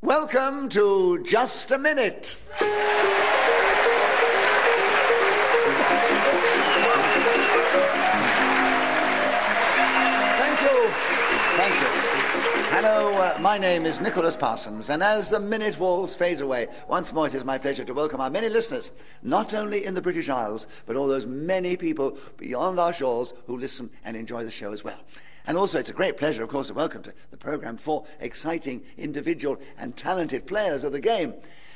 Welcome to Just a Minute. Thank you. Hello, my name is Nicholas Parsons, and as the minute waltz fades away, once more it is my pleasure to welcome our many listeners, not only in the British Isles, but all those many people beyond our shores who listen and enjoy the show as well. And also, it's a great pleasure, of course, to welcome to the programme 4 exciting individual and talented players of the game.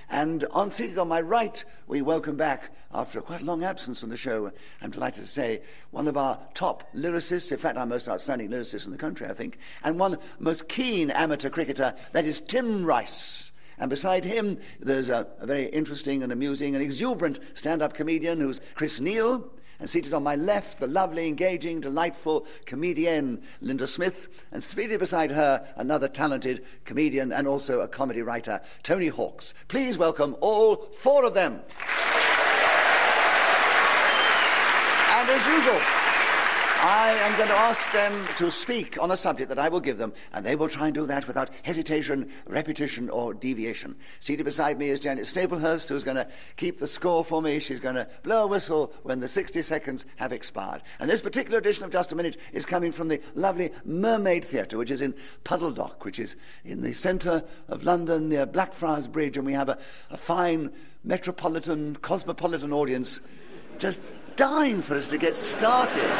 And seated on my right, we welcome back, after a quite long absence from the show, I'm delighted to say, one of our top lyricists, in fact, our most outstanding lyricist in the country, I think, and one most keen amateur cricketer, that is Tim Rice. And beside him, there's a very interesting and amusing and exuberant stand-up comedian who's Chris Neill. And seated on my left, the lovely, engaging, delightful comedienne, Linda Smith. And seated beside her, another talented comedian and also a comedy writer, Tony Hawks. Please welcome all 4 of them. And as usual, I am going to ask them to speak on a subject that I will give them, and they will try and do that without hesitation, repetition, or deviation. Seated beside me is Janet Staplehurst, who's going to keep the score for me. She's going to blow a whistle when the 60 seconds have expired. And this particular edition of Just a Minute is coming from the lovely Mermaid Theatre, which is in Puddle Dock, which is in the centre of London near Blackfriars Bridge, and we have a fine metropolitan, cosmopolitan audience just dying for us to get started.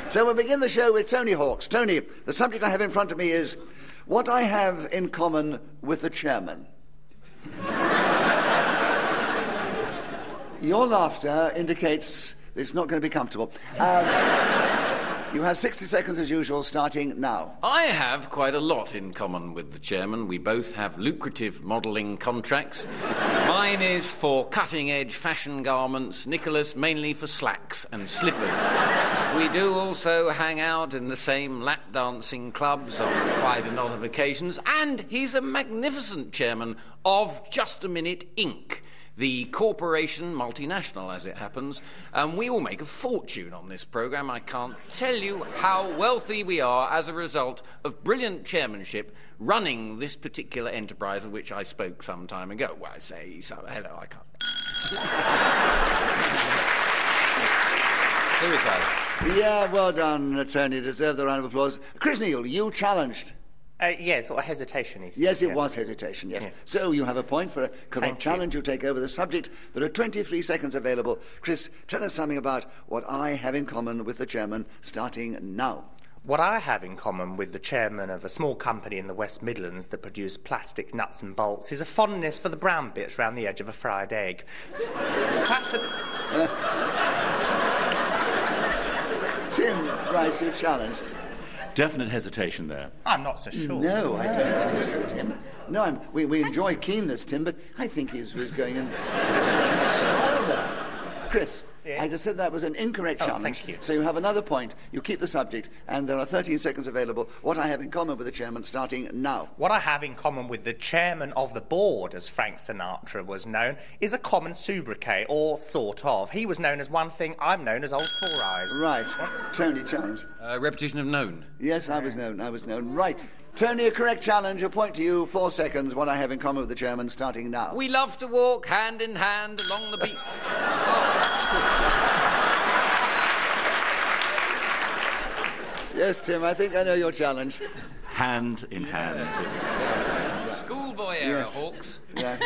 So we'll begin the show with Tony Hawks. Tony, the subject I have in front of me is what I have in common with the chairman. Your laughter indicates it's not going to be comfortable. You have 60 seconds as usual, starting now. I have quite a lot in common with the chairman. We both have lucrative modelling contracts. Mine is for cutting-edge fashion garments, Nicholas mainly for slacks and slippers. We do also hang out in the same lap dancing clubs on quite a lot of occasions, and he's a magnificent chairman of Just a Minute Inc., the corporation, multinational as it happens, and we all make a fortune on this programme. I can't tell you how wealthy we are as a result of brilliant chairmanship running this particular enterprise of which I spoke some time ago. Well, I say, so, hello, I can't. Suicide. Yeah, well done, Tony. You deserve the round of applause. Chris Neill, you challenged. Yes, or hesitation. Yes, it was hesitation, yes. Yeah. So you have a point for a correct challenge. You take over the subject. There are 23 seconds available. Chris, tell us something about what I have in common with the chairman, starting now. What I have in common with the chairman of a small company in the West Midlands that produce plastic nuts and bolts is a fondness for the brown bits round the edge of a fried egg. Tim Rice, you challenged. Definite hesitation there. I'm not so sure. No, I don't think so, Tim. No, we enjoy keenness, Tim, but I think he was going in style there. Chris, yeah. I just said that was an incorrect challenge. Thank you. So you have another point. You keep the subject, and there are 13 seconds available. What I have in common with the chairman, starting now. What I have in common with the chairman of the board, as Frank Sinatra was known, is a common sobriquet, or sort of. He was known as one thing, I'm known as Old Four Eyes. Right. Tony, challenge. Repetition of known. Yes, I was known. Right. Tony, a correct challenge. A point to you, 4 seconds. What I have in common with the chairman, starting now. We love to walk hand in hand along the beach. Yes, Tim, I think I know your challenge. Hand in hand. Schoolboy era, yes. Hawks. Yeah.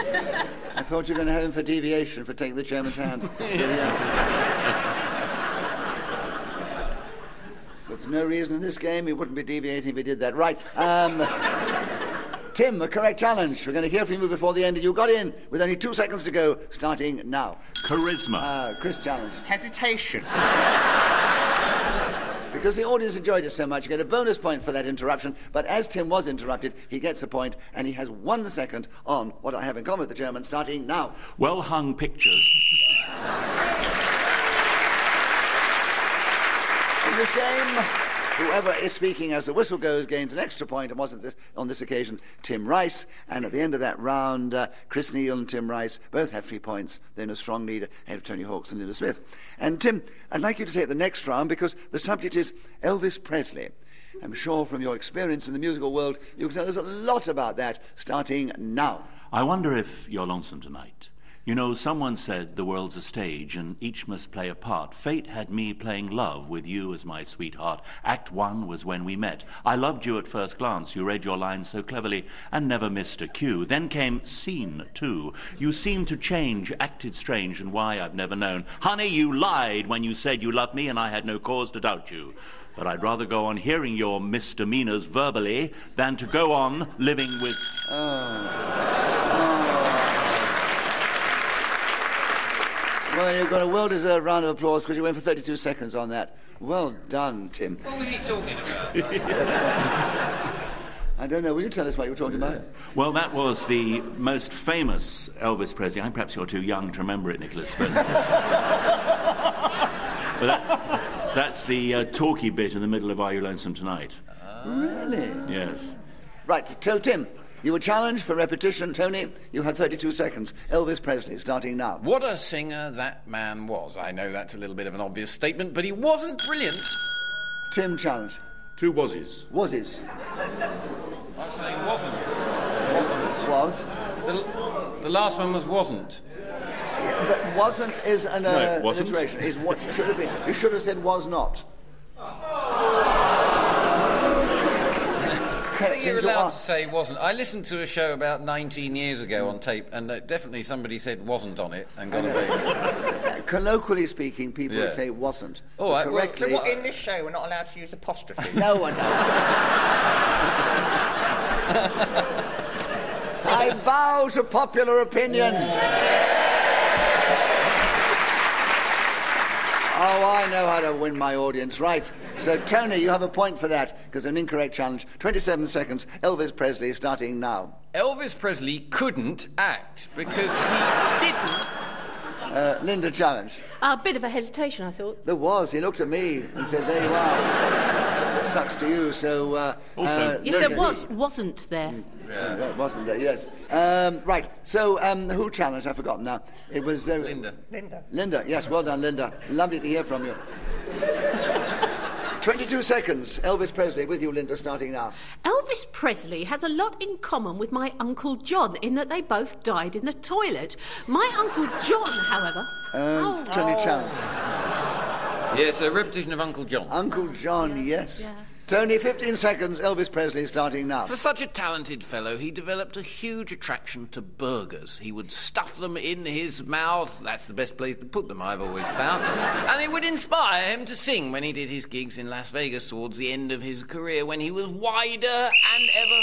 I thought you were going to have him for deviation for taking the chairman's hand. There's no reason in this game he wouldn't be deviating if he did that. Right. Tim, a correct challenge. We're going to hear from you before the end. And you got in with only 2 seconds to go, starting now. Charisma. Chris, challenge. Hesitation. Because the audience enjoyed it so much, you get a bonus point for that interruption. But as Tim was interrupted, he gets a point, and he has 1 second on what I have in common with the chairman, starting now. Well-hung pictures. In this game, whoever is speaking as the whistle goes gains an extra point, and wasn't on this occasion Tim Rice. And at the end of that round, Chris Neill and Tim Rice both have 3 points. They're in a strong lead ahead of Tony Hawks and Linda Smith. And Tim, I'd like you to take the next round because the subject is Elvis Presley. I'm sure from your experience in the musical world, you can tell us a lot about that, starting now. I wonder if you're lonesome tonight. You know, someone said the world's a stage and each must play a part. Fate had me playing love with you as my sweetheart. Act 1 was when we met. I loved you at first glance. You read your lines so cleverly and never missed a cue. Then came Scene 2. You seemed to change, acted strange, and why I've never known. Honey, you lied when you said you loved me and I had no cause to doubt you. But I'd rather go on hearing your misdemeanors verbally than to go on living with... Well, you've got a well-deserved round of applause because you went for 32 seconds on that. Well done, Tim. What was he talking about? I don't know. Will you tell us what you were talking about? Well, that was the most famous Elvis Presley. Perhaps you're too young to remember it, Nicholas, but... that's the talky bit in the middle of Are You Lonesome Tonight? Really? Yes. Right, so Tim, you were challenged for repetition. Tony, you had 32 seconds. Elvis Presley, starting now. What a singer that man was. I know that's a little bit of an obvious statement, but he wasn't brilliant. Tim, challenge. 2 wases. Wases. I'm saying wasn't. Was. The last one was wasn't. Yeah, but wasn't is an wasn't. alliteration. Is what should have been. You should have said was not. I think you're allowed to say wasn't. I listened to a show about 19 years ago on tape, and definitely somebody said wasn't on it and got away. Colloquially speaking, people say wasn't. All right, correctly. So what, in this show, we're not allowed to use apostrophe? No one knows. I vow to popular opinion. Oh, I know how to win my audience. Right. So, Tony, you have a point for that, because an incorrect challenge. 27 seconds. Elvis Presley, starting now. Elvis Presley couldn't act because he didn't. Linda, challenge. A bit of a hesitation, I thought. There was. He looked at me and said, there you are. Sucks to you. So, Yes, there wasn't there. Yeah, it wasn't there, yes. Right, so who challenged? I've forgotten now. It was... Linda. Linda, yes, well done, Linda. Lovely to hear from you. 22 seconds. Elvis Presley with you, Linda, starting now. Elvis Presley has a lot in common with my Uncle John in that they both died in the toilet. My Uncle John, however... Tony, challenge. Yes, a repetition of Uncle John. Uncle John, yes. Yeah. Tony, 15 seconds. Elvis Presley starting now. For such a talented fellow, he developed a huge attraction to burgers. He would stuff them in his mouth. That's the best place to put them, I've always found. And it would inspire him to sing when he did his gigs in Las Vegas towards the end of his career, when he was wider and ever...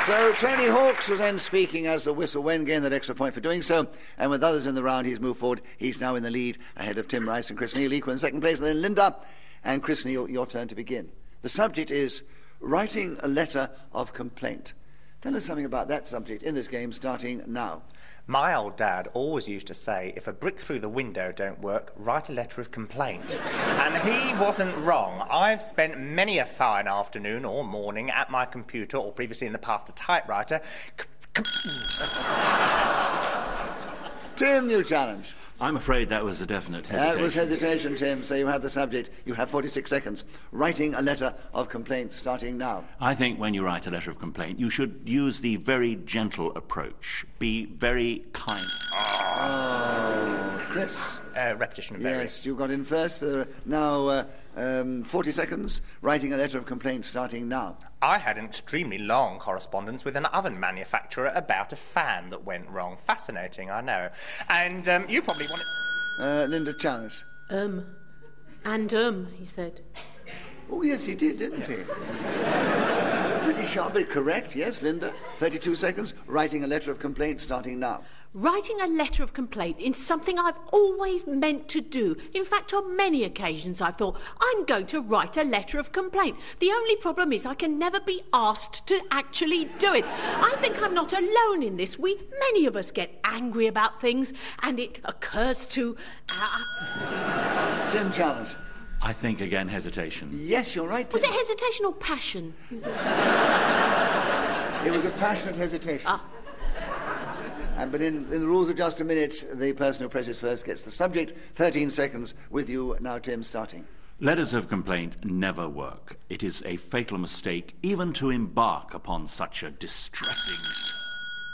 So Tony Hawks was then speaking as the whistle went, gained that extra point for doing so, and with others in the round, he's moved forward. He's now in the lead, ahead of Tim Rice and Chris Neill, equal in second place, and then Linda and Chris Neill, your turn to begin. The subject is writing a letter of complaint. Tell us something about that subject in this game, starting now. My old dad always used to say, if a brick through the window don't work, write a letter of complaint. And he wasn't wrong. I've spent many a fine afternoon or morning at my computer, or previously in the past a typewriter. Tim, you challenge. I'm afraid that was a definite hesitation. That was hesitation, Tim, so you had the subject. You have 46 seconds. Writing a letter of complaint, starting now. I think when you write a letter of complaint, you should use the very gentle approach. Be very kind. Oh, Chris. Repetition of very. Yes, you got in first. Now 40 seconds. Writing a letter of complaint, starting now. I had an extremely long correspondence with an oven manufacturer about a fan that went wrong. Fascinating, I know. And you probably want it... Linda, challenge. He said. Oh, yes, he did, didn't he? Pretty sharp, but correct. Yes, Linda. 32 seconds. Writing a letter of complaint, starting now. Writing a letter of complaint is something I've always meant to do. In fact, on many occasions I've thought, I'm going to write a letter of complaint. The only problem is I can never be asked to actually do it. I think I'm not alone in this. Many of us get angry about things, and it occurs to... Tim, challenge. I think, again, hesitation. Yes, you're right, Tim. Was it hesitation or passion? It was a passionate hesitation. But in the rules of just a minute, the person who presses first gets the subject. 13 seconds with you now, Tim, starting. Letters of complaint never work. It is a fatal mistake even to embark upon such a distressing...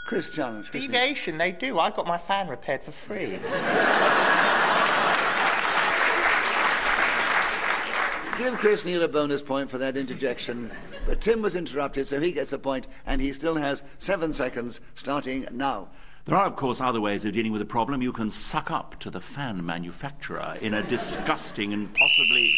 Chris challenge. Deviation, they do. I got my fan repaired for free. Give Chris Neill a bonus point for that interjection. But Tim was interrupted, so he gets a point, and he still has 7 seconds, starting now. There are, of course, other ways of dealing with a problem. You can suck up to the fan manufacturer in a disgusting and possibly...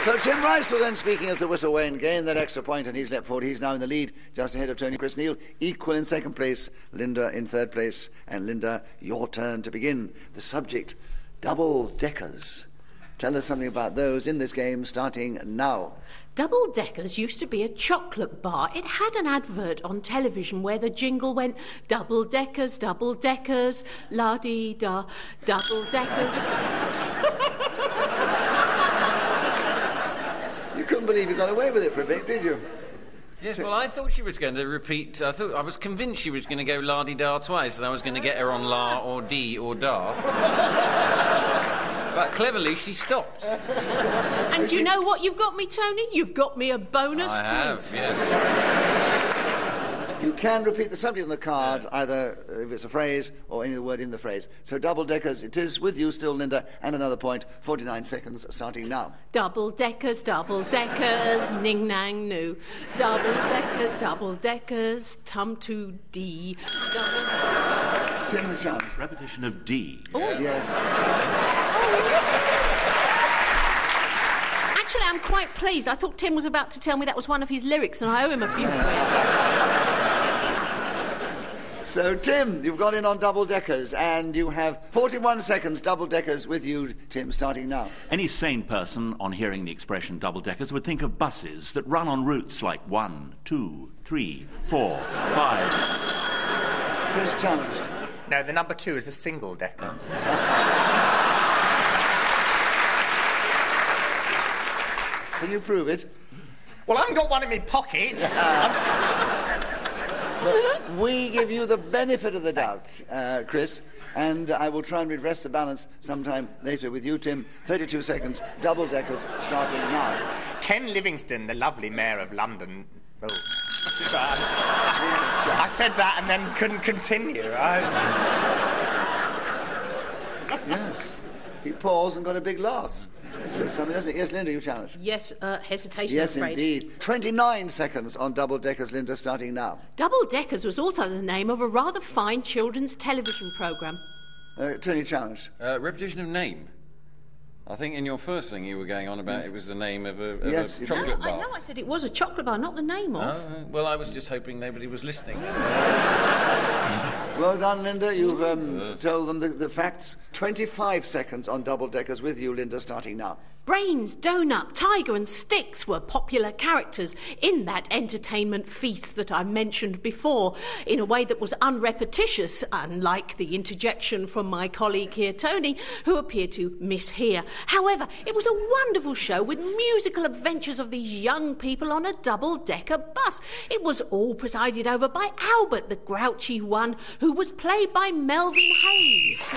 So Tim Rice will then, speaking as the Whistleaway, and gain that extra point, and he's leapt forward. He's now in the lead, just ahead of Tony. Chris Neill, equal in second place, Linda in third place. And Linda, your turn to begin. The subject, double-deckers. Tell us something about those in this game, starting now. Double-deckers used to be a chocolate bar. It had an advert on television where the jingle went, double-deckers, la-dee-da, double-deckers. You couldn't believe you got away with it for a bit, did you? Yes, well, I thought she was going to repeat... I was convinced she was going to go la-dee-da twice, and I was going to get her on la or dee or da. But cleverly, she stopped. And do you know what you've got me, Tony? You've got me a bonus point. I have, yes. You can repeat the subject on the card, either if it's a phrase or any word in the phrase. So double-deckers, it is with you still, Linda, and another point. 49 seconds, starting now. Double-deckers, ning-nang-noo. Double-deckers, tum-to-dee. Tim chance. Repetition of D. Oh, yes. Actually, I'm quite pleased. I thought Tim was about to tell me that was one of his lyrics, and I owe him a few quid. So, Tim, you've got in on double-deckers, and you have 41 seconds, double-deckers with you, Tim, starting now. Any sane person, on hearing the expression double-deckers, would think of buses that run on routes like 1, 2, 3, 4, 5... Chris challenged. No, the number 2 is a single-decker. Can you prove it? Well, I haven't got one in my pocket. But we give you the benefit of the doubt, Chris, and I will try and redress the balance sometime later with you, Tim. 32 seconds, double-deckers, starting now. Ken Livingstone, the lovely mayor of London... Oh. I said that and then couldn't continue. Yes. He paused and got a big laugh. Says something, doesn't it? Yes, Linda, you challenge. Yes, hesitation, yes, I'm afraid. Indeed. 29 seconds on double-deckers, Linda, starting now. Double-deckers was also the name of a rather fine children's television programme. Tony challenged. Repetition of name. I think in your first thing you were going on about it was the name of a chocolate bar. I know I said it was a chocolate bar, not the name of. Well, I was just hoping nobody was listening. Well done, Linda. You've told them the facts. 25 seconds on double-deckers with you, Linda, starting now. Brains, Donut, Tiger and Sticks were popular characters in that entertainment feast that I mentioned before, in a way that was unrepetitious, unlike the interjection from my colleague here, Tony, who appeared to mishear. However, it was a wonderful show with musical adventures of these young people on a double-decker bus. It was all presided over by Albert, the grouchy one, who was played by Melvin Hayes.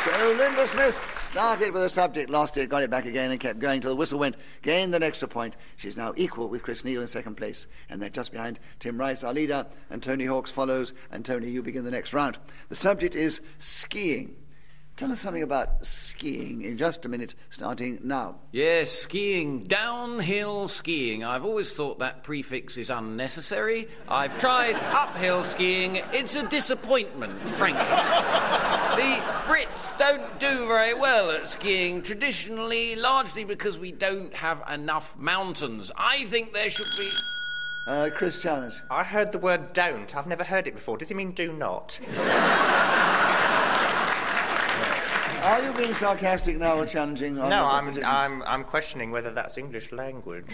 So Linda Smith started with a subject, lost it, got it back again and kept going till the whistle went, gained an extra point. She's now equal with Chris Neill in second place, and they're just behind Tim Rice, our leader, and Tony Hawkes follows, and Tony, you begin the next round. The subject is skiing. Tell us something about skiing in just a minute, starting now. Yes, skiing, downhill skiing. I've always thought that prefix is unnecessary. I've tried uphill skiing. It's a disappointment, frankly. The Brits don't do very well at skiing traditionally, largely because we don't have enough mountains. I think there should be... Chris challenge. I heard the word don't. I've never heard it before. Does he mean do not? Are you being sarcastic now or challenging? No, I'm questioning whether that's English language.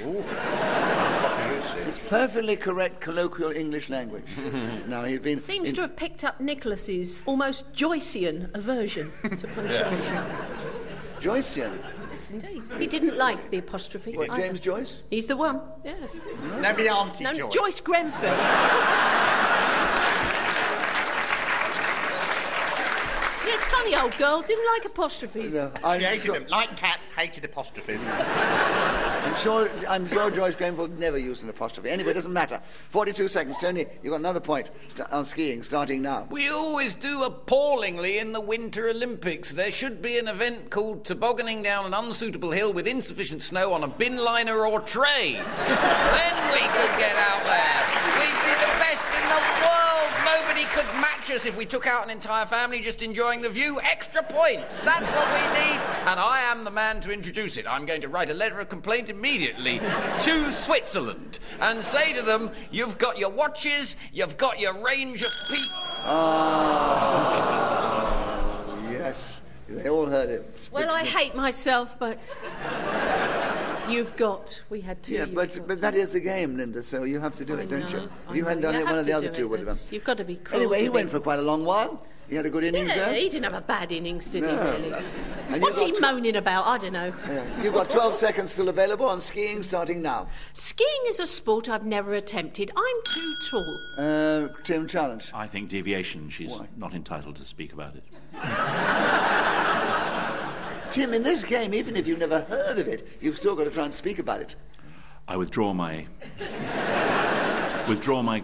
It's perfectly correct colloquial English language. Now he's been seems to have picked up Nicholas's almost Joycean aversion to punctuation. Joycean. Yes, indeed. He didn't like the apostrophe. What, either. James Joyce? He's the one, yeah. Maybe Auntie No, Joyce. Joyce Grenfell. Yeah, it's funny, old girl. Didn't like apostrophes. No, She hated them. Like cats, hated apostrophes. I'm sure Joyce Grenfell never used an apostrophe. Anyway, it doesn't matter. 42 seconds. Tony, you've got another point on skiing starting now. We always do appallingly in the Winter Olympics. There should be an event called tobogganing down an unsuitable hill with insufficient snow on a bin liner or tray. Then we could get out there. We'd be the best in the world. Nobody could match us if we took out an entire family just enjoying the view. Extra points. That's what we need. And I am the man to introduce it. I'm going to write a letter of complaint immediately to Switzerland and say to them, you've got your watches, you've got your range of peaks. Oh, yes. They all heard it. Well, I hate myself, but we had two. Yeah, but that is the game, Linda, so you have to do it, don't you? If you hadn't done it, one of the other two would have done. You've got to be cruel. Anyway, he to went me. for quite a long while. He had a good innings Yeah, there. he didn't have a bad innings, did he, No. really? And What's you've he got moaning about? I don't know. Yeah. You've got 12 seconds still available on skiing starting now. Skiing is a sport I've never attempted. I'm too tall. Tim, challenge. I think deviation. She's Why? not entitled to speak about it. Tim, in this game, even if you've never heard of it, you've still got to try and speak about it. I withdraw my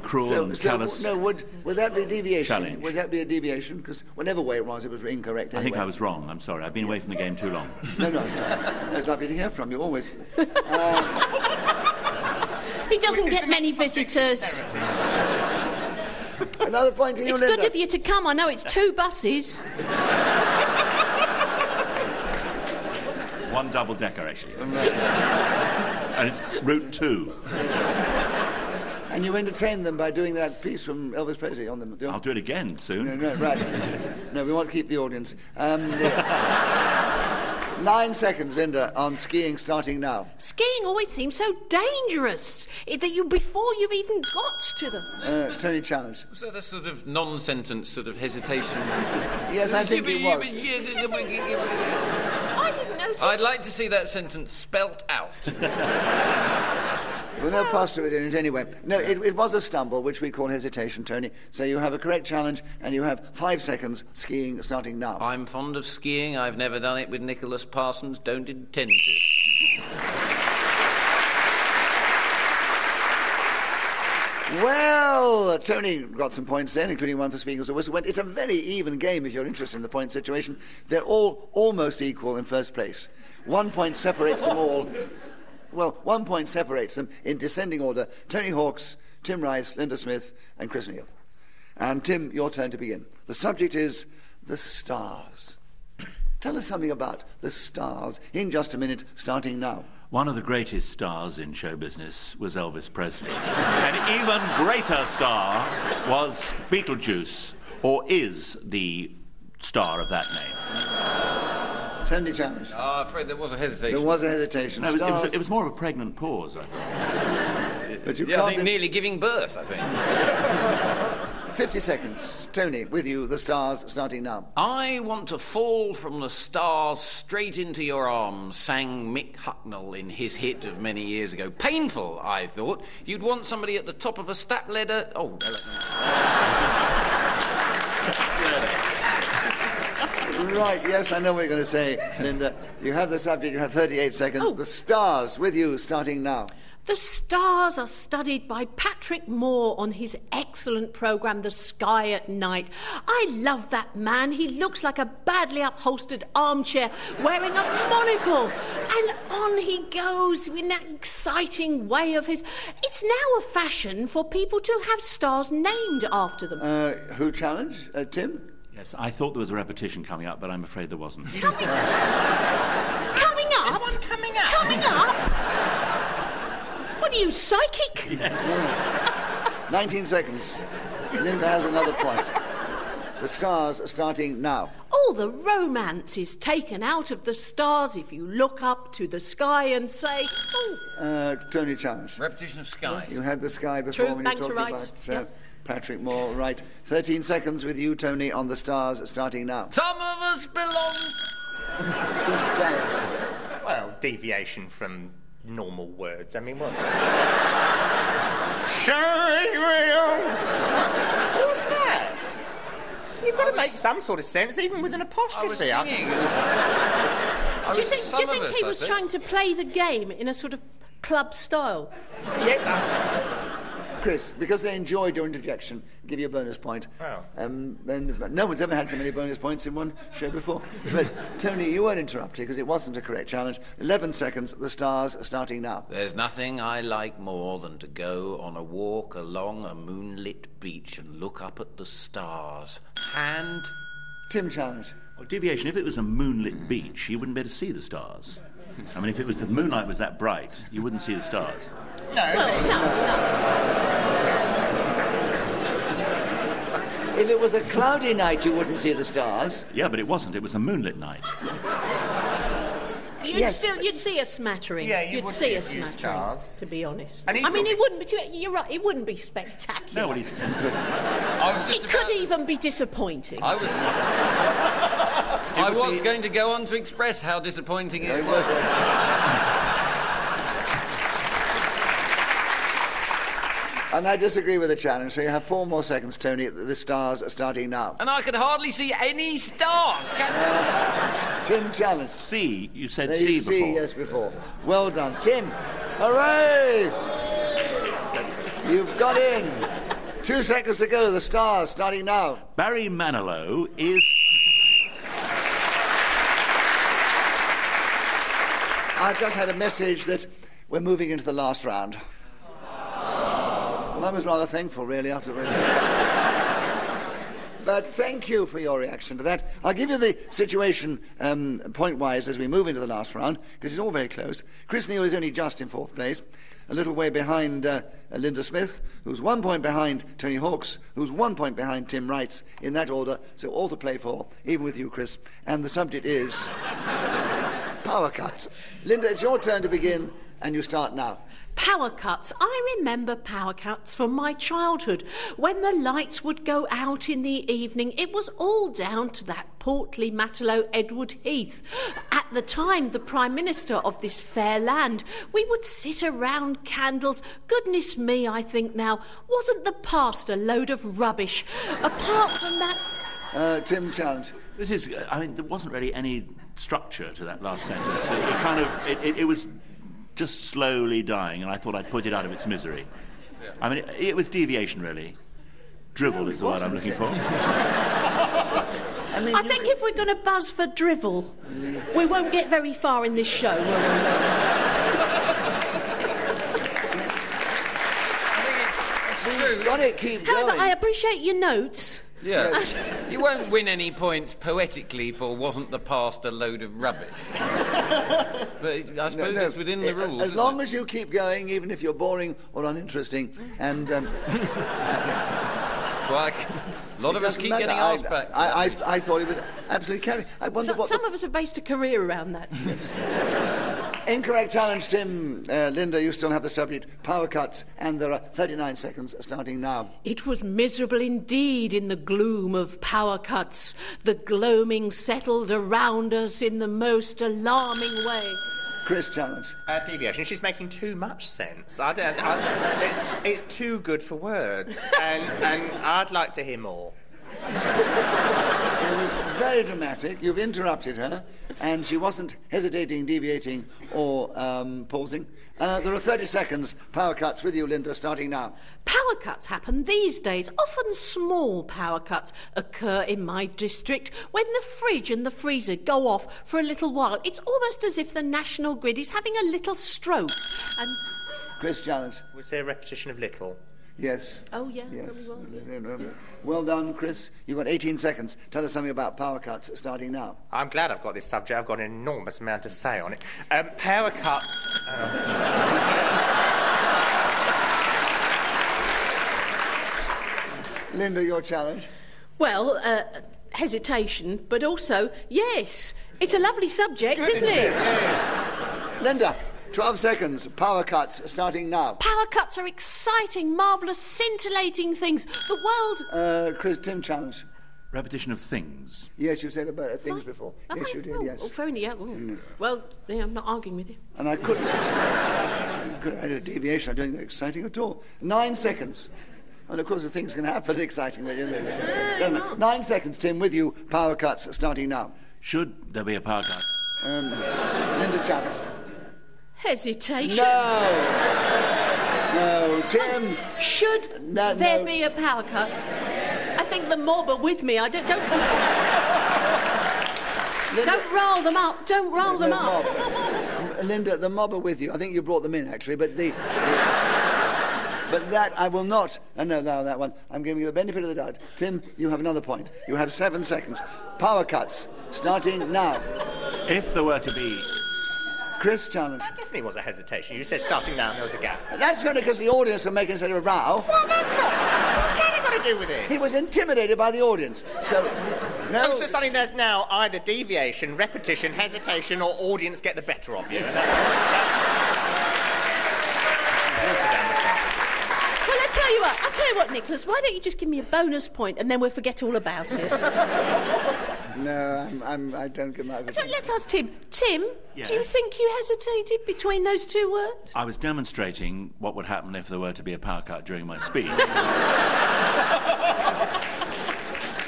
cruel and callous... No, would that be a deviation? Challenge. Would that be a deviation? Because whatever way it was incorrect I anyway. think I was wrong. I'm sorry. I've been away from the game too long. No, it's lovely to hear from you, always. He doesn't get many visitors. Another point to you, It's Linda. good of you to come. I know it's 2 buses. One double-decker, actually. And it's route 2. And you entertain them by doing that piece from Elvis Presley on them. I'll do it again soon. No, right. No, we want to keep the audience. 9 seconds, Linda, on skiing starting now. Skiing always seems so dangerous before you've even got to them. Tony, challenge. Was that a sort of non-sentence sort of hesitation? Yes, I think it was. I didn't notice. I'd like to see that sentence spelt out. Well, no apostrophe in it anyway. No, it was a stumble, which we call hesitation, Tony. So you have a correct challenge, and you have 5 seconds skiing starting now. I'm fond of skiing. I've never done it with Nicholas Parsons. Don't intend to. Well, Tony got some points then, including one for speaking as a whistle. It's a very even game if you're interested in the point situation. They're all almost equal in first place. 1 point separates them all. Well, 1 point separates them in descending order. Tony Hawkes, Tim Rice, Linda Smith, and Chris Neill. And Tim, your turn to begin. The subject is the stars. Tell us something about the stars in just a minute, starting now. One of the greatest stars in show business was Elvis Presley. An even greater star was Beetlejuice, or is the star of that name. Tony challenge. I'm afraid there was a hesitation. There was a hesitation. No, Stars, it was more of a pregnant pause, I thought. but you Yeah, I can't think be- nearly giving birth, I think. 50 seconds. Tony, with you, the stars starting now. I want to fall from the stars straight into your arms, sang Mick Hucknall in his hit of many years ago. Painful, I thought. You'd want somebody at the top of a step ladder. Oh, no. Right, yes, I know what you're going to say, Linda. You have the subject, you have 38 seconds. Oh. The stars, with you, starting now. The stars are studied by Patrick Moore on his excellent programme, The Sky at Night. I love that man. He looks like a badly upholstered armchair wearing a monocle. And on he goes in that exciting way of his. It's now a fashion for people to have stars named after them. Who challenged? Tim? Yes, I thought there was a repetition coming up, but I'm afraid there wasn't. Coming up? There's one coming up. Coming up? What are you, psychic? 19 seconds. Linda has another point. The stars are starting now. All the romance is taken out of the stars if you look up to the sky and say, oh. Tony challenge. Repetition of sky. You had the sky before True, when you back to talked right. about Yeah. Patrick Moore. Right. 13 seconds with you, Tony, on the stars starting now. Some of us belong. Chris challenge. Well, deviation from normal words. I mean, what? What's that? You've got to make some sort of sense, even with an apostrophe. I was singing. Do you think he was trying to play the game in a sort of club style? Yes, Chris, because they enjoyed your interjection, give you a bonus point. Wow. And no one's ever had so many bonus points in one show before. But, Tony, you weren't interrupted because it wasn't a correct challenge. 11 seconds, the stars are starting now. There's nothing I like more than to go on a walk along a moonlit beach and look up at the stars. And... Tim challenge. Well, deviation, if it was a moonlit beach, you wouldn't be able to see the stars. I mean, if the moonlight was that bright, you wouldn't see the stars. no. If it was a cloudy night, you wouldn't see the stars. Yeah, but it wasn't. It was a moonlit night. You'd see a smattering. Yeah, you'd would see a few smattering, stars. to be honest. And I mean, it wouldn't be. You're right. It wouldn't be spectacular. No, It could even be disappointing. I was going to go on to express how disappointing it was. And I disagree with the challenge, so you have 4 more seconds, Tony. The stars are starting now. And I could hardly see any stars. Tim challenge. C. You said There C you before. see, yes, before. Well done. Tim, hooray! You've got in. 2 seconds to go. The stars starting now. Barry Manilow is... I've just had a message that we're moving into the last round. Well, I was rather thankful, really, after the... But thank you for your reaction to that. I'll give you the situation point-wise as we move into the last round, because it's all very close. Chris Neill is only just in 4th place, a little way behind Linda Smith, who's 1 point behind Tony Hawkes, who's 1 point behind Tim Wrights, in that order, so all to play for, even with you, Chris. And the subject is... power cuts. Linda, it's your turn to begin, and you start now. Power cuts. I remember power cuts from my childhood. When the lights would go out in the evening, it was all down to that portly Matelot Edward Heath. At the time, the Prime Minister of this fair land. We would sit around candles. Goodness me, I think now, wasn't the past a load of rubbish? Apart from that... Tim challenge. This is... I mean, there wasn't really any structure to that last sentence. It was... just slowly dying, and I thought I'd put it out of its misery. Yeah. I mean, it was deviation, really. Drivel is the word I'm looking for. I think if we're going to buzz for drivel, we won't get very far in this show, will we? I think it's true. You've got it, keep going. However, I appreciate your notes. Yeah. You won't win any points poetically for wasn't the past a load of rubbish. But I suppose it's within the rules. As long as you keep going, even if you're boring or uninteresting, and... That's why a lot of us keep getting asked back. I thought it was absolutely carrying. I wonder what... Some of us have based a career around that. Incorrect challenge, Tim. Linda, you still have the subject, power cuts, and there are 39 seconds starting now. It was miserable indeed in the gloom of power cuts. The gloaming settled around us in the most alarming way. Chris challenge. Deviation. She's making too much sense. It's too good for words, and I'd like to hear more. It was very dramatic. You've interrupted her, and she wasn't hesitating, deviating, or pausing. There are 30 seconds. Power cuts with you, Linda, starting now. Power cuts happen these days. Often small power cuts occur in my district when the fridge and the freezer go off for a little while. It's almost as if the national grid is having a little stroke. And Chris challenge. Was there a repetition of little? Yes. oh yeah, Yes. probably was. Yeah. Well done, Chris. You've got 18 seconds. Tell us something about power cuts starting now. I'm glad I've got this subject. I've got an enormous amount to say on it. Power cuts... Linda, your challenge. Well, hesitation, but also, yes, it's a lovely subject, isn't it? Linda, 12 seconds. Power cuts starting now. Power cuts are exciting, marvellous, scintillating things. The world... Chris, Tim challenge. Repetition of things. Yes, you said about things before. Yes, you did, yes. Oh, very neat. Well, I'm not arguing with you. And I couldn't have had a deviation. I don't think they're exciting at all. 9 seconds. And of course the things can happen excitingly, don't they? 9 seconds, Tim, with you. Power cuts starting now. Should there be a power cut? Linda Chavez. Hesitation. No, Tim. Should there be a power cut? I think the mob are with me. Don't roll them up. Don't roll them up. Linda, the mob are with you. I think you brought them in, actually, but but that I will not allow that one. I'm giving you the benefit of the doubt. Tim, you have another point. You have 7 seconds. Power cuts, starting now. If there were to be... Chris, challenge. That definitely was a hesitation. You said starting now and there was a gap. That's only because the audience were making such a row. Well, that's not... What's that got to do with it? He was intimidated by the audience. So, no... So suddenly there's now either deviation, repetition, hesitation, or audience get the better of you. I'll tell you what, Nicholas, why don't you just give me a bonus point and then we'll forget all about it? No, I don't give that as a... Let's ask Tim. Tim, Yes? do you think you hesitated between those two words? I was demonstrating what would happen if there were to be a power cut during my speech.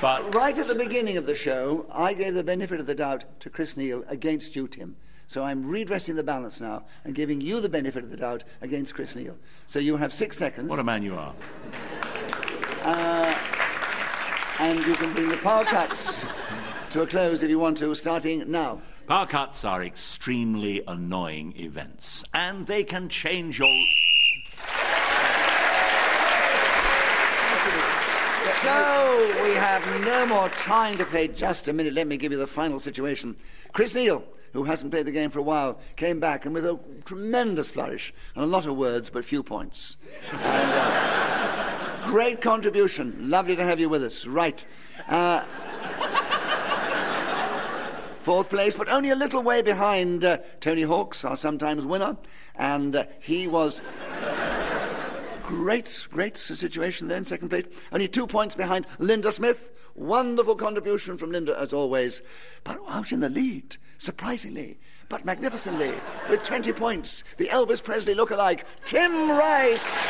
But... Right at the beginning of the show, I gave the benefit of the doubt to Chris Neill against you, Tim. So I'm redressing the balance now and giving you the benefit of the doubt against Chris Neill. So you have 6 seconds. What a man you are. And you can bring the power cuts to a close if you want to, starting now. Power cuts are extremely annoying events, and they can change your... So we have no more time to play. Just a minute. Let me give you the final situation. Chris Neill, who hasn't played the game for a while, came back and with a tremendous flourish and a lot of words but few points. And, great contribution. Lovely to have you with us. Right. 4th place, but only a little way behind Tony Hawks, our sometimes winner. And he was... Great situation there in 2nd place. Only 2 points behind Linda Smith. Wonderful contribution from Linda, as always. But out in the lead, surprisingly, but magnificently, with 20 points, the Elvis Presley lookalike, Tim Rice.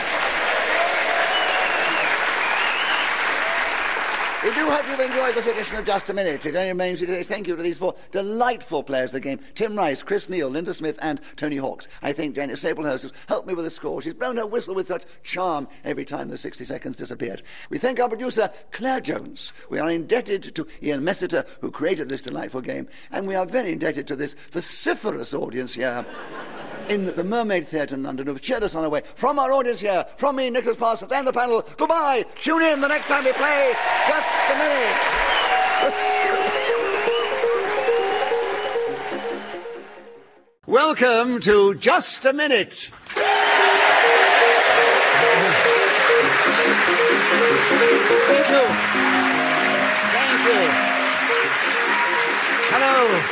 We do hope you've enjoyed this edition of Just a Minute. It only remains to say thank you to these 4 delightful players of the game. Tim Rice, Chris Neill, Linda Smith and Tony Hawks. I think Janet Staplehurst has helped me with the score. She's blown her whistle with such charm every time the 60 seconds disappeared. We thank our producer, Claire Jones. We are indebted to Ian Messiter, who created this delightful game. And we are very indebted to this vociferous audience here in the Mermaid Theatre in London, who've cheered us on our way. From our audience here, from me, Nicholas Parsons, and the panel, goodbye. Tune in the next time we play Just a Minute. Welcome to Just a Minute. Thank you. Hello.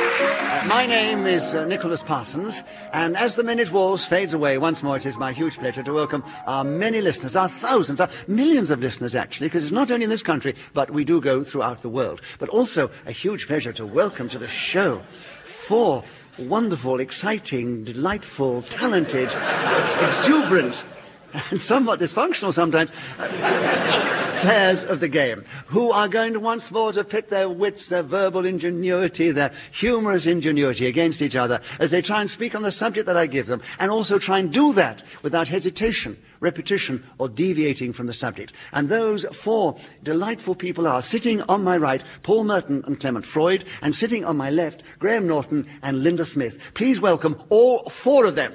My name is Nicholas Parsons, and as the minute waltz fades away once more, it is my huge pleasure to welcome our many listeners, our thousands, our millions of listeners actually, because it's not only in this country, but we do go throughout the world. But also a huge pleasure to welcome to the show 4 wonderful, exciting, delightful, talented, exuberant, and somewhat dysfunctional sometimes, players of the game, who are going to once more to pit their wits, their verbal ingenuity, their humorous ingenuity against each other as they try and speak on the subject that I give them, and also try and do that without hesitation, repetition, or deviating from the subject. And those 4 delightful people are, sitting on my right, Paul Merton and Clement Freud, and sitting on my left, Graham Norton and Linda Smith. Please welcome all 4 of them.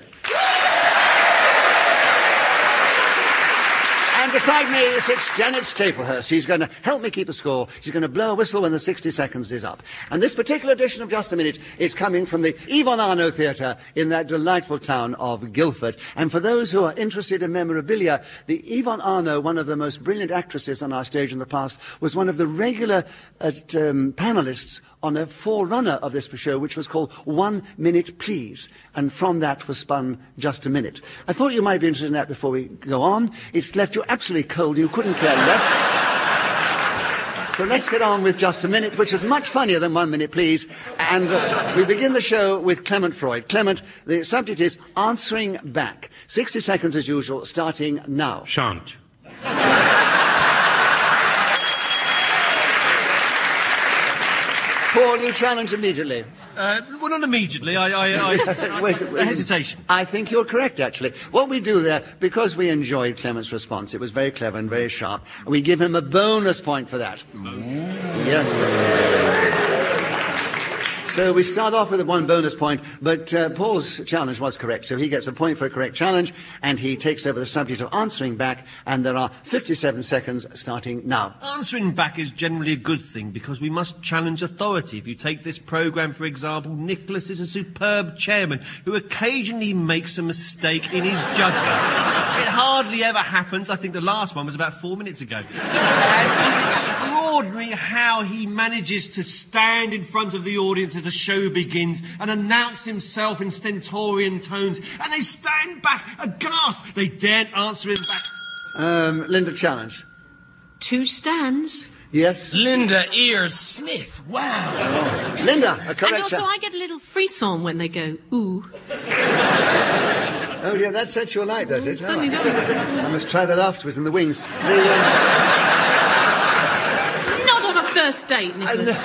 And beside me sits Janet Staplehurst. She's going to help me keep the score. She's going to blow a whistle when the 60 seconds is up. And this particular edition of Just a Minute is coming from the Yvonne Arnaud Theatre in that delightful town of Guildford. And for those who are interested in memorabilia, the Yvonne Arnaud, one of the most brilliant actresses on our stage in the past, was one of the regular panellists on a forerunner of this show, which was called 1 Minute Please. And from that was spun Just a Minute. I thought you might be interested in that before we go on. It's left you absolutely cold. You couldn't care less. So let's get on with Just a Minute, which is much funnier than 1 minute, please. And we begin the show with Clement Freud. Clement, the subject is answering back. 60 seconds as usual, starting now. Shan't. Paul, you challenge immediately. Well, not immediately. Wait, hesitation. I think you're correct, actually. What we do there, because we enjoyed Clement's response, it was very clever and very sharp, we give him a bonus point for that. Yes. So we start off with one bonus point, but Paul's challenge was correct, so he gets a point for a correct challenge, and he takes over the subject of answering back, and there are 57 seconds starting now. Answering back is generally a good thing because we must challenge authority. If you take this programme, for example, Nicholas is a superb chairman who occasionally makes a mistake in his judgment. It hardly ever happens. I think the last one was about 4 minutes ago. And it's extraordinary how he manages to stand in front of the audience as the show begins and announce himself in stentorian tones, and they stand back aghast. They daren't answer him back. Linda, challenge. 2 stands. Yes? Linda Ears Smith. Wow. Oh. Linda, a correct And also I get a little frisson when they go, ooh. Oh, dear, that sets you alight, does it? Certainly does. I must try that afterwards in the wings. Not on a first date, Nicholas.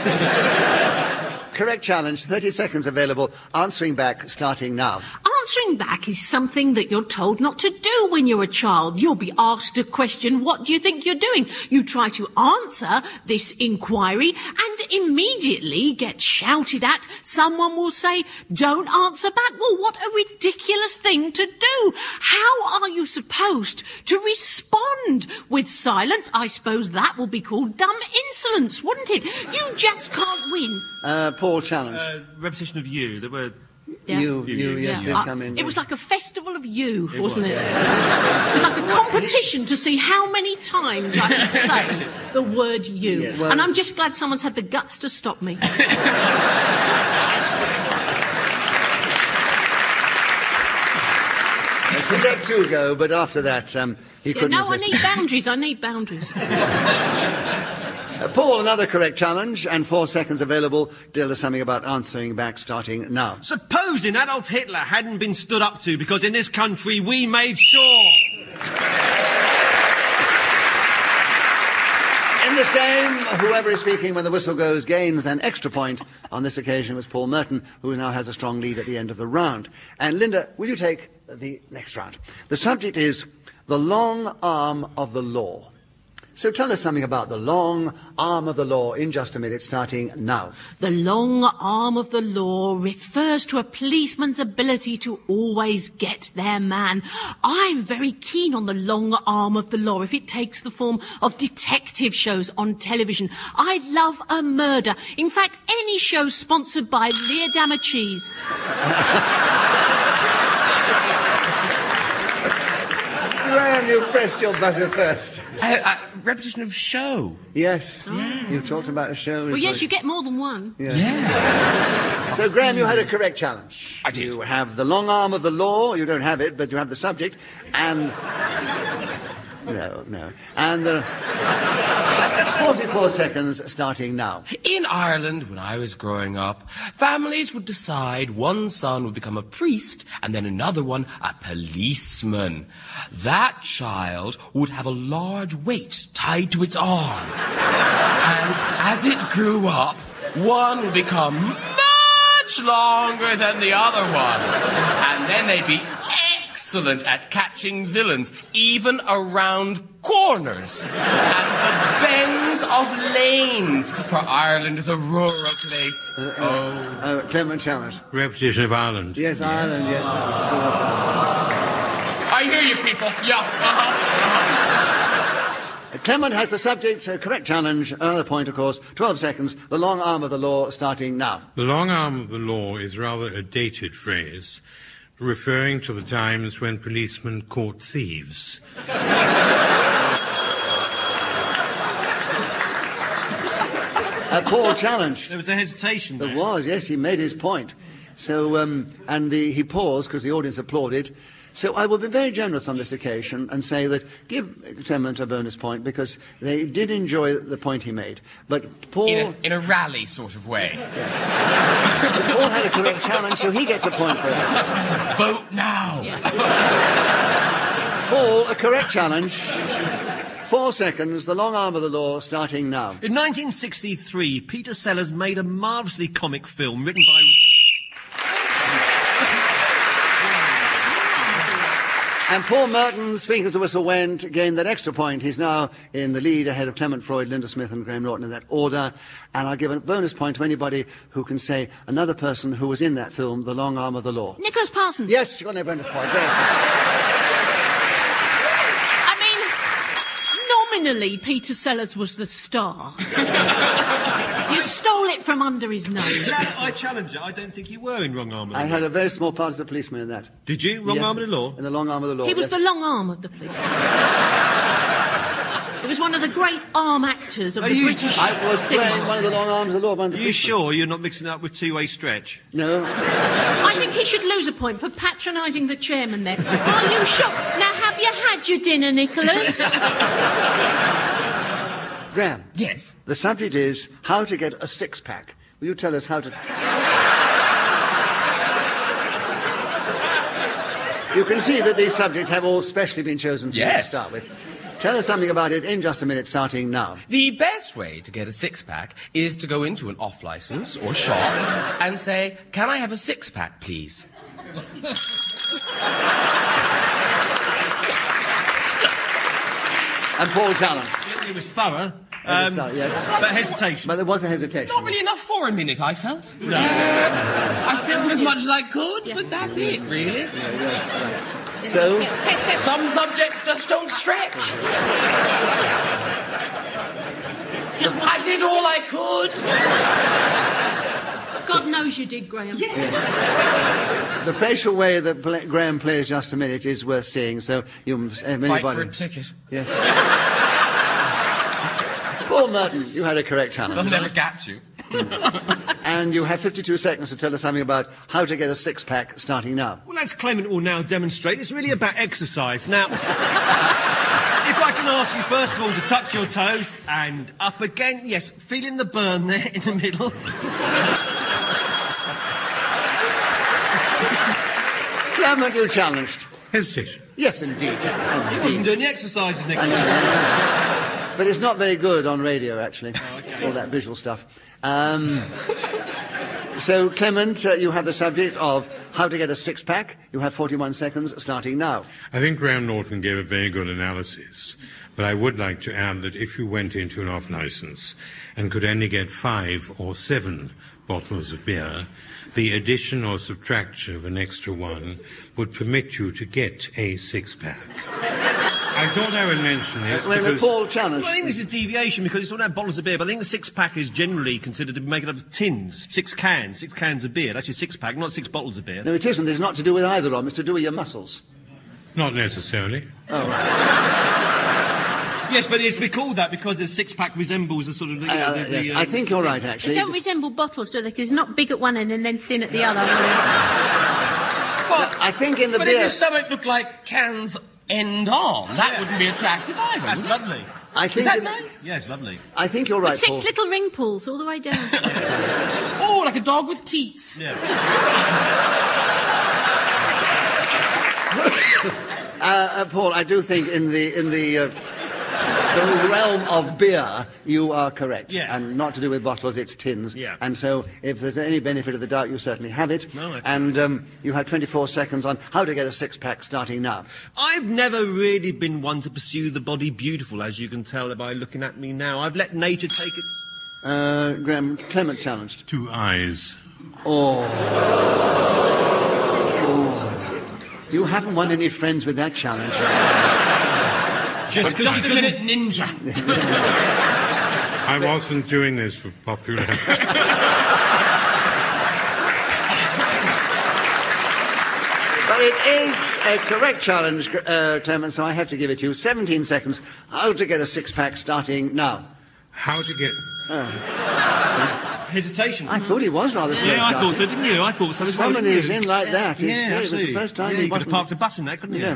Correct challenge, 30 seconds available. Answering back, starting now. Answering back is something that you're told not to do when you're a child. You'll be asked a question, what do you think you're doing? You try to answer this inquiry and immediately get shouted at. Someone will say, don't answer back. Well, what a ridiculous thing to do. How are you supposed to respond? With silence? I suppose that will be called dumb insolence, wouldn't it? You just can't win. Paul, challenge. Repetition of you. The word. Yeah. You did come in. It was like a festival of you, wasn't it? It was like a competition to see how many times I could say the word you. Yeah, well, and I'm just glad someone's had the guts to stop me. He let 2 go, but after that, he couldn't No, resist. I need boundaries. Paul, another correct challenge, and 4 seconds available. Tell us something about answering back, starting now. Supposing Adolf Hitler hadn't been stood up to, because in this country we made sure. In this game, whoever is speaking when the whistle goes gains an extra point. On this occasion it was Paul Merton, who now has a strong lead at the end of the round. And Linda, will you take the next round? The subject is the long arm of the law. So tell us something about the long arm of the law in just a minute, starting now. The long arm of the law refers to a policeman's ability to always get their man. I'm very keen on the long arm of the law if it takes the form of detective shows on television. I love a murder. In fact, any show sponsored by Lear Damacheese. Graham, you pressed your buzzer first. Repetition of show. Yes. You talked about a show. Well, yes, you get more than one. Yeah. So, Graham, you had a correct challenge. I did. You have the long arm of the law. You don't have it, but you have the subject. And... No. And 44 seconds starting now. In Ireland, when I was growing up, families would decide one son would become a priest and then another one a policeman. That child would have a large weight tied to its arm. And as it grew up, one would become much longer than the other one. And then they'd be excellent at catching villains, even around corners. And the bends of lanes, for Ireland is a rural place. Clement challenge. Repetition of Ireland. Yes, Ireland, yes. I hear you, people. Yeah. Clement has the subject, so correct challenge. Another point, of course. 12 seconds. The long arm of the law starting now. The long arm of the law is rather a dated phrase, referring to the times when policemen caught thieves. Paul challenge. There was a hesitation there. There was, yes, he made his point. So, he paused because the audience applauded. So I will be very generous on this occasion and say that give Clement a bonus point because they did enjoy the point he made. But Paul... In a rally sort of way. Yes. Paul had a correct challenge, so he gets a point for that. Vote now! Paul, a correct challenge. 4 seconds, the long arm of the law, starting now. In 1963, Peter Sellers made a marvellously comic film written by... And Paul Merton, speaking as the whistle went, gained that extra point. He's now in the lead ahead of Clement, Freud, Linda Smith and Graham Norton in that order. And I'll give a bonus point to anybody who can say another person who was in that film, The Long Arm of the Law. Nicholas Parsons. Yes, you got no bonus points. Yes. Nominally, Peter Sellers was the star. You stole it from under his nose. I challenge it. I don't think you were in Wrong Arm of the Law. I had a very small part as a policeman in that. Did you? Wrong Arm of the Law? In The Long Arm of the Law. He was the long arm of the police. He was one of the great arm actors of the British I was cinema. playing one of the long arms of the law. Are you sure you're not mixing it up with Two-Way Stretch? No. I think he should lose a point for patronising the chairman there. Are you sure? Now, have you had your dinner, Nicholas? Graham. Yes. The subject is how to get a six-pack. Will you tell us how to... You can see that these subjects have all specially been chosen for you to start with. Tell us something about it in just a minute, starting now. The best way to get a six-pack is to go into an off-licence or shop and say, can I have a six-pack, please? And Paul challenged. It was thorough. Yes. But hesitation. But there was a hesitation. Not really enough for a minute, I felt. No. I filmed as much as I could, but that's it, really. So? Some subjects just don't stretch. I did all I could. God knows you did, Graham. Yes. The facial way that Graham plays just a minute is worth seeing, so you must have anybody... Fight for a ticket. Yes. Paul Merton, you had a correct challenge. They'll never catch you. And you have 52 seconds to tell us something about how to get a six-pack starting now. Well, as Clement will now demonstrate, it's really about exercise. Now, if I can ask you first of all to touch your toes and up again. Yes, feeling the burn there in the middle. Clement, you challenged. Hesitation. Yes, indeed. You wasn't doing the exercises, Nicholas. But it's not very good on radio, actually. Oh, okay. All that visual stuff. So, Clement, you have the subject of how to get a six-pack. You have 41 seconds, starting now. I think Graham Norton gave a very good analysis, but I would like to add that if you went into an off-licence and could only get 5 or 7 bottles of beer, the addition or subtraction of an extra one would permit you to get a six-pack. I thought I would mention this because... Paul challenged. Well, I think this is a deviation because it's all about bottles of beer, but I think the six-pack is generally considered to be made up of tins, 6 cans of beer. That's your six-pack, not 6 bottles of beer. No, it isn't. It's not to do with either of them. It's to do with your muscles. Not necessarily. Oh. Yes, but it's been called that because the six-pack resembles the sort of... yes, I think you're right, actually. They don't resemble bottles, do they? Because it's not big at one end and then thin at the other. Well, I think in the but beer... if your stomach looked like cans end on, that wouldn't be attractive either. That's lovely. Is that nice? Yes, lovely. I think you're right, With 6 Paul. little ring pulls all the way down. Oh, like a dog with teats. Yeah. Paul, I do think in the realm of beer, you are correct. Yeah. And not to do with bottles, it's tins. Yeah. And so, if there's any benefit of the doubt, you certainly have it. No, that's and you have 24 seconds on how to get a six-pack starting now. I've never really been one to pursue the body beautiful, as you can tell by looking at me now. I've let nature take its... Graham, Clement challenged. 2 eyes. Oh. You haven't won any friends with that challenge. Just a minute, ninja. I wasn't doing this for popularity. But it is a correct challenge, Clement, so I have to give it to you. 17 seconds. How to get a six-pack starting now. How to get... hesitation. I thought he was rather slow. Yeah, I thought so, didn't you? I thought so as well. Someone who's in like that. Yeah, It was the first time you could have parked a bus in that, couldn't you? Yeah.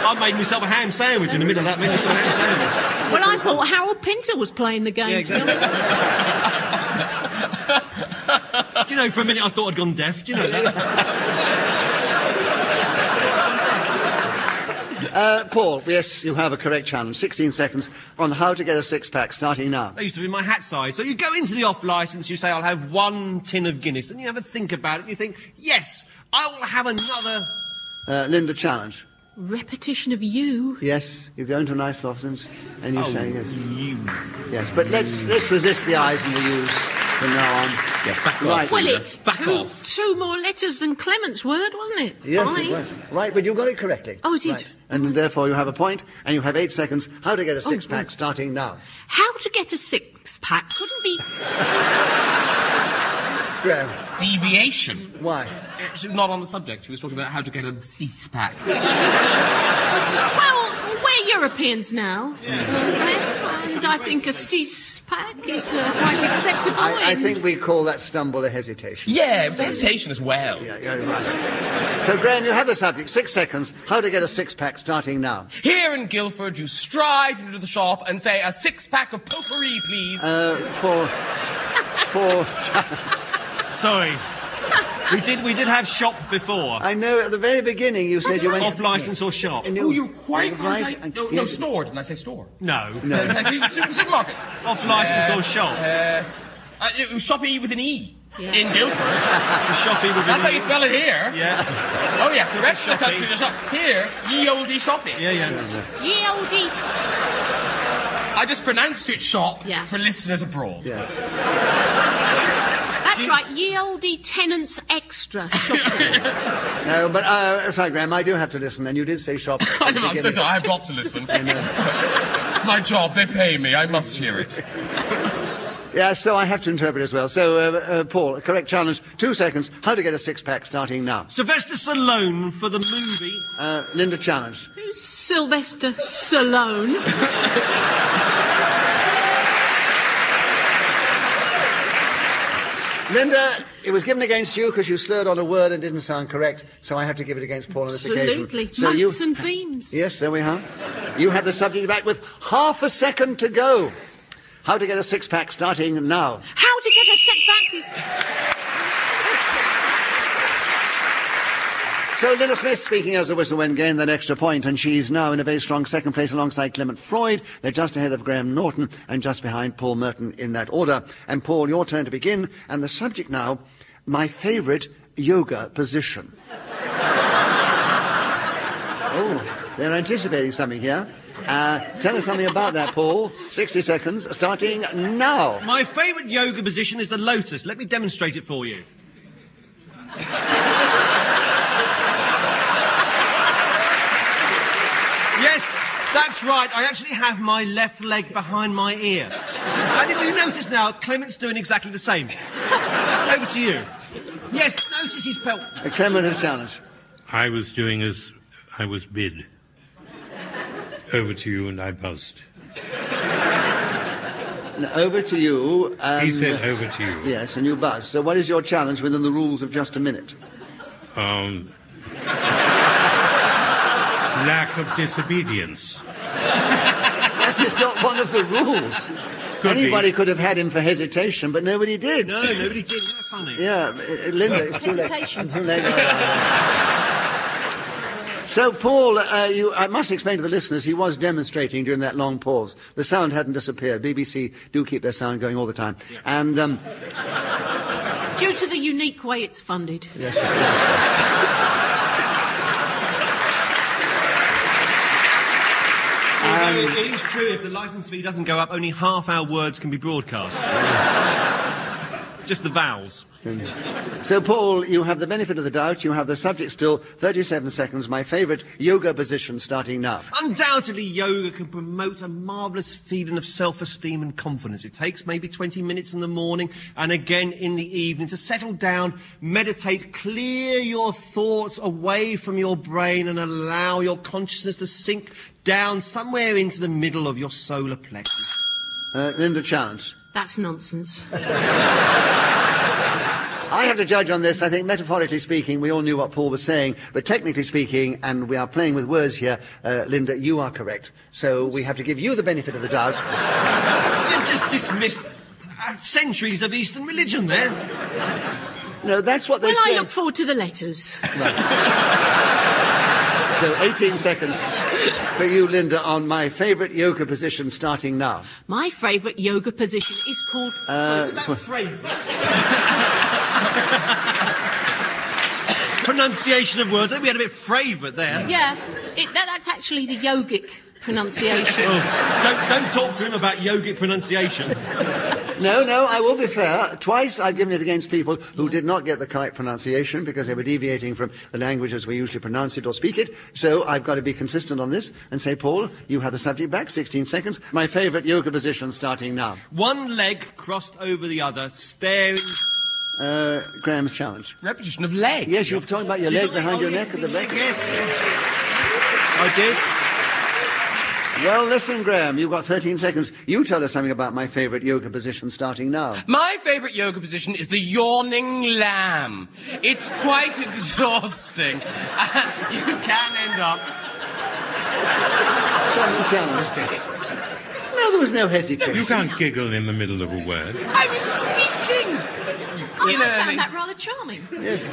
I made myself a ham sandwich in the middle of that. Made myself a ham sandwich. Well, I thought Harold Pinter was playing the game, Yeah, exactly. Do you know, for a minute I thought I'd gone deaf. Do you know that? Paul, yes, you have a correct challenge. 16 seconds on how to get a six-pack, starting now. That used to be my hat size. So you go into the off-licence, you say, I'll have 1 tin of Guinness, and you have a think about it, and you think, yes, I will have another... Linda, challenge. Repetition of you. Yes, you go into a nice license and you say yes. You. Yes, but let's resist the I's and the U's from now on. Yeah, back Right. off. Well, Linda. it's back off. two more letters than Clement's word, wasn't it? Yes, Fine. it was. Right, but you got it correctly. Oh, I did. Right. And therefore you have a point, and you have 8 seconds. How to get a six-pack, starting now. How to get a six-pack couldn't be... Graham, Deviation. why? Actually, not on the subject. She was talking about how to get a six-pack. Well, we're Europeans now. And I think a six-pack is quite acceptable. I think we call that stumble a hesitation. Yeah, it was a hesitation as well. Yeah, you're right. So, Graham, you have the subject. 6 seconds. How to get a six-pack, starting now. Here in Guildford, you stride into the shop and say, a six-pack of potpourri, please. Paul... Sorry. We did have shop before. I know at the very beginning you said you went... Off licence or shop? And Oh, you're quite right. right. No, store. Didn't I say store? No. Did I say supermarket? Off licence or shop? It was shoppy with an E. Yeah. In Guildford. Shoppy with That's how you spell it here. Yeah. Oh, yeah. The rest of the country, the shop. Here, ye olde shoppy. Yeah. Ye olde... I just pronounced it shop Yeah. for listeners abroad. Yes. That's right, ye olde tenants extra. No, but, sorry, Graham, I do have to listen, and you did say shop. I'm so sorry. I've got to listen. It's my job. They pay me. I must hear it. Yeah, so I have to interpret as well. So, Paul, a correct challenge. 2 seconds. How to get a six-pack, starting now. Sylvester Stallone for the movie. Linda, challenged. Who's Sylvester Stallone? Linda, it was given against you because you slurred on a word and didn't sound correct, so I have to give it against Paul on this occasion. Absolutely. So Months and beams. Yes, there we are. You had the subject back with half a second to go. How to get a six-pack, starting now. How to get a six-pack is... So Linda Smith, speaking as the whistle went, gained that extra point, and she's now in a very strong second place alongside Clement Freud. They're just ahead of Graham Norton and just behind Paul Merton in that order. And Paul, your turn to begin, and the subject now, my favourite yoga position. Oh, they're anticipating something here. Tell us something about that, Paul. 60 seconds, starting now. My favourite yoga position is the lotus. Let me demonstrate it for you. Yes, that's right. I actually have my left leg behind my ear. And if you notice now, Clement's doing exactly the same. Over to you. Yes, notice his pelt. Clement has challenged. I was doing as I was bid. Over to you, and I buzzed. Now, over to you. He said over to you. Yes, and you buzzed. So what is your challenge within the rules of just a minute? Lack of disobedience. That is not one of the rules. Anybody could have had him for hesitation, but nobody did. No, nobody did. Isn't that funny? Yeah, Linda, it's too late. Hesitation. Too late. So, Paul, I must explain to the listeners, he was demonstrating during that long pause. The sound hadn't disappeared. BBC do keep their sound going all the time. Yeah. And, Due to the unique way it's funded. Yes. It is true, if the licence fee doesn't go up, only half our words can be broadcast. Just the vowels. So, Paul, you have the benefit of the doubt. You have the subject still. 37 seconds. My favourite yoga position starting now. Undoubtedly, yoga can promote a marvellous feeling of self-esteem and confidence. It takes maybe 20 minutes in the morning and again in the evening to settle down, meditate, clear your thoughts away from your brain and allow your consciousness to sink down somewhere into the middle of your solar plexus. Linda Challenge. That's nonsense. I have to judge on this. I think, metaphorically speaking, we all knew what Paul was saying, but technically speaking, and we are playing with words here, Linda, you are correct. So we have to give you the benefit of the doubt. You've just dismissed centuries of Eastern religion there. No, that's what they Well, said. I look forward to the letters. So 18 seconds for you, Linda, on my favourite yoga position starting now. My favourite yoga position is called... Is that favourite? Pronunciation of words. I think we had a bit favourite there. Yeah, that's actually the yogic pronunciation. Oh, don't talk to him about yogic pronunciation. No, I will be fair. Twice I've given it against people who did not get the correct pronunciation because they were deviating from the language as we usually pronounce it or speak it. So I've got to be consistent on this and say, Paul, you have the subject back. 16 seconds. My favourite yoga position starting now. One leg crossed over the other, staring... Graham's challenge. Repetition of leg. Yes, you were talking about your leg behind your neck and the leg. Yes. I did. Well, listen, Graham, you've got 13 seconds. You tell us something about my favourite yoga position starting now. My favourite yoga position is the yawning lamb. It's quite exhausting. You can end up... Challenge. No, there was no hesitation. You can't giggle in the middle of a word. I was speaking! I found that rather charming. Yes.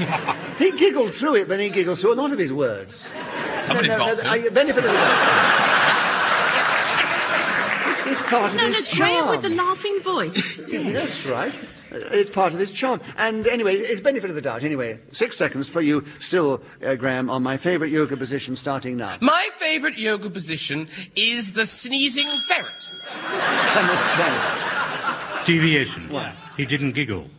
He giggled through it, but he giggled through a lot of his words. Somebody's got to. Benefit of the doubt. It's part of his charm. Graham with the laughing voice. Yeah, that's right. It's part of his charm. And anyway, it's benefit of the doubt. Anyway, 6 seconds for you still, Graham, on my favourite yoga position starting now. My favourite yoga position is the sneezing ferret. Deviation. What? He didn't giggle.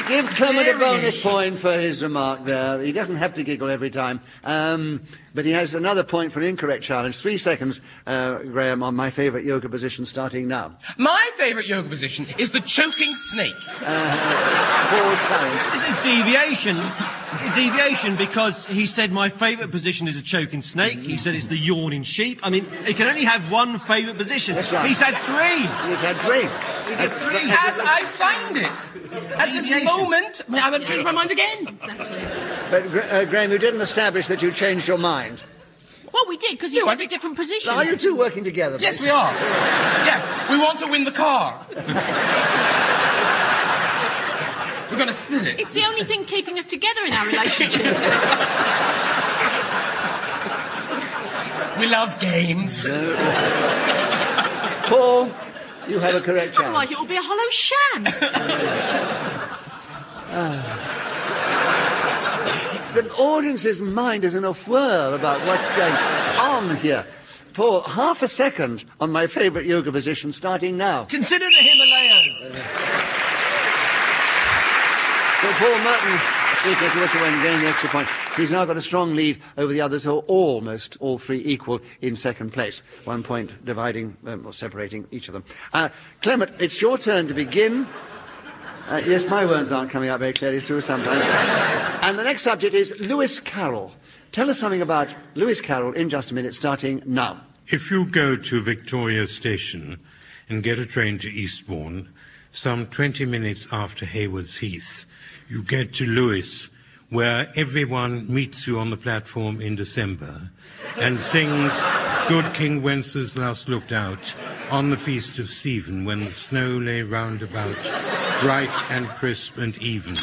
Give Clement a bonus point for his remark there. He doesn't have to giggle every time. But he has another point for an incorrect challenge. 3 seconds, Graham, on my favourite yoga position starting now. My favourite yoga position is the choking snake. Forward challenge. This is deviation. Deviation because he said my favourite position is a choking snake. He said it's the yawning sheep. I mean, he can only have one favourite position. That's right. He's had three. He's had three. As I find it. At this moment, I'm going to change my mind again. But, Graham, you didn't establish that you changed your mind. Well, we did, because he's in a different position. Are you two working together? Yes, we are. Yeah, we want to win the car. We're going to split it. It's the only thing keeping us together in our relationship. We love games. Paul, you have a correct challenge. Otherwise it will be a hollow sham. The audience's mind is in a whirl about what's going on here. Paul, half a second on my favourite yoga position starting now. Consider the Himalayas. So Paul Merton, speaker to us when gained the extra point. He's now got a strong lead over the others who are almost all three equal in second place. 1 point dividing or separating each of them. Clement, it's your turn to begin. Yes, my words aren't coming out very clearly, it's true sometimes. And the next subject is Lewis Carroll. Tell us something about Lewis Carroll in just a minute, starting now. If you go to Victoria Station and get a train to Eastbourne, some 20 minutes after Haywards Heath, you get to Lewis, where everyone meets you on the platform in December and sings Good King Wenceslas looked out on the feast of Stephen when the snow lay round about, bright and crisp and even.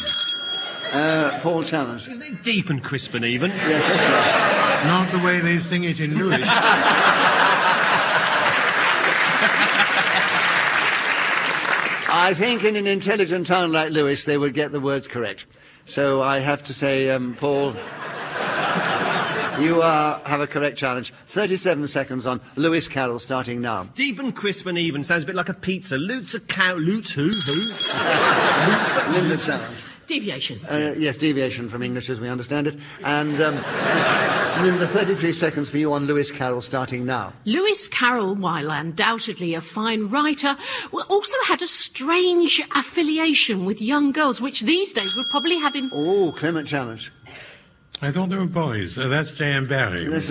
Paul challenge. Isn't it deep and crisp and even? Yes, that's right. Not the way they sing it in Lewis. I think in an intelligent town like Lewis, they would get the words correct. So I have to say, Paul, You have a correct challenge. 37 seconds on Lewis Carroll, starting now. Deep and crisp and even. Sounds a bit like a pizza. Lutes a cow. Lutes who? Linda challenge. Deviation. Yes, deviation from English as we understand it. And Linda, 33 seconds for you on Lewis Carroll, starting now. Lewis Carroll, while undoubtedly a fine writer, also had a strange affiliation with young girls, which these days would probably have him... Oh, Clement challenge. I thought they were boys. That's J.M. Barrie. Well,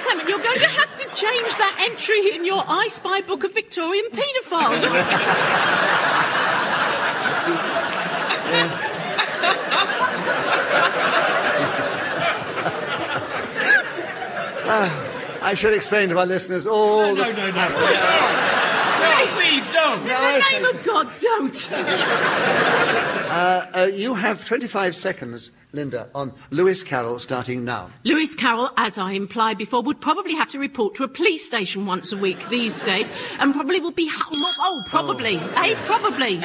Clement, you're going to have to change that entry in your I Spy book of Victorian paedophiles. I should explain to our listeners all No, please don't. In the name of God, don't. You have 25 seconds, Linda, on Lewis Carroll, starting now. Lewis Carroll, as I implied before, would probably have to report to a police station once a week these days, and probably will be... probably. Probably.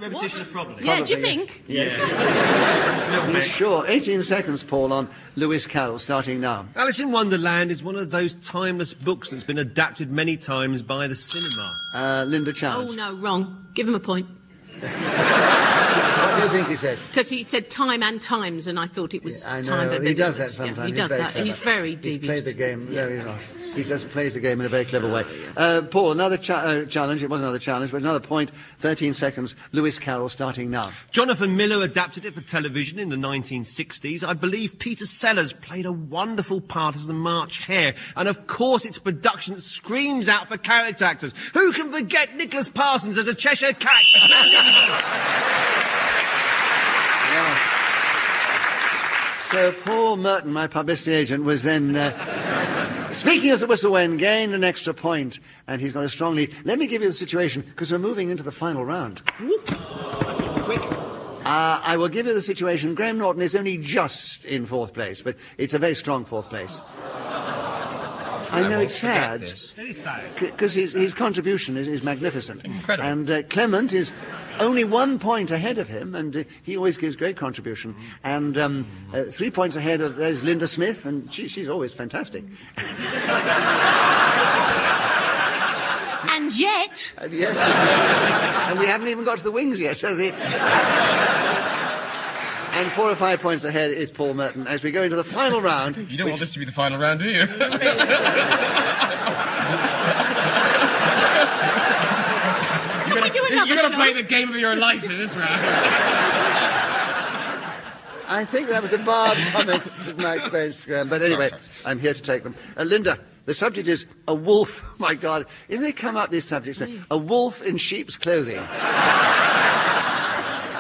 Repetition of probably. Yeah, do you think? Yes. Sure. 18 seconds, Paul, on Lewis Carroll, starting now. Alice in Wonderland is one of those timeless books that's been adapted many times by the cinema. Linda challenge. Oh, no, wrong. Give him a point. What do you think he said? Because he said time and times, and I thought it was I know. time. He does that sometimes. Yeah, he does that. Clever. He's very devious. He's played the game. No, he's not. He just plays the game in a very clever way. Paul, another challenge. It wasn't another challenge, but another point. 13 seconds. Lewis Carroll, starting now. Jonathan Miller adapted it for television in the 1960s. I believe Peter Sellers played a wonderful part as the March Hare. And of course it's a production that screams out for character actors. Who can forget Nicholas Parsons as a Cheshire Cat? So Paul Merton, my publicity agent, was then... speaking as the whistle-wind, gained an extra point, and he's got a strong lead. Let me give you the situation, because we're moving into the final round. Quick. I will give you the situation. Graham Norton is only just in fourth place, but it's a very strong fourth place. I know it's sad. It is sad. Because his contribution is magnificent. Incredible. And Clement is only 1 point ahead of him, and he always gives great contribution. And 3 points ahead of there's Linda Smith, and she's always fantastic. And yet... And we haven't even got to the wings yet. So and 4 or 5 points ahead is Paul Merton as we go into the final round. You don't want this to be the final round, do you? You're going to play the game of your life in this round. I think that was a bad comment of my experience, Graham. But anyway, sorry. I'm here to take them. Linda, the subject is a wolf. Oh, my God. Isn't they come up, these subjects? A wolf in sheep's clothing.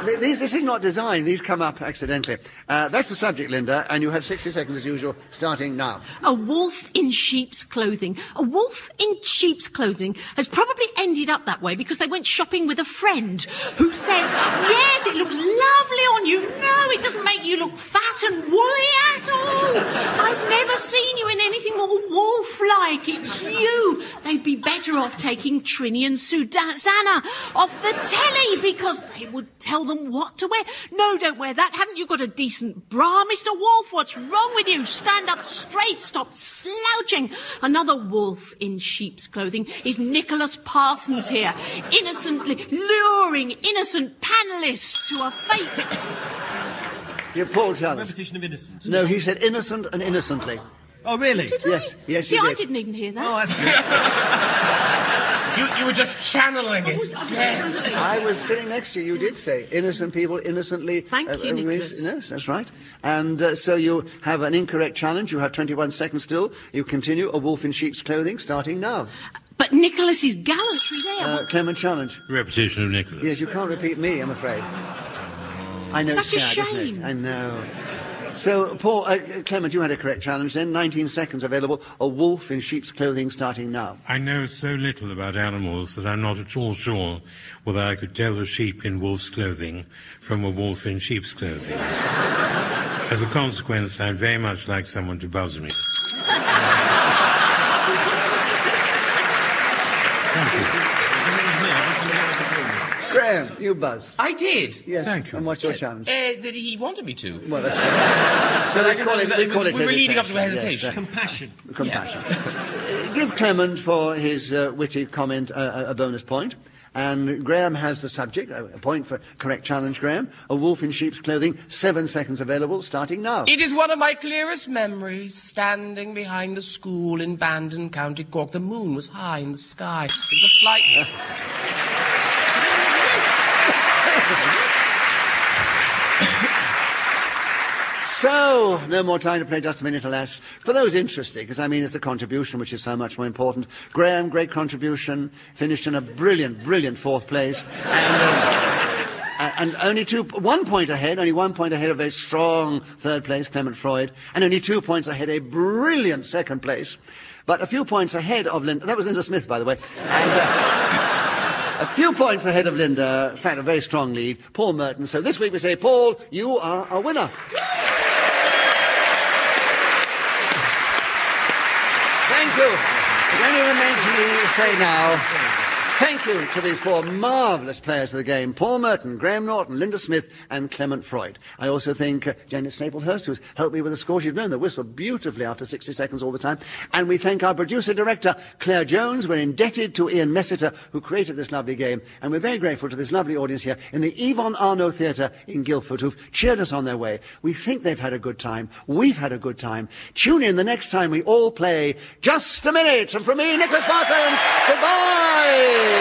This is not design. These come up accidentally. That's the subject, Linda, and you have 60 seconds as usual, starting now. A wolf in sheep's clothing. A wolf in sheep's clothing has probably ended up that way because they went shopping with a friend who said, yes, it looks lovely on you. No, it doesn't make you look fat and woolly at all. I've never seen you in anything more wolf-like. It's you. They'd be better off taking Trini and Susanna off the telly because they would tell them what to wear. No, don't wear that. Haven't you got a decent bra, Mr. Wolf? What's wrong with you? Stand up straight. Stop slouching. Another wolf in sheep's clothing is Nicholas Parsons here, innocently luring innocent panellists to a fate. You're Paul Challenge. Repetition of innocent. No, he said innocent and innocently. Oh, really? Did Yes, yes, See, you did. I didn't even hear that. Oh, that's good. You were just channeling it. Yes. I was sitting next to you. You did say innocent people innocently. Thank you, Nicholas. Yes, that's right. And so you have an incorrect challenge. You have 21 seconds still. You continue. A wolf in sheep's clothing, starting now. But Nicholas's gallantry there. Clement challenge. Repetition of Nicholas. Yes, you can't repeat me, I'm afraid. I know. Such a sad, isn't shame. it? I know. So, Paul, Clement, you had a correct challenge then. 19 seconds available. A wolf in sheep's clothing, starting now. I know so little about animals that I'm not at all sure whether I could tell a sheep in wolf's clothing from a wolf in sheep's clothing. As a consequence, I'd very much like someone to buzz me. Thank you. You buzzed. I did. Yes. Thank you. And what's your challenge? That he wanted me to. Well, that's so we call it we were leading up to a hesitation. hesitation. Yes, compassion. Give Clement for his witty comment a bonus point. And Graham has the subject, a point for correct challenge, Graham. A wolf in sheep's clothing, 7 seconds available, starting now. It is one of my clearest memories, standing behind the school in Bandon, County Cork. The moon was high in the sky. It was a slight... So, no more time to play Just a Minute, alas. For those interested, because I mean it's the contribution which is so much more important. Graham, great contribution, finished in a brilliant 4th place. And only 1 point ahead, only 1 point ahead of a strong 3rd place, Clement Freud, and only 2 points ahead, a brilliant 2nd place. But a few points ahead of Linda, that was Linda Smith, by the way. And, a few points ahead of Linda, in fact, a very strong lead, Paul Merton. So this week we say, Paul, you are our winner. Thank you. It only remains for me to say now, thank you to these 4 marvellous players of the game, Paul Merton, Graham Norton, Linda Smith and Clement Freud. I also thank Janet Staplehurst, who's helped me with the score. She's blown the whistle beautifully after 60 seconds all the time. And we thank our producer-director, Claire Jones. We're indebted to Ian Messiter, who created this lovely game. And we're very grateful to this lovely audience here in the Yvonne Arnaud Theatre in Guildford, who've cheered us on their way. We think they've had a good time. We've had a good time. Tune in the next time we all play Just a Minute. And from me, Nicholas Parsons, goodbye!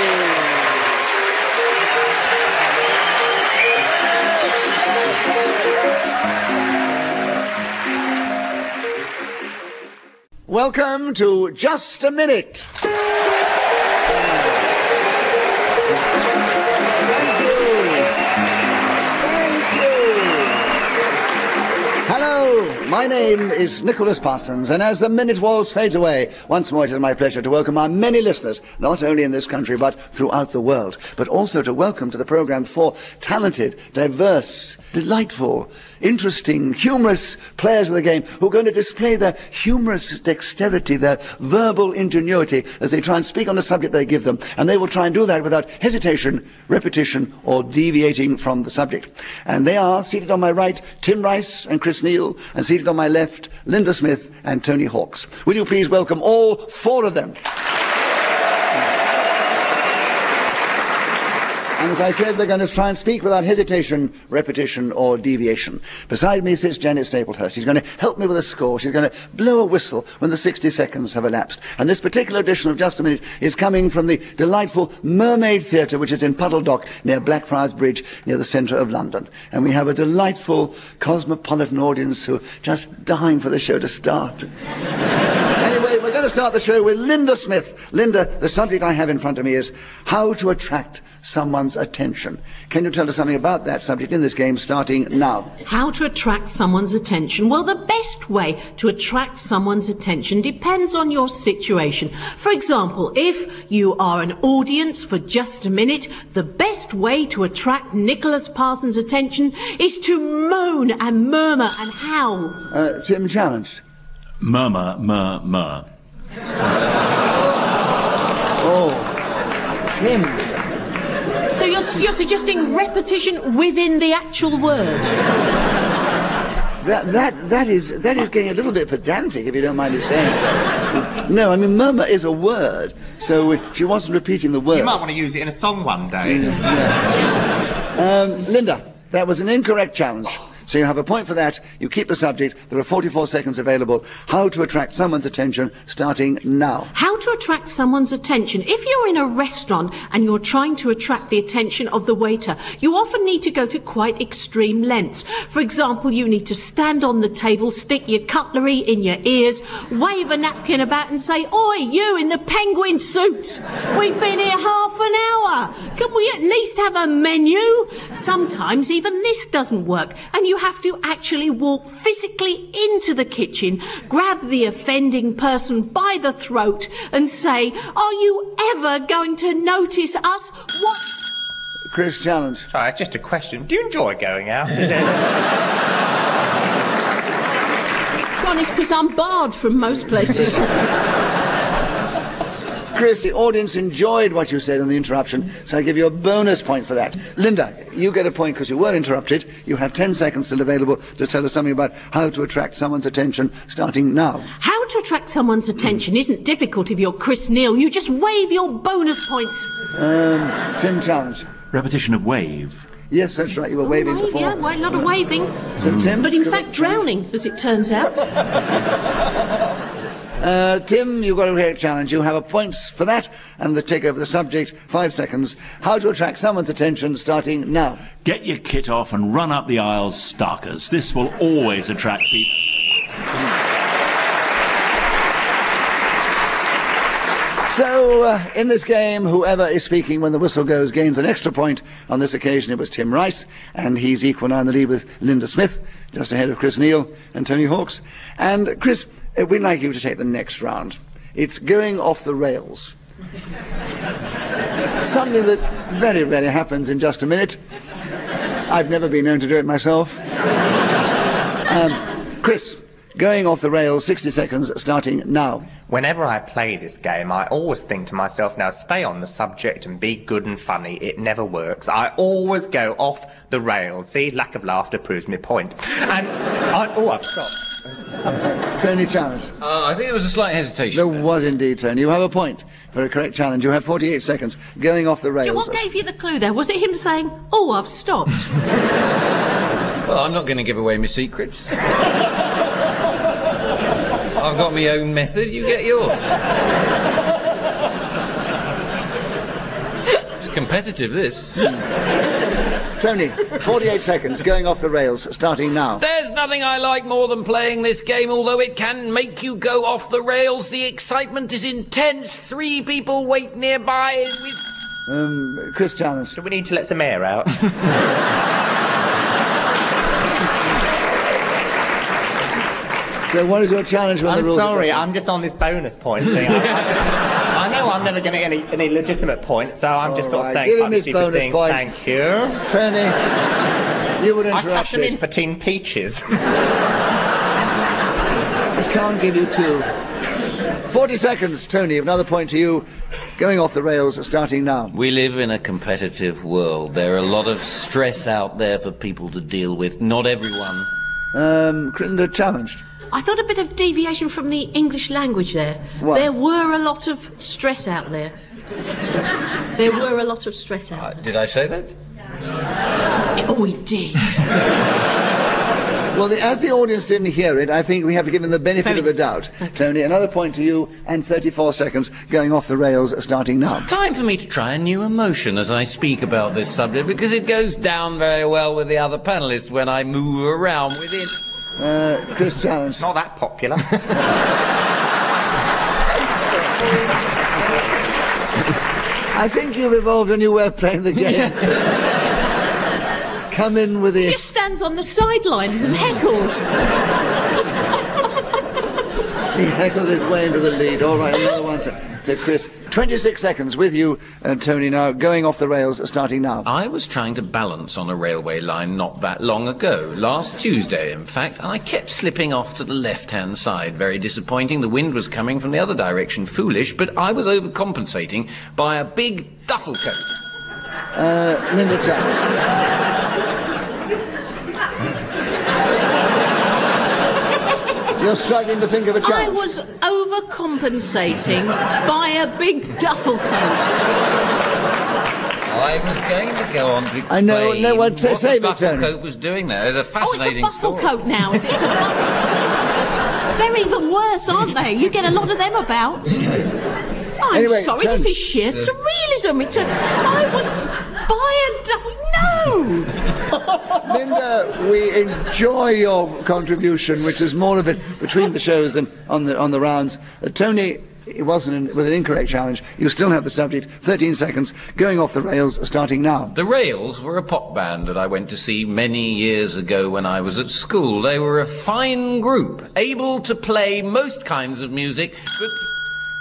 Welcome to Just a Minute. Hello, my name is Nicholas Parsons, and as the minute waltz fades away, once more it is my pleasure to welcome our many listeners, not only in this country but throughout the world, but also to welcome to the programme 4 talented, diverse, delightful, interesting, humorous players of the game who are going to display their humorous dexterity, their verbal ingenuity as they try and speak on the subject they give them, and they will try and do that without hesitation, repetition or deviating from the subject. And they are, seated on my right, Tim Rice and Chris Neill, and seated on my left, Linda Smith and Tony Hawkes. Will you please welcome all 4 of them? And as I said, they're going to try and speak without hesitation, repetition or deviation. Beside me sits Janet Staplehurst. She's going to help me with a score. She's going to blow a whistle when the 60 seconds have elapsed. And this particular edition of Just a Minute is coming from the delightful Mermaid Theatre, which is in Puddle Dock near Blackfriars Bridge, near the centre of London. And we have a delightful cosmopolitan audience who are just dying for the show to start. Anyway, we're going to start the show with Linda Smith. Linda, the subject I have in front of me is how to attract someone's attention. Can you tell us something about that subject in this game, starting now? How to attract someone's attention? Well, the best way to attract someone's attention depends on your situation. For example, if you are an audience for Just a Minute, the best way to attract Nicholas Parsons' attention is to moan and murmur and howl. Tim, challenged. Murmur, mur. Oh, Tim. So you're suggesting repetition within the actual word? That is getting a little bit pedantic, if you don't mind me saying so. No, I mean, murmur is a word, so she wasn't repeating the word. You might want to use it in a song one day. Linda, that was an incorrect challenge. So you have a point for that. You keep the subject. There are 44 seconds available. How to attract someone's attention, starting now. How to attract someone's attention. If you're in a restaurant and you're trying to attract the attention of the waiter, you often need to go to quite extreme lengths. For example, you need to stand on the table, stick your cutlery in your ears, wave a napkin about and say, "Oi, you in the penguin suit! We've been here half an hour. Can we at least have a menu?" Sometimes even this doesn't work, and you have to actually walk physically into the kitchen, grab the offending person by the throat and say, "Are you ever going to notice us?" What? Chris, challenge. Sorry, it's just a question. Do you enjoy going out? Is it? To be honest, Chris, I'm barred from most places. Chris, the audience enjoyed what you said in the interruption, so I give you a bonus point for that. Linda, you get a point because you were interrupted. You have 10 seconds still available to tell us something about how to attract someone's attention, starting now. How to attract someone's attention isn't difficult if you're Chris Neill. You just wave your bonus points. Tim, challenge. Repetition of wave. Yes, that's right. You were waving before. Yeah, a lot of waving. So, Tim? But in fact, drowning, as it turns out. Tim, you've got a great challenge. You have a point for that, and the take over the subject. 5 seconds. How to attract someone's attention, starting now. Get your kit off and run up the aisles starkers. This will always attract people. So, in this game, whoever is speaking when the whistle goes gains an extra point. On this occasion, it was Tim Rice, and he's equal now in the lead with Linda Smith, just ahead of Chris Neill and Tony Hawks. And, Chris, we'd like you to take the next round. It's going off the rails. Something that very rarely happens in just a minute. I've never been known to do it myself. Chris, going off the rails, 60 seconds, starting now. Whenever I play this game, I always think to myself, now stay on the subject and be good and funny. It never works. I always go off the rails. See, lack of laughter proves my point. And I've stopped. Tony, challenge. I think there was a slight hesitation. There was indeed, Tony. You have a point for a correct challenge. You have 48 seconds. Going off the rails. What gave you the clue there? Was it him saying, "Oh, I've stopped"? Well, I'm not going to give away my secrets. I've got my own method, you get yours. It's competitive, this. Tony, 48 seconds, going off the rails, starting now. There's nothing I like more than playing this game, although it can make you go off the rails. The excitement is intense. 3 people wait nearby with... Chris, challenge. Do we need to let some air out? So what is your challenge with the rules? I'm sorry, I'm just on this bonus point thing. I know I'm never going to get any legitimate points, so I'm just sort of saying give him slightly his stupid bonus things. point. Thank you. Tony, you were I interrupted. cashed him in for tin peaches. I can't give you 2. 40 seconds, Tony, another point to you. Going off the rails, starting now. We live in a competitive world. There are a lot of stress out there for people to deal with. Not everyone. Crittenden challenged. I thought a bit of deviation from the English language there. What? There were a lot of stress out there. There were a lot of stress out there. Did I say that? Oh, he did. Well, as the audience didn't hear it, I think we have to give him the benefit of the doubt. Tony, another point to you, and 34 seconds, going off the rails, starting now. Time for me to try a new emotion as I speak about this subject, because it goes down very well with the other panellists when I move around with it. Chris, challenge. Not that popular. I think you've evolved a new way of playing the game. Come in with the... He just stands on the sidelines and heckles. He heckles his way into the lead. All right, another one to Chris. 26 seconds with you, Tony, now. Going off the rails, starting now. I was trying to balance on a railway line not that long ago, last Tuesday, in fact, and I kept slipping off to the left-hand side. Very disappointing. The wind was coming from the other direction. Foolish, but I was overcompensating by a big duffel coat. Linda challenged. You're struggling to think of a challenge. I was overcompensating by a big duffel coat. I was going to go on to explain I know, no one to what save the it, Tony. buckle coat was doing there. It's a fascinating It's a buffle story. coat now. It's a buffle. They're even worse, aren't they? You get a lot of them about. I'm Anyway, sorry, this is sheer surrealism. I was by a duffel... No! Linda, we enjoy your contribution, which is more of it between the shows than on the rounds. Tony, it was an incorrect challenge. You still have the subject. 13 seconds. Going off the rails, starting now. The Rails were a pop band that I went to see many years ago when I was at school. They were a fine group, able to play most kinds of music, but...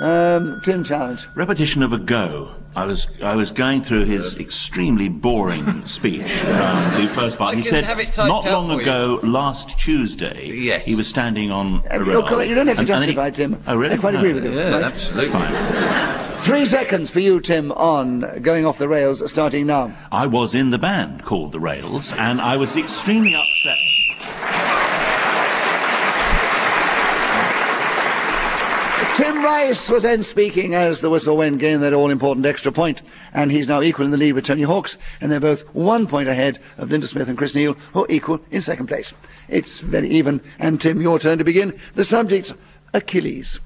Tim challenge. Repetition of a go. I was going through his extremely boring speech around the first part. He said, not long ago, last Tuesday, Yes. he was standing on a rail. You don't have to justify, Tim. Oh, really? I quite agree with you. Yeah, Right. absolutely. Fine. 3 seconds for you, Tim, on going off the rails, starting now. I was in the band called The Rails, and I was extremely upset. Tim Rice was then speaking as the whistle went, gained that all-important extra point, and he's now equal in the lead with Tony Hawks, and they're both 1 point ahead of Linda Smith and Chris Neill, who are equal in second place. It's very even, and Tim, your turn to begin. The subject, Achilles.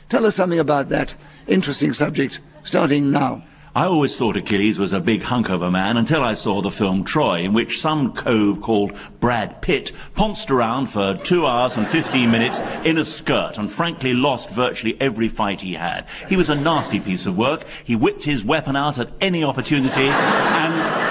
Tell us something about that interesting subject, starting now. I always thought Achilles was a big hunk of a man until I saw the film Troy, in which some cove called Brad Pitt pounced around for 2 hours and 15 minutes in a skirt and frankly lost virtually every fight he had. He was a nasty piece of work. He whipped his weapon out at any opportunity and...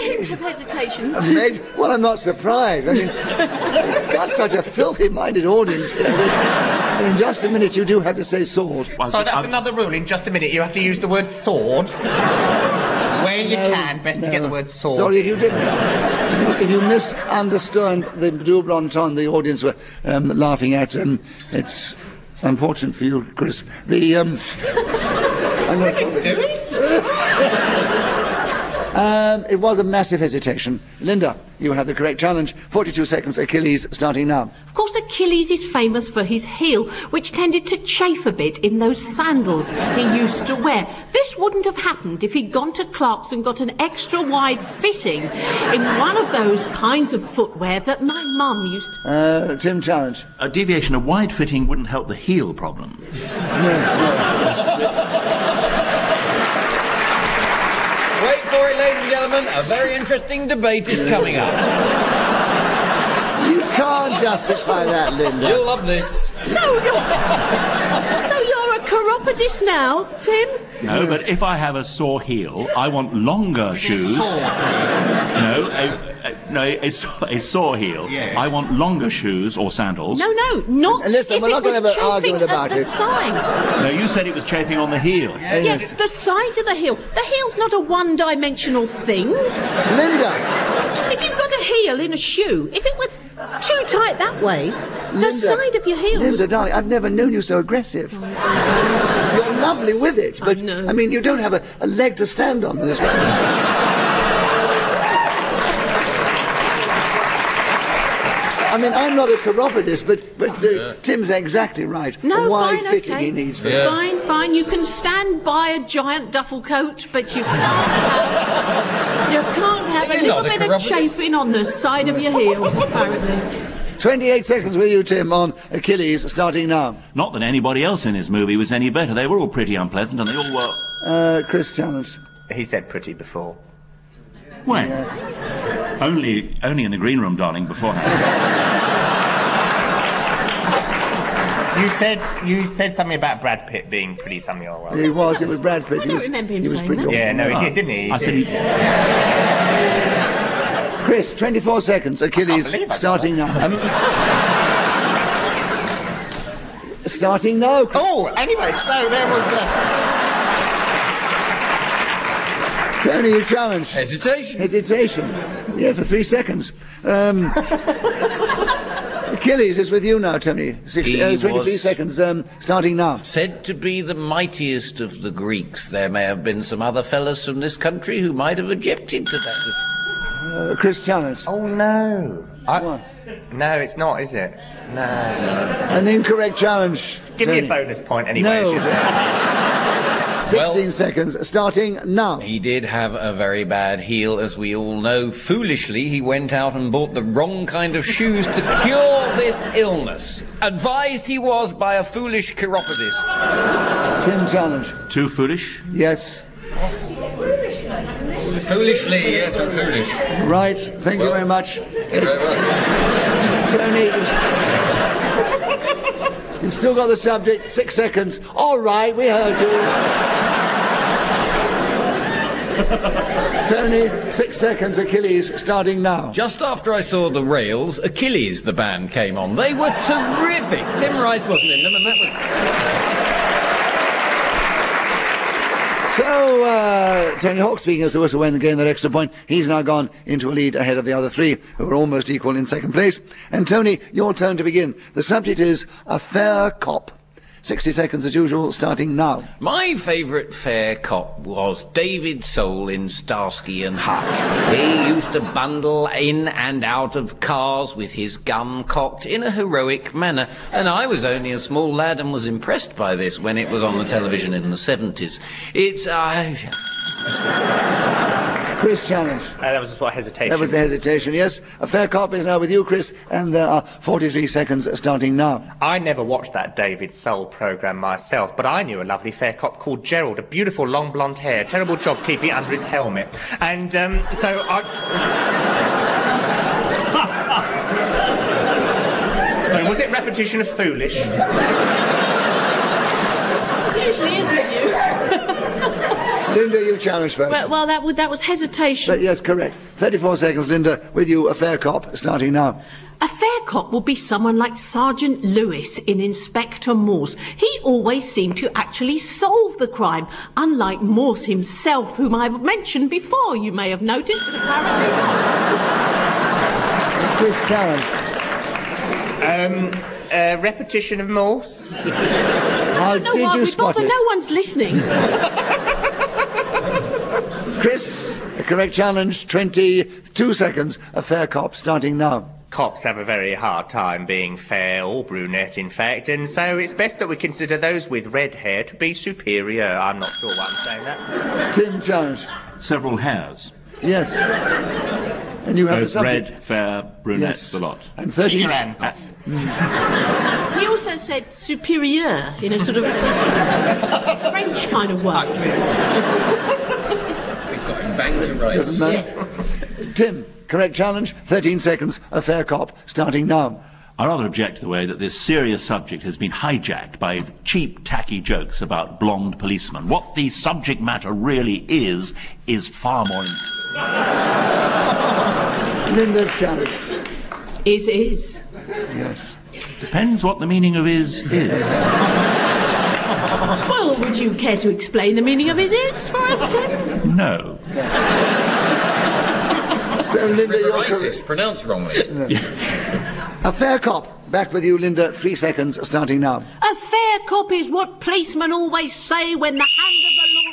Hint of hesitation. Well, I'm not surprised. I mean, you've got such a filthy-minded audience here that in just a minute you do have to say sword. So that's another rule. In just a minute, you have to use the word sword. Where you can, best to get the word sword. Sorry if you didn't. If you misunderstood the double entendre the audience were laughing at, it's unfortunate for you, Chris. I'm going to do it. It was a massive hesitation. Linda, you have the correct challenge. 42 seconds, Achilles, starting now. Of course, Achilles is famous for his heel, which tended to chafe a bit in those sandals he used to wear. This wouldn't have happened if he'd gone to Clark's and got an extra wide fitting in one of those kinds of footwear that my mum used to... Tim, challenge. A deviation of wide fitting wouldn't help the heel problem. Wait for it, ladies and gentlemen. A very interesting debate is coming up. You can't justify that, Linda. You'll love this. So you're a chiropodist now, Tim? No, but if I have a sore heel, I want longer shoes. A sore heel. Yeah. I want longer shoes or sandals. No, not Listen, if we're not it was gonna have an chafing argument about at the it. side. No, you said it was chafing on the heel. Yes, the side of the heel. The heel's not a one-dimensional thing. Linda! If you've got a heel in a shoe, if it were too tight that way, the side of your heel... Linda, darling, I've never known you so aggressive. You're lovely with it, but, know. I mean, you don't have a leg to stand on this one. I mean, I'm not a chiropodist, but Tim's exactly right. No, a wide fine, fitting okay. he needs for Fine. You can stand by a giant duffel coat, but you can't have a You're little not a bit of chiropodist. chafing on the side of your heel, apparently. 28 seconds with you, Tim, on Achilles, starting now. Not that anybody else in his movie was any better. They were all pretty unpleasant, and they all were... Chris challenged. He said pretty before. When? Yes. Only in the green room, darling, beforehand. You said something about Brad Pitt being pretty something or other. It was Brad Pitt. I don't remember him saying pretty that. Yeah, no, he did, didn't he? I said he... Chris, 24 seconds, Achilles, believe I starting now. Starting now, Chris. Oh, anyway, so there was... Tony, you challenge. Hesitation. Yeah, for 3 seconds. Achilles is with you now, Tony. 23 seconds, starting now. Said to be the mightiest of the Greeks. There may have been some other fellas from this country who might have objected to that. Chris challenge. Oh, no. What? No, it's not, is it? No. An incorrect challenge. Give me Tony. a bonus point anyway. No. 16 seconds, starting now. He did have a very bad heel, as we all know. Foolishly, he went out and bought the wrong kind of shoes to cure this illness. Advised he was by a foolish chiropodist. Tim challenge. Too foolish? Yes. Foolishly, yes, I'm foolish. Right, thank you very much. Thank you very much. Tony, you've still got the subject. 6 seconds. All right, we heard you. Tony, 6 seconds, Achilles, starting now. Just after I saw the Rails, Achilles, the band, came on. They were terrific. Tim Rice wasn't in them, and that was... So, Tony Hawk, speaking as the whistle when they gain that extra point, he's now gone into a lead ahead of the other three, who are almost equal in second place. And Tony, your turn to begin. The subject is a fair cop. 60 seconds as usual, starting now. My favourite fair cop was David Soul in Starsky and Hutch. He used to bundle in and out of cars with his gun cocked in a heroic manner, and I was only a small lad and was impressed by this when it was on the television in the 70s. It's... Chris, challenge. That was just what hesitation. That was the hesitation, yes. A fair cop is now with you, Chris, and there are 43 seconds starting now. I never watched that David Soul programme myself, but I knew a lovely fair cop called Gerald, a beautiful long blonde hair, terrible job keeping it under his helmet. And so I... Wait, was it repetition of foolish? It usually is with you. Linda, you challenge first. Well, that was hesitation. But yes, correct. 34 seconds, Linda, with you, a fair cop, starting now. A fair cop would be someone like Sergeant Lewis in Inspector Morse. He always seemed to actually solve the crime, unlike Morse himself, whom I've mentioned before, you may have noticed. Chris, challenge. Repetition of Morse? How did you spot it? No one's listening. Chris, a correct challenge, 22 seconds, a fair cop, starting now. Cops have a very hard time being fair or brunette, in fact, and so it's best that we consider those with red hair to be superior. I'm not sure why I'm saying that. Tim, challenge. Several hairs. Yes. And you have the Both subject. red, fair, brunette, Yes. the lot. And 30... Your hands off. He also said superior in a sort of French kind of way. We've got him banged to rights. Doesn't matter. Tim, correct challenge, 13 seconds, a fair cop, starting now. I rather object to the way that this serious subject has been hijacked by cheap, tacky jokes about blonde policemen. What the subject matter really is far more... Linda, challenge. Is. Yes. Depends what the meaning of is. Well, would you care to explain the meaning of is for us, Tim? No. So, Linda, you're correct. Racist, pronounced wrongly. A fair cop. Back with you, Linda. 3 seconds, starting now. A fair cop is what policemen always say when the hand of the law...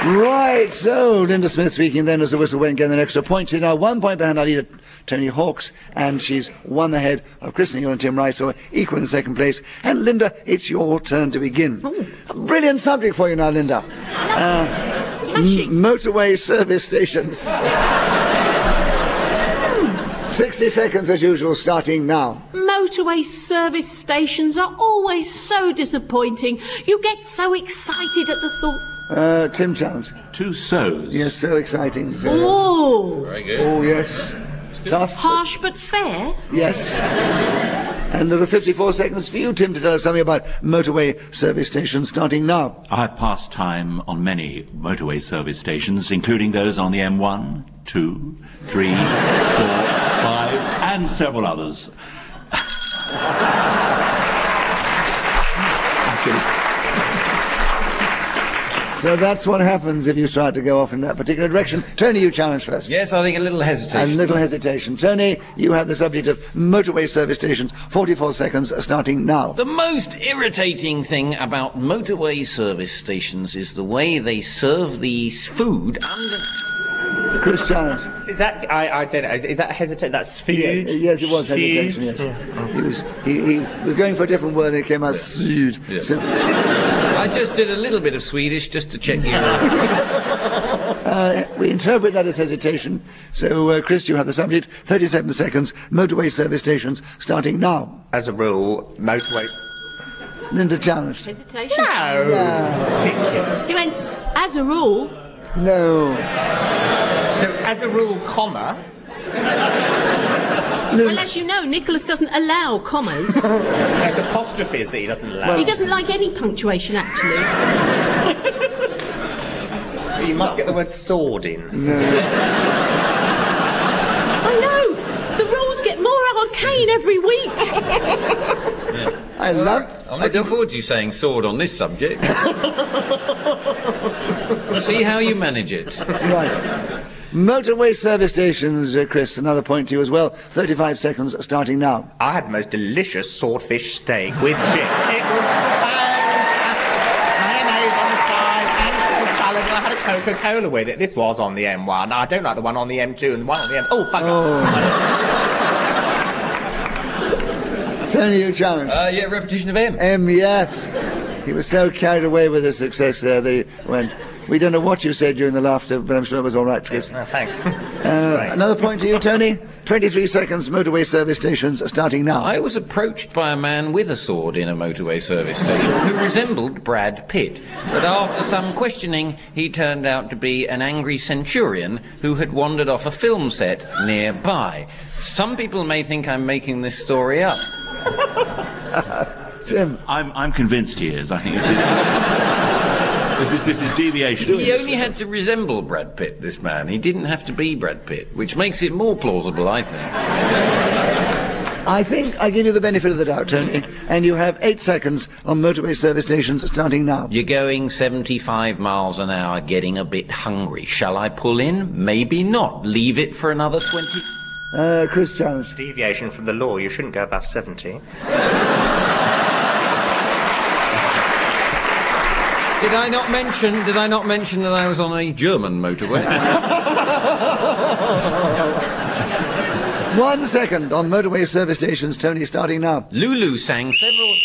Right, so Linda Smith speaking then as the whistle went, getting an extra point. She's now 1 point behind our leader, Tony Hawks, and she's 1 ahead of Chris Neill and Tim Rice, so equal in second place. And Linda, it's your turn to begin. A brilliant subject for you now, Linda. Smashing. Motorway service stations. 60 seconds as usual, starting now. Motorway service stations are always so disappointing. You get so excited at the thought... Tim challenge. 2 so's. Yes, so exciting. Oh! Very good. Oh, yes. Tough. Harsh but fair. Yes. And there are 54 seconds for you, Tim, to tell us something about motorway service stations, starting now. I've passed time on many motorway service stations, including those on the M1, 2, 3, 4, 5, and several others. So that's what happens if you try to go off in that particular direction. Tony, you challenge first. Yes, I think a little hesitation. A little hesitation. Tony, you have the subject of motorway service stations. 44 seconds, starting now. The most irritating thing about motorway service stations is the way they serve the food under... Chris challenge. Is that... I don't know. Is that hesitation? That's food? Yes, it was Food. hesitation, yes. He was going for a different word and it came out food. Yeah. So, I just did a little bit of Swedish just to check you. we interpret that as hesitation. So, Chris, you have the subject. 37 seconds. Motorway service stations, starting now. As a rule, motorway... Linda challenged. Hesitation. No! Ridiculous. You went, as a rule... No. No, as a rule, comma... Well, as you know, Nicholas doesn't allow commas. It's apostrophes that he doesn't allow. He doesn't like any punctuation, actually. You must get the word sword in. I know. The rules get more arcane every week. I'm looking forward to you saying sword on this subject. See how you manage it. Right. Motorway service stations, Chris, another point to you as well. 35 seconds starting now. I had the most delicious swordfish steak with chips. It was mayonnaise on the side and some salad, and I had a Coca-Cola with it. This was on the M1. I don't like the one on the M2 and the one on the M... Oh, bugger. Tony, you challenge. Yeah, repetition of M. M, yes. He was so carried away with the success there that he went... We don't know what you said during the laughter, but I'm sure it was all right, Chris. No, thanks. Another point to you, Tony. 23 seconds, motorway service stations starting now. I was approached by a man with a sword in a motorway service station who resembled Brad Pitt. But after some questioning, he turned out to be an angry centurion who had wandered off a film set nearby. Some people may think I'm making this story up. Tim. I'm convinced he is. I think this is deviation. He only had to resemble Brad Pitt, this man. He didn't have to be Brad Pitt, which makes it more plausible, I think. I think I give you the benefit of the doubt, Tony, and you have 8 seconds on motorway service stations starting now. You're going 75 miles an hour, getting a bit hungry. Shall I pull in? Maybe not. Leave it for another 20... Chris challenge. Deviation from the law, you shouldn't go above 70. Did I not mention that I was on a German motorway? 1 second on motorway service stations, Tony, starting now. Lulu sang several...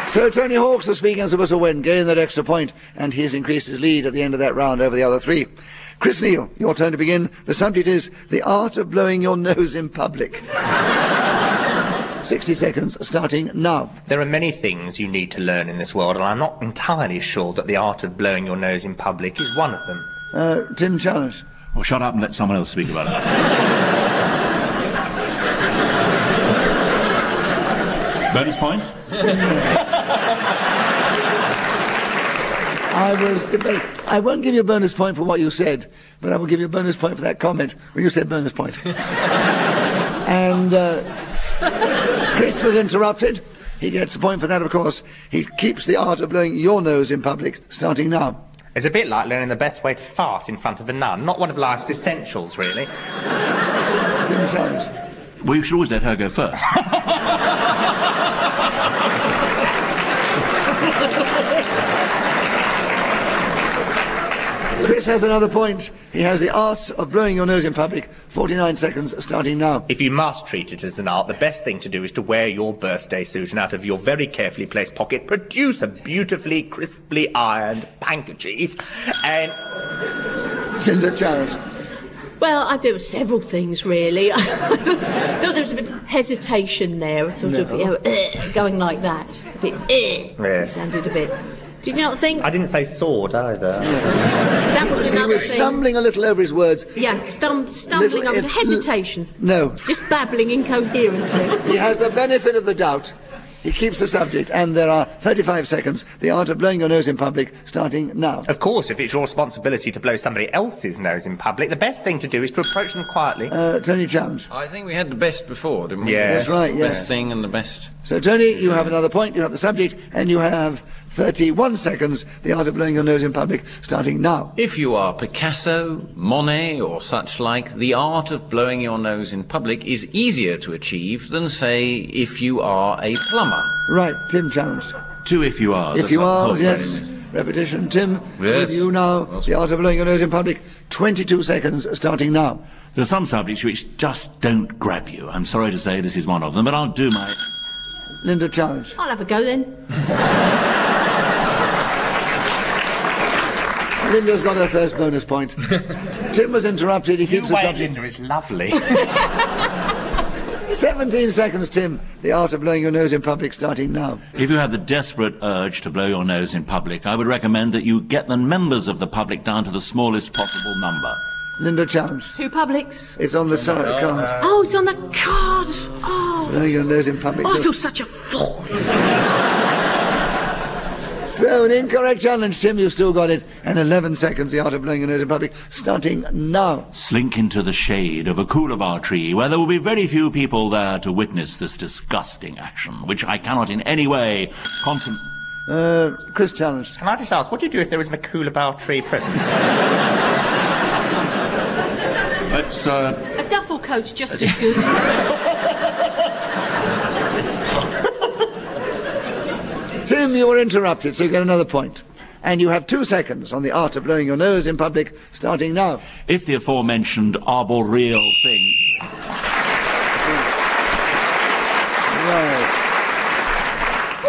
So Tony Hawk's the speaking as a whistle win, gain that extra point, and he's increased his lead at the end of that round over the other three. Chris Neill, your turn to begin. The subject is the art of blowing your nose in public. 60 seconds starting now. There are many things you need to learn in this world, and I'm not entirely sure that the art of blowing your nose in public is one of them. Tim, challenge. Well, shut up and let someone else speak about it. Bonus point? I won't give you a bonus point for what you said, but I will give you a bonus point for that comment when you said bonus point. And Chris was interrupted. He gets a point for that, of course. He keeps the art of blowing your nose in public, starting now. It's a bit like learning the best way to fart in front of a nun. Not one of life's essentials, really. Tim challenge. Well, you should always let her go first. Chris has another point. He has the art of blowing your nose in public. 49 seconds starting now. If you must treat it as an art, the best thing to do is to wear your birthday suit and out of your very carefully placed pocket produce a beautifully, crisply ironed handkerchief and... Cinder challenge. Well, I do several things, really. I thought there was a bit of hesitation there, sort of, going like that. A bit, Yeah. Sounded a bit... Did you not think? I didn't say sword, either. That was another He was thing. stumbling a little over his words. Yeah, stumbling over hesitation. No. Just babbling incoherently. He has the benefit of the doubt. He keeps the subject, and there are 35 seconds. The art of blowing your nose in public, starting now. Of course, if it's your responsibility to blow somebody else's nose in public, the best thing to do is to approach them quietly. Tony, challenge. I think we had the best before, didn't we? Yeah. That's right, The yes. best thing and the best... So, Tony, you have another point. You have the subject, and you have 31 seconds. The art of blowing your nose in public, starting now. If you are Picasso, Monet, or such like, the art of blowing your nose in public is easier to achieve than, say, if you are a plumber. Right, Tim challenged. 2 if you are. If you are, yes. Repetition. Tim, with you now. The art of blowing your nose in public, 22 seconds, starting now. There are some subjects which just don't grab you. I'm sorry to say this is one of them, but I'll do my... Linda, challenge. I'll have a go then. Linda's got her first bonus point. Tim was interrupted. He keeps the subject. Linda, it's lovely. 17 seconds, Tim. The art of blowing your nose in public, starting now. If you have the desperate urge to blow your nose in public, I would recommend that you get the members of the public down to the smallest possible number. Linda challenged. 2 publics. It's on the side of cards. Oh, it's on the card. Oh, Blowing your nose in public. I feel such a fool. So, an incorrect challenge, Tim. You've still got it. And 11 seconds, the art of blowing your nose in public, starting now. Slink into the shade of a coolabah tree where there will be very few people there to witness this disgusting action, which I cannot in any way Chris challenged. Can I just ask, what do you do if there isn't a coolabah tree present? Let's, A duffel coat's just as good. Tim, you were interrupted, so you get another point. And you have 2 seconds on the art of blowing your nose in public, starting now. If the aforementioned arboreal thing... Right.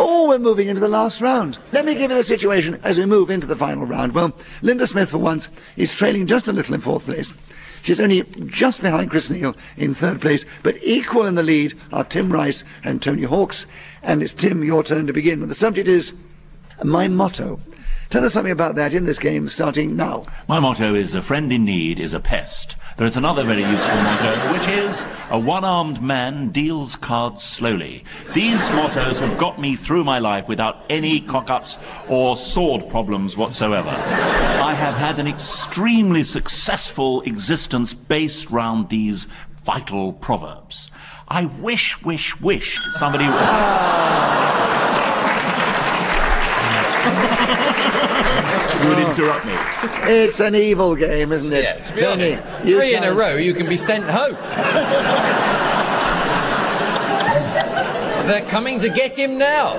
Oh, we're moving into the last round. Let me give you the situation as we move into the final round. Well, Linda Smith, for once, is trailing just a little in 4th place. She's only just behind Chris Neill in 3rd place, but equal in the lead are Tim Rice and Tony Hawks. And it's Tim, your turn to begin. The subject is my motto. Tell us something about that in this game, starting now. My motto is a friend in need is a pest. There is another very useful motto, which is a one-armed man deals cards slowly. These mottos have got me through my life without any cock-ups or sword problems whatsoever. I have had an extremely successful existence based round these vital proverbs. I wish somebody would interrupt me. It's an evil game, isn't it? Yeah, Tony, 3 in a row, you can be sent home. They're coming to get him now.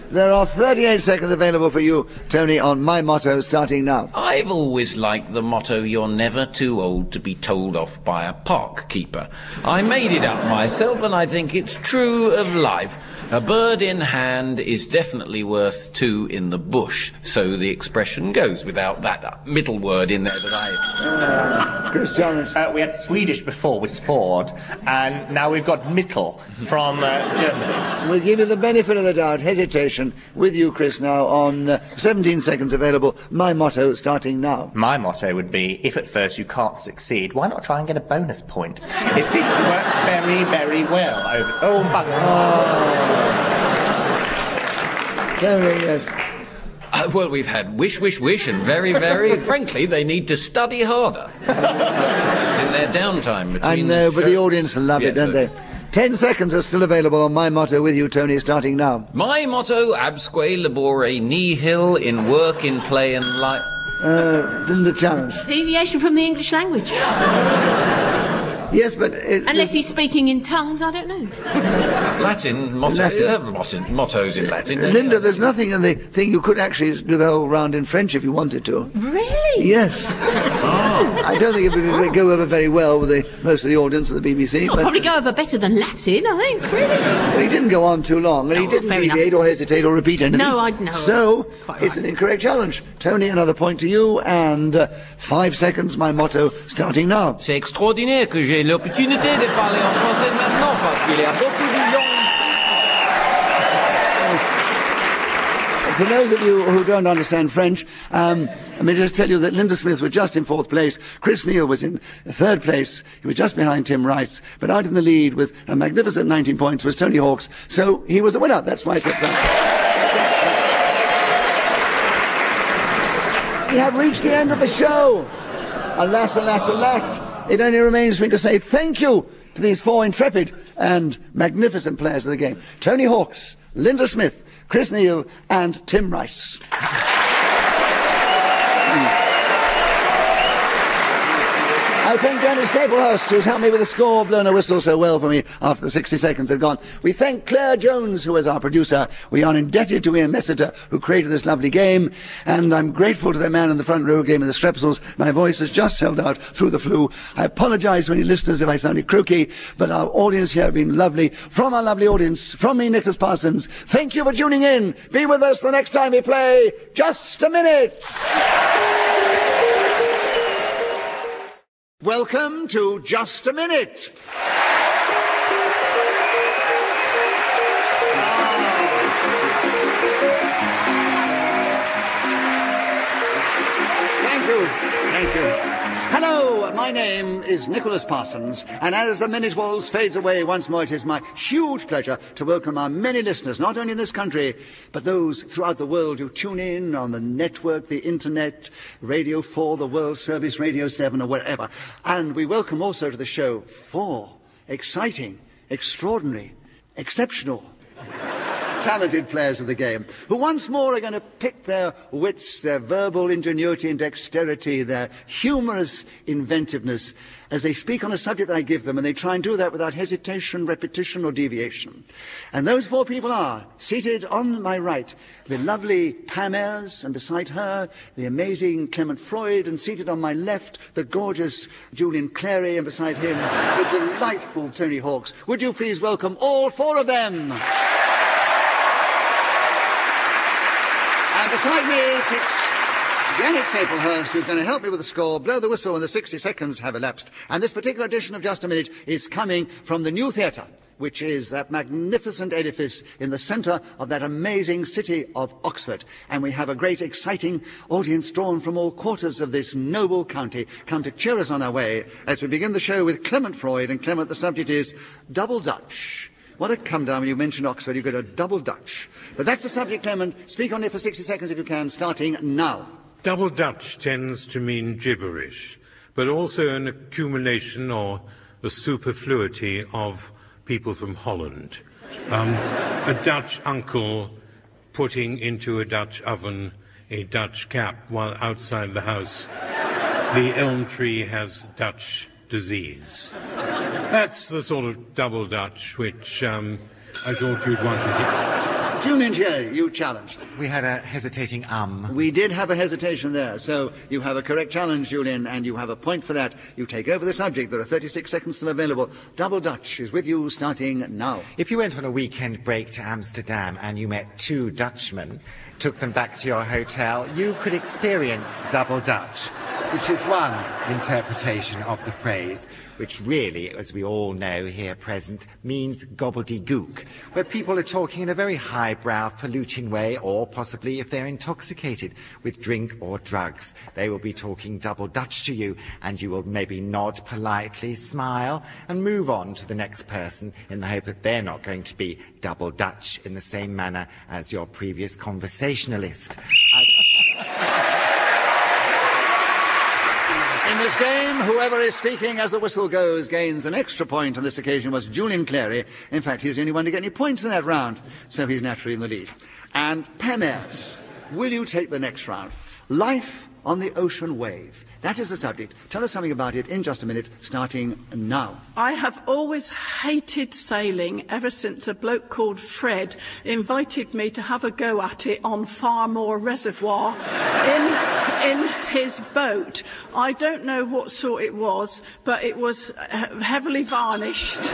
There are 38 seconds available for you, Tony, on my motto, starting now. I've always liked the motto, you're never too old to be told off by a park keeper. I made it up myself, and I think it's true of life. A bird in hand is definitely worth 2 in the bush, so the expression goes without that middle word in there that I... Chris Jones. We had Swedish before with Ford, and now we've got Mittel from Germany. We'll give you the benefit of the doubt, hesitation, with you, Chris, now on 17 seconds available. My motto, starting now. My motto would be, if at first you can't succeed, why not try and get a bonus point? It seems to work very, very well over... Oh, bugger. Tony, yes. Well, we've had wish, and very, very... Frankly, they need to study harder in their downtime between... I know, but the audience love it, don't they? 10 seconds are still available on my motto with you, Tony, starting now. My motto, absque labore nihil, in work, in play and life... Linda challenge. Deviation from the English language. Yes, but... Unless he's speaking in tongues, I don't know. Latin, mottos in Latin. Linda, there's nothing in the thing. You could actually do the whole round in French if you wanted to. Really? Yes. I don't think it would go over very well with most of the audience of the BBC. It'll probably go over better than Latin, I think, really. Well, he didn't go on too long, and he didn't deviate or hesitate or repeat anything. No, I know. So, it's an incorrect challenge. Tony, another point to you, and 5 seconds, my motto, starting now. C'est extraordinaire que j'ai l'opportunité de parler en français maintenant parce qu'il y a beaucoup de langues. For those of you who don't understand French, let me just tell you that Linda Smith was just in 4th place. Chris Neill was in 3rd place. He was just behind Tim Rice. But out in the lead with a magnificent 19 points was Tony Hawks. So he was the winner. That's why it's up there. We have reached the end of the show. Alas, alas, alas. It only remains for me to say thank you to these 4 intrepid and magnificent players of the game. Tony Hawks, Linda Smith, Chris Neill and Tim Rice. I thank Dennis Staplehurst, who's helped me with the score, blown a whistle so well for me after the 60 seconds had gone. We thank Claire Jones, who is our producer. We are indebted to Ian Messiter, who created this lovely game. And I'm grateful to the man in the front row who gave me the strepsils. My voice has just held out through the flu. I apologise to any listeners if I sounded croaky, but our audience here have been lovely. From our lovely audience, from me, Nicholas Parsons, thank you for tuning in. Be with us the next time we play Just a Minute. Welcome to Just a Minute. Thank Thank you. Thank you. Hello, my name is Nicholas Parsons, and as the minute waltz fades away once more, it is my huge pleasure to welcome our many listeners, not only in this country, but those throughout the world who tune in on the network, the internet, Radio 4, the World Service, Radio 7, or wherever. And we welcome also to the show 4 exciting, extraordinary, exceptional, talented players of the game, who once more are going to pick their wits, their verbal ingenuity and dexterity, their humorous inventiveness, as they speak on a subject that I give them, and they try and do that without hesitation, repetition, or deviation. And those 4 people are, seated on my right, the lovely Pam Ayres, and beside her, the amazing Clement Freud, and seated on my left, the gorgeous Julian Clary, and beside him, the delightful Tony Hawkes. Would you please welcome all 4 of them? And beside me sits Janet Staplehurst, who's going to help me with the score, blow the whistle when the 60 seconds have elapsed. And this particular edition of Just a Minute is coming from the New Theatre, which is that magnificent edifice in the centre of that amazing city of Oxford. And we have a great, exciting audience drawn from all quarters of this noble county come to cheer us on our way as we begin the show with Clement Freud. And Clement, the subject is Double Dutch. What a come down when you mention Oxford, you get a double Dutch. But that's the subject, Clement. Speak on it for 60 seconds if you can, starting now. Double Dutch tends to mean gibberish, but also an accumulation or a superfluity of people from Holland. A Dutch uncle putting into a Dutch oven a Dutch cap while outside the house the elm tree has Dutch disease. That's the sort of double Dutch which I thought you'd want to hear. Julian Jerry, you challenged. We had a hesitating We did have a hesitation there, so you have a correct challenge, Julian, and you have a point for that. You take over the subject. There are 36 seconds still available. Double Dutch is with you starting now. If you went on a weekend break to Amsterdam and you met 2 Dutchmen, took them back to your hotel, you could experience double Dutch, which is one interpretation of the phrase, which really, as we all know here present, means gobbledygook, where people are talking in a very highbrow, falutin way, or possibly, if they're intoxicated with drink or drugs, they will be talking double Dutch to you, and you will maybe nod politely, smile, and move on to the next person in the hope that they're not going to be double Dutch in the same manner as your previous conversationalist. In this game, whoever is speaking as the whistle goes gains an extra point. On this occasion was Julian Clary. In fact, he's the only one to get any points in that round, so he's naturally in the lead. And Pam Ayres, will you take the next round? Life on the ocean wave. That is the subject. Tell us something about it in just a minute, starting now. I have always hated sailing ever since a bloke called Fred invited me to have a go at it on Farmore Reservoir in his boat. I don't know what sort it was, but it was heavily varnished.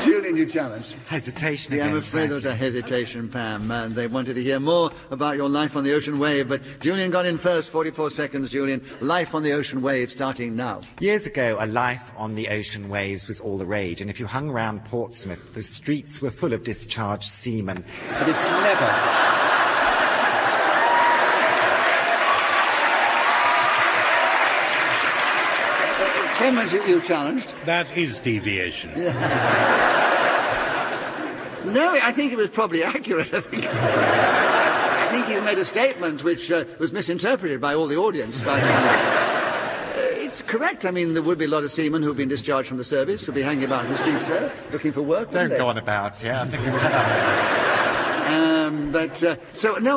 Julian, you challenged. Hesitation Yeah, again. I'm afraid there was a hesitation, Pam. And they wanted to hear more about your life on the ocean wave, but Julian got in first. 44 seconds, Julian. Life on the ocean wave, starting now. Years ago, a life on the ocean waves was all the rage, and if you hung around Portsmouth, the streets were full of discharged seamen. But it's never... Clement, you challenged. That is deviation. Yeah. No, I think it was probably accurate. I think he made a statement which was misinterpreted by all the audience. But it's correct. I mean, there would be a lot of seamen who've been discharged from the service who'll be hanging about in the streets there, looking for work. Don't go on about, yeah. I think we've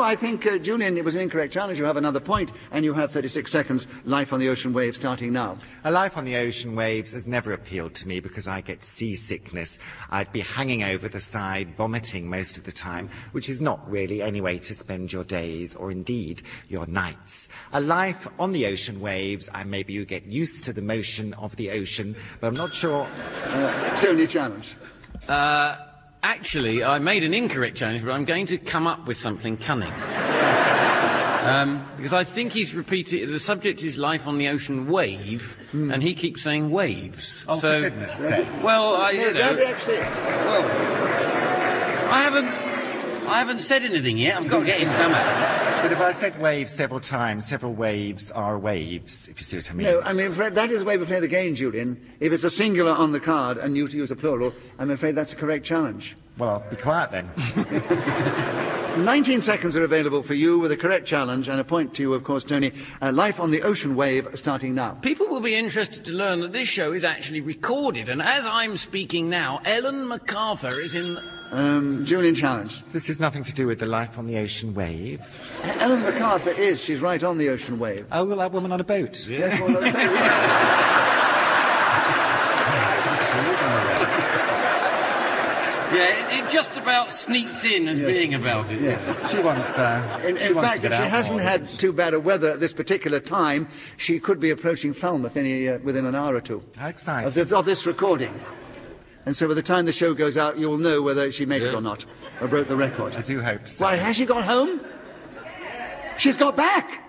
I think, Julian, it was an incorrect challenge. You have another point, and you have 36 seconds. Life on the ocean wave, starting now. A life on the ocean waves has never appealed to me because I get seasickness. I'd be hanging over the side, vomiting most of the time, which is not really any way to spend your days, or indeed your nights. A life on the ocean waves, maybe you get used to the motion of the ocean, but I'm not sure... Tony, challenge. Actually, I made an incorrect challenge, but I'm going to come up with something cunning. Because I think he's repeated... The subject is life on the ocean wave, and he keeps saying waves. Oh, so, for goodness sake. Well, I haven't said anything yet. I've got to get in somehow. But if I said waves several times, several waves are waves, if you see what I mean. No, I'm afraid that is the way we play the game, Julian. If it's a singular on the card and you to use a plural, I'm afraid that's a correct challenge. Well, I'll be quiet then. 19 seconds are available for you with a correct challenge, and a point to you, of course, Tony. Life on the Ocean Wave, starting now. People will be interested to learn that this show is actually recorded, and as I'm speaking now, Ellen MacArthur is in... Julian, challenge. This is nothing to do with the Life on the Ocean Wave. Ellen MacArthur is. She's right on the ocean wave. Oh, well, that woman on a boat. Yes, well, Yeah, it just about sneaks in as being about it. Yes. She wants, in fact, if she hasn't had too bad a weather at this particular time, she could be approaching Falmouth within an hour or two. How exciting. Of this recording. And so by the time the show goes out, you'll know whether she made it or not, or broke the record. I do hope so. Why, has she got home? She's got back!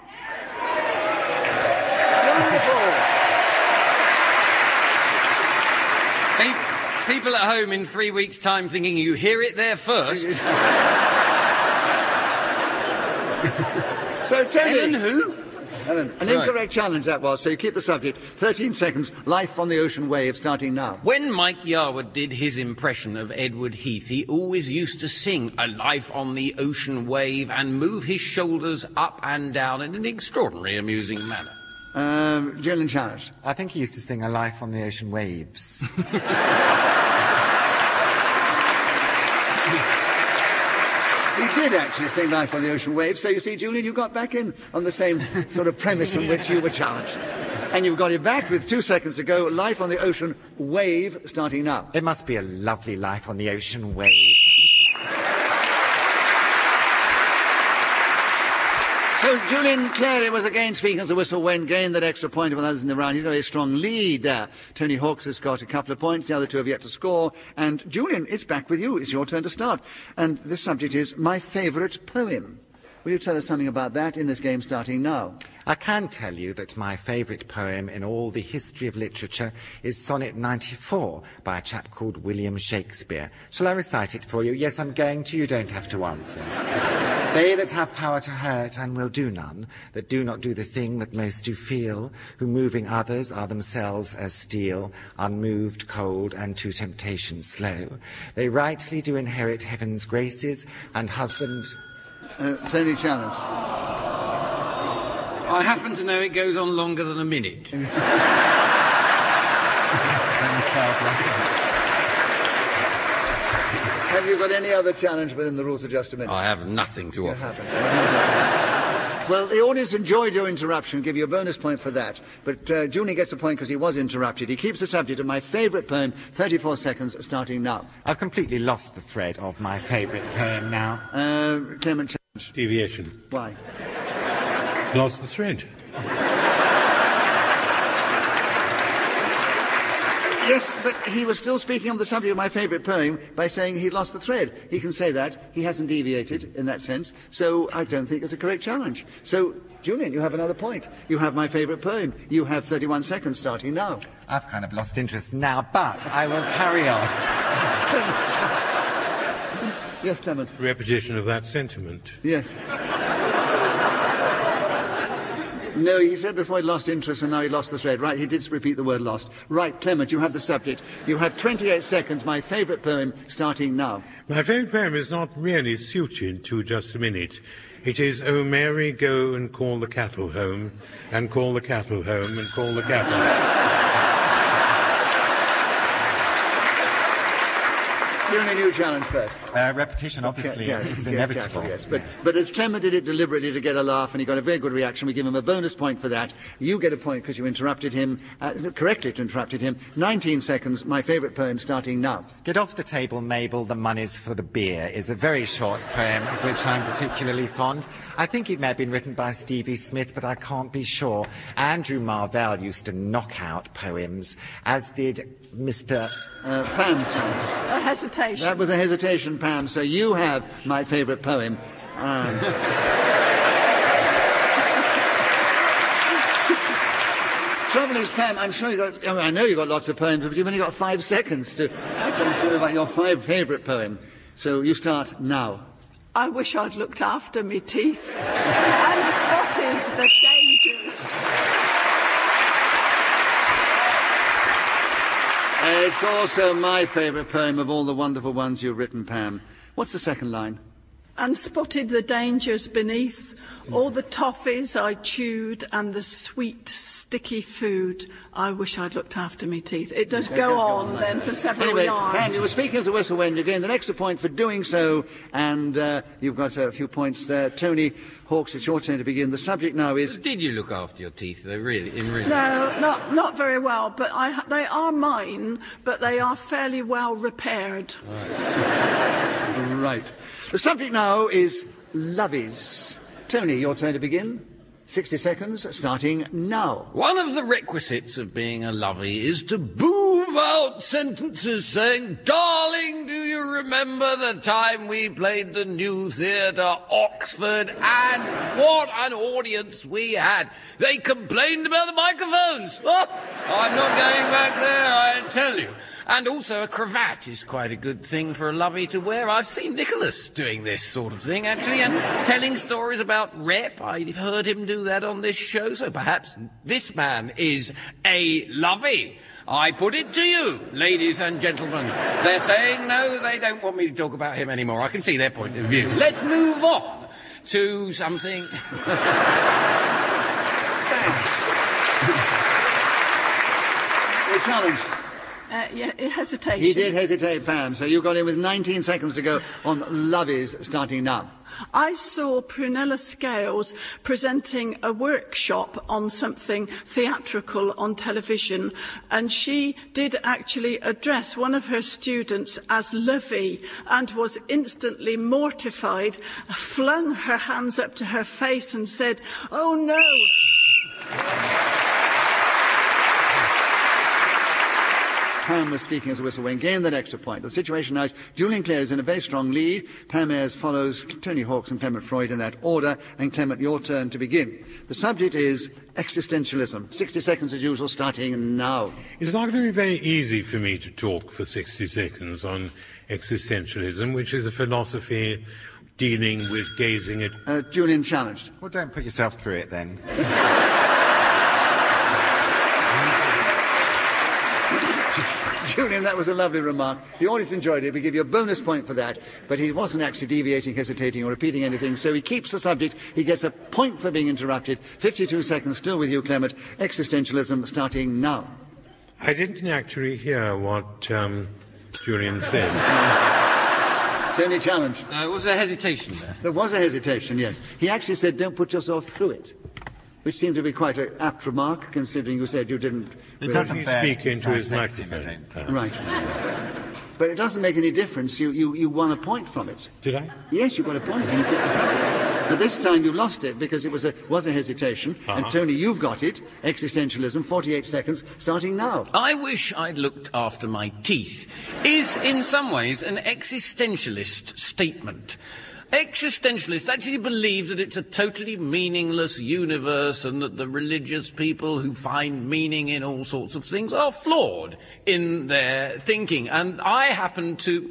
Wonderful! People at home in 3 weeks' time thinking you hear it there first. So, Tony... Ellen who? Ellen, an incorrect challenge that was, so you keep the subject. 13 seconds, Life on the Ocean Wave, starting now. When Mike Yarwood did his impression of Edward Heath, he always used to sing A Life on the Ocean Wave and move his shoulders up and down in an extraordinarily amusing manner. Julian challenge. I think he used to sing A Life on the Ocean Waves. He did actually sing Life on the Ocean Wave, so you see, Julian, you got back in on the same sort of premise on which you were challenged. And you've got it back with 2 seconds to go. Life on the Ocean Wave, starting now. It must be a lovely life on the ocean wave. So Julian Clary was again speaking as a whistle when gained that extra point with others in the round. He's got a very strong lead there. Tony Hawks has got a couple of points. The other two have yet to score. And Julian, it's back with you. It's your turn to start. And this subject is my favourite poem. Will you tell us something about that in this game starting now? I can tell you that my favourite poem in all the history of literature is Sonnet 94 by a chap called William Shakespeare. Shall I recite it for you? Yes, I'm going to. You don't have to answer. They that have power to hurt and will do none, that do not do the thing that most do feel, who moving others are themselves as steel, unmoved, cold, and to temptation slow. They rightly do inherit heaven's graces, and husband... Tony challenge. I happen to know it goes on longer than a minute. Have you got any other challenge within the rules of just a minute? I have nothing to offer. Well, the audience enjoyed your interruption, give you a bonus point for that. But Julian gets a point because he was interrupted. He keeps the subject of my favourite poem, 34 seconds, starting now. I've completely lost the thread of my favourite poem now. Clement challenge. Deviation. Why? Lost the thread. Yes, but he was still speaking on the subject of my favourite poem by saying he'd lost the thread. He can say that. He hasn't deviated in that sense. So I don't think it's a correct challenge. So, Julian, you have another point. You have my favourite poem. You have 31 seconds starting now. I've kind of lost interest now, but I will carry on. Yes, Clement. Repetition of that sentiment. Yes. No, he said before he lost interest and now he lost the thread. Right, he did repeat the word lost. Right, Clement, you have the subject. You have 28 seconds, my favourite poem, starting now. My favourite poem is not really suited to just a minute. It is, "Oh Mary, go and call the cattle home, and call the cattle home, and call the cattle home." Doing a new challenge first. Repetition, obviously, is inevitable. Yes. But as Clement did it deliberately to get a laugh, and he got a very good reaction, we give him a bonus point for that. You get a point because you interrupted him, correctly interrupted him. 19 seconds, my favourite poem, starting now. Get off the table, Mabel, the money's for the beer is a very short poem of which I'm particularly fond. I think it may have been written by Stevie Smith, but I can't be sure. Andrew Marvell used to knock out poems, as did Mr. Pam. A hesitation. That was a hesitation, Pam. So you have my favourite poem. Trouble is, Pam, I'm sure I know you got lots of poems, but you've only got 5 seconds to tell us about your favourite poem. So you start now. I wish I'd looked after me teeth and spotted the dangers. It's also my favourite poem of all the wonderful ones you've written, Pam. What's the second line? And spotted the dangers beneath, all the toffees I chewed and the sweet, sticky food. I wish I'd looked after me teeth. It does go on then for several Anyway, yards. Pam, you were speaking as a whistleblower. You're getting an extra point for doing so, and you've got a few points there. Tony Hawks, it's your turn to begin. The subject now is... Did you look after your teeth, though, really? No, not very well, but they are mine, but they are fairly well repaired. Right. The subject now is lovies. Tony, your turn to begin. 60 seconds, starting now. One of the requisites of being a lovey is to boom out sentences saying, "Darling, do you remember the time we played the New Theatre, Oxford, and what an audience we had? They complained about the microphones. Oh, I'm not going back there, I tell you." And also a cravat is quite a good thing for a lovey to wear. I've seen Nicholas doing this sort of thing, actually, and telling stories about rep. I've heard him do that on this show, so perhaps this man is a lovey. I put it to you, ladies and gentlemen. They're saying no, they don't want me to talk about him anymore. I can see their point of view. Let's move on to something... A challenge. Hesitation. He did hesitate, Pam, so you got in with 19 seconds to go on lovies, starting now. I saw Prunella Scales presenting a workshop on something theatrical on television, and she did actually address one of her students as Lovey and was instantly mortified, flung her hands up to her face and said, "Oh no!" Pam was speaking as a whistleblower and gained that extra point. The situation now is Julian Clare is in a very strong lead. Pam Ayres follows Tony Hawks and Clement Freud in that order. And Clement, your turn to begin. The subject is existentialism. 60 seconds as usual, starting now. It's not going to be very easy for me to talk for 60 seconds on existentialism, which is a philosophy dealing with gazing at... Julian challenged. Well, don't put yourself through it then. Julian, that was a lovely remark. The audience enjoyed it. We give you a bonus point for that. But he wasn't actually deviating, hesitating or repeating anything. So he keeps the subject. He gets a point for being interrupted. 52 seconds still with you, Clement. Existentialism starting now. I didn't actually hear what Julian said. Tony challenged. There was a hesitation there. There was a hesitation, yes. He actually said, "Don't put yourself through it," which seemed to be quite an apt remark, considering you said you didn't... It doesn't speak into his microphone. Right. But it doesn't make any difference. You won a point from it. Did I? Yes, you got a point and you picked the subject. But this time you lost it because it was a hesitation. And Tony, you've got it. Existentialism, 48 seconds, starting now. I wish I'd looked after my teeth is in some ways an existentialist statement. Existentialists actually believe that it's a totally meaningless universe and that the religious people who find meaning in all sorts of things are flawed in their thinking. And I happen to...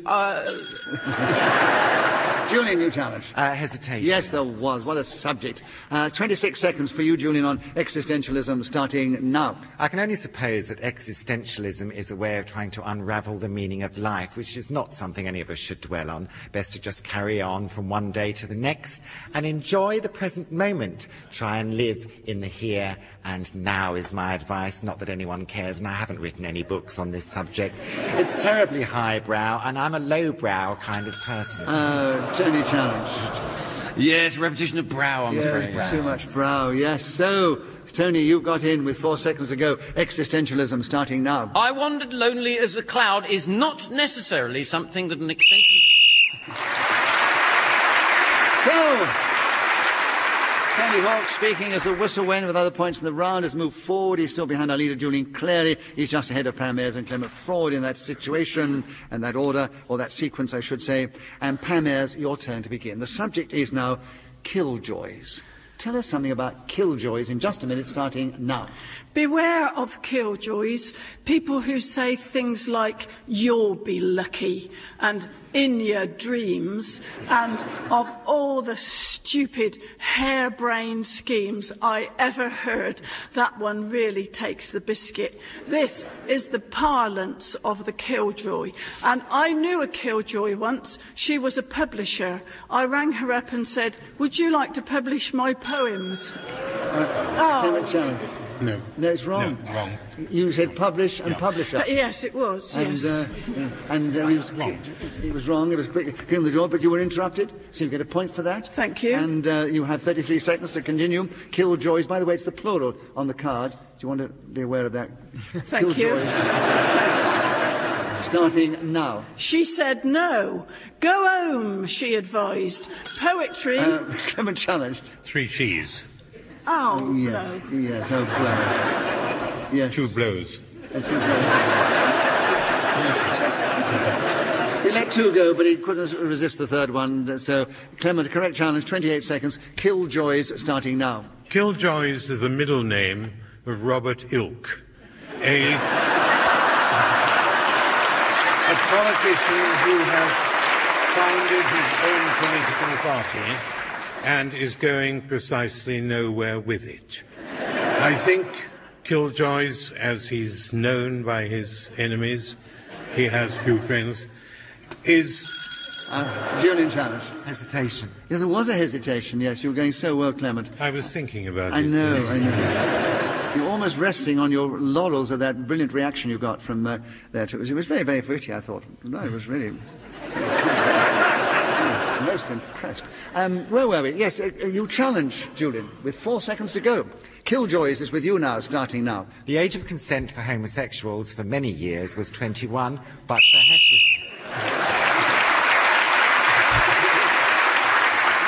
Julian, new challenge. Hesitation. Yes, there was. What a subject. 26 seconds for you, Julian, on existentialism, starting now. I can only suppose that existentialism is a way of trying to unravel the meaning of life, which is not something any of us should dwell on. Best to just carry on from one day to the next and enjoy the present moment. Try and live in the here and now is my advice. Not that anyone cares, and I haven't written any books on this subject. It's terribly highbrow, and I'm a lowbrow kind of person. Tony challenged. Yes, repetition of brow, I'm afraid. Too much brow, yes. So, Tony, you've got in with 4 seconds to go. Existentialism starting now. I wandered lonely as a cloud is not necessarily something that an extension... So, Tony Hawk speaking as a whistle win with other points in the round has moved forward. He's still behind our leader, Julian Clary. He's just ahead of Pam Ayres and Clement Freud in that situation and that order, or that sequence, I should say. And Pam Ayres, your turn to begin. The subject is now killjoys. Tell us something about killjoys in just a minute, starting now. Beware of killjoys, people who say things like, you'll be lucky, and in your dreams, and of all the stupid, harebrained schemes I ever heard, that one really takes the biscuit. This is the parlance of the killjoy. And I knew a killjoy once. She was a publisher. I rang her up and said, would you like to publish my poems? Clement challenge. No. No, it's wrong. No, wrong. You said publish and publisher. Yes, it was, And, yes. he was wrong. He was wrong. It was quick in the door, but you were interrupted, so you get a point for that. Thank you. And you have 33 seconds to continue. Killjoys. By the way, it's the plural on the card. Do you want to be aware of that? Thank you. Thanks. Starting now. She said no. Go home, she advised. Poetry. Clement challenged. 3 cheese. Oh, Yes, no. yes, oh, glad. Yes. 2 blows. 2 blows. He let 2 go, but he couldn't resist the third one. So, Clement, correct challenge, 28 seconds. Killjoys, starting now. Killjoys is the middle name of Robert Ilk, a politician who has founded his own political party and is going precisely nowhere with it. I think Killjoys, as he's known by his enemies, he has few friends, is... Julian challenge. Hesitation. Yes, there was a hesitation, yes. You were going so well, Clement. I was thinking about it. I know. You're almost resting on your laurels of that brilliant reaction you got from there. It was very, very pretty, I thought. No, it was really... most impressed. Where were we? Yes, you challenge, Julian, with 4 seconds to go. Killjoys is with you now, starting now. The age of consent for homosexuals for many years was 21, but for heterosexuals...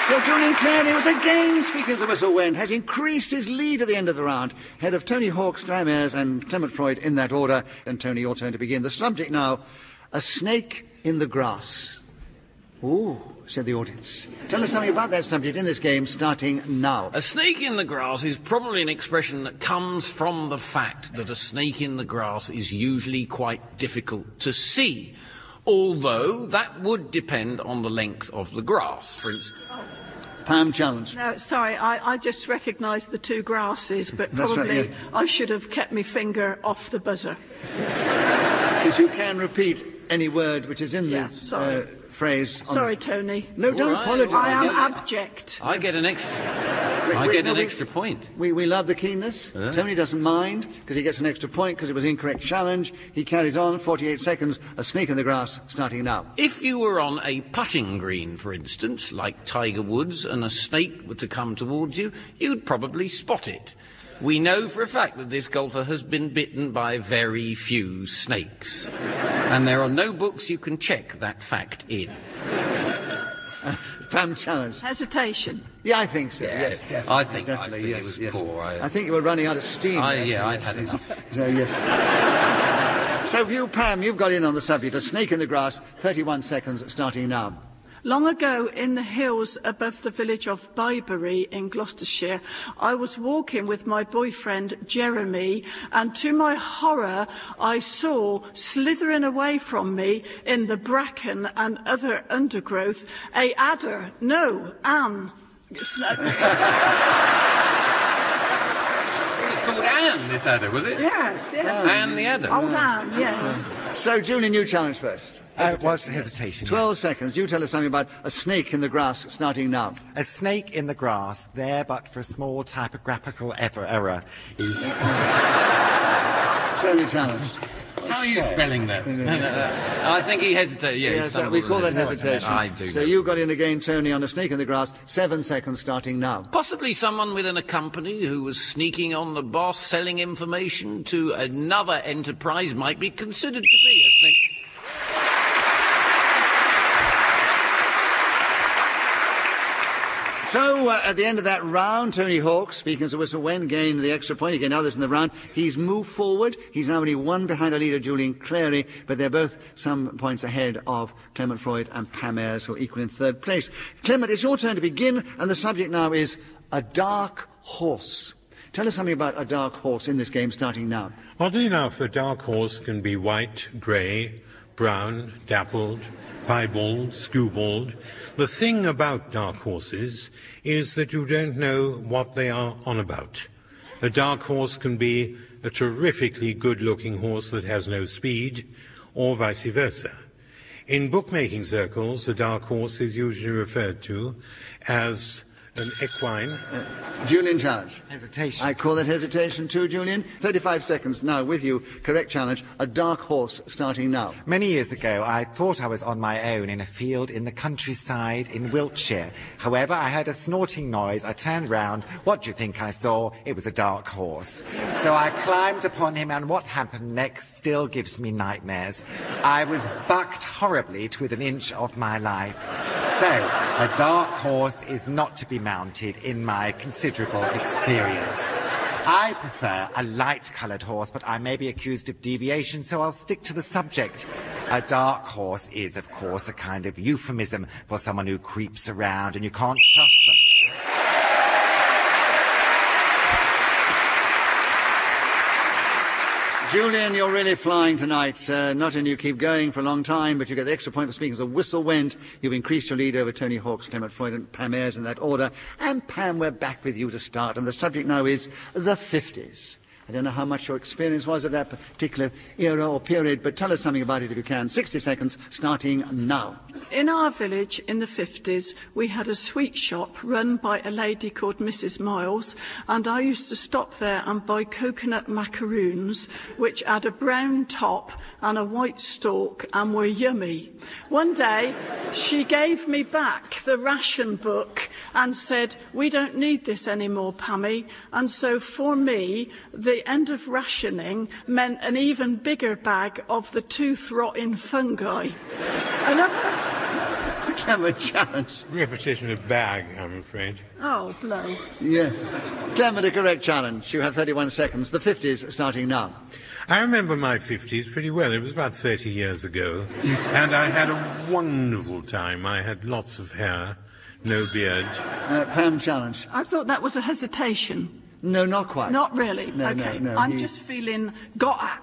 So Julian Clary was again, speaking as the whistle went, has increased his lead at the end of the round, ahead of Tony Hawkes, Graham Ayres and Clement Freud in that order. And Tony, your turn to begin. The subject now, a snake in the grass. Ooh, said the audience. Tell us something about that subject in this game, starting now. A snake in the grass is probably an expression that comes from the fact that a snake in the grass is usually quite difficult to see, although that would depend on the length of the grass, for instance. Pam challenge. No, sorry, I just recognised the 2 grasses, but That's probably right, yeah. I should have kept my finger off the buzzer. Because you can repeat any word which is in the sorry. phrase. Sorry, Tony. No, don't apologise. I am abject. I get an extra point. We love the keenness. Yeah. Tony doesn't mind because he gets an extra point because it was an incorrect challenge. He carries on, 48 seconds, a snake in the grass, starting now. If you were on a putting green, for instance, like Tiger Woods, and a snake were to come towards you, you'd probably spot it. We know for a fact that this golfer has been bitten by very few snakes. And there are no books you can check that fact in. Pam challenge. Hesitation. Yeah, I think so. Yes, definitely. I think definitely, it was poor. I think you were running out of steam. I've had enough. So, yes. So, you, Pam, you've got in on the subject. A snake in the grass, 31 seconds, starting now. Long ago, in the hills above the village of Byberry in Gloucestershire, I was walking with my boyfriend Jeremy, and to my horror, I saw, slithering away from me in the bracken and other undergrowth, a adder. No, Anne. It was called Anne, this adder, was it? Yes, yes. Anne the adder. Old Anne, yes. So, Julian, you challenge first. It was hesitation. 12 seconds. You tell us something about a snake in the grass, starting now. A snake in the grass, there but for a small typographical error, is... Tony challenge. How are you spelling that? I think he hesitated. Yes, we call that hesitation. I do. So you got in again, Tony, on a snake in the grass. 7 seconds, starting now. Possibly someone within a company who was sneaking on the boss, selling information to another enterprise might be considered to be a snake. So, at the end of that round, Tony Hawk, speaking as a whistle, when gained the extra point, he gained others in the round. He's moved forward. He's now only one behind our leader, Julian Clary, but they're both some points ahead of Clement Freud and Pam Ayres, who are equal in third place. Clement, it's your turn to begin, and the subject now is a dark horse. Tell us something about a dark horse in this game, starting now. Oddly enough, a dark horse can be white, grey, brown, dappled, piebald, skewbald. The thing about dark horses is that you don't know what they are on about. A dark horse can be a terrifically good-looking horse that has no speed, or vice versa. In bookmaking circles, a dark horse is usually referred to as an equine. Julian, challenge. Hesitation. I call that hesitation too, Julian. 35 seconds now with you. Correct challenge. A dark horse, starting now. Many years ago, I thought I was on my own in a field in the countryside in Wiltshire. However, I heard a snorting noise. I turned round. What do you think I saw? It was a dark horse. So I climbed upon him, and what happened next still gives me nightmares. I was bucked horribly to within an inch of my life. So, a dark horse is not to be mounted in my considerable experience. I prefer a light-coloured horse, but I may be accused of deviation, so I'll stick to the subject. A dark horse is, of course, a kind of euphemism for someone who creeps around and you can't trust them. Julian, you're really flying tonight. Not only you keep going for a long time, but you get the extra point for speaking as a whistle went. You've increased your lead over Tony Hawk's, Clement Freud and Pam Ayres in that order. And Pam, we're back with you to start. And the subject now is the 50s. I don't know how much your experience was of that particular era or period, but tell us something about it if you can. 60 seconds, starting now. In our village in the 50s, we had a sweet shop run by a lady called Mrs. Miles, and I used to stop there and buy coconut macaroons, which had a brown top and a white stalk and were yummy. One day, she gave me back the ration book and said, "We don't need this anymore, Pammy." And so for me, the end of rationing meant an even bigger bag of the tooth-rotting fungi. Clement, challenge. Repetition of bag, I'm afraid. Oh, blow. Yes. Clement, a correct challenge. You have 31 seconds. The 50s starting now. I remember my 50s pretty well. It was about 30 years ago. And I had a wonderful time. I had lots of hair, no beard. Pam, challenge. I thought that was a hesitation. No, not quite. Not really? No, okay. no, I'm just feeling got at.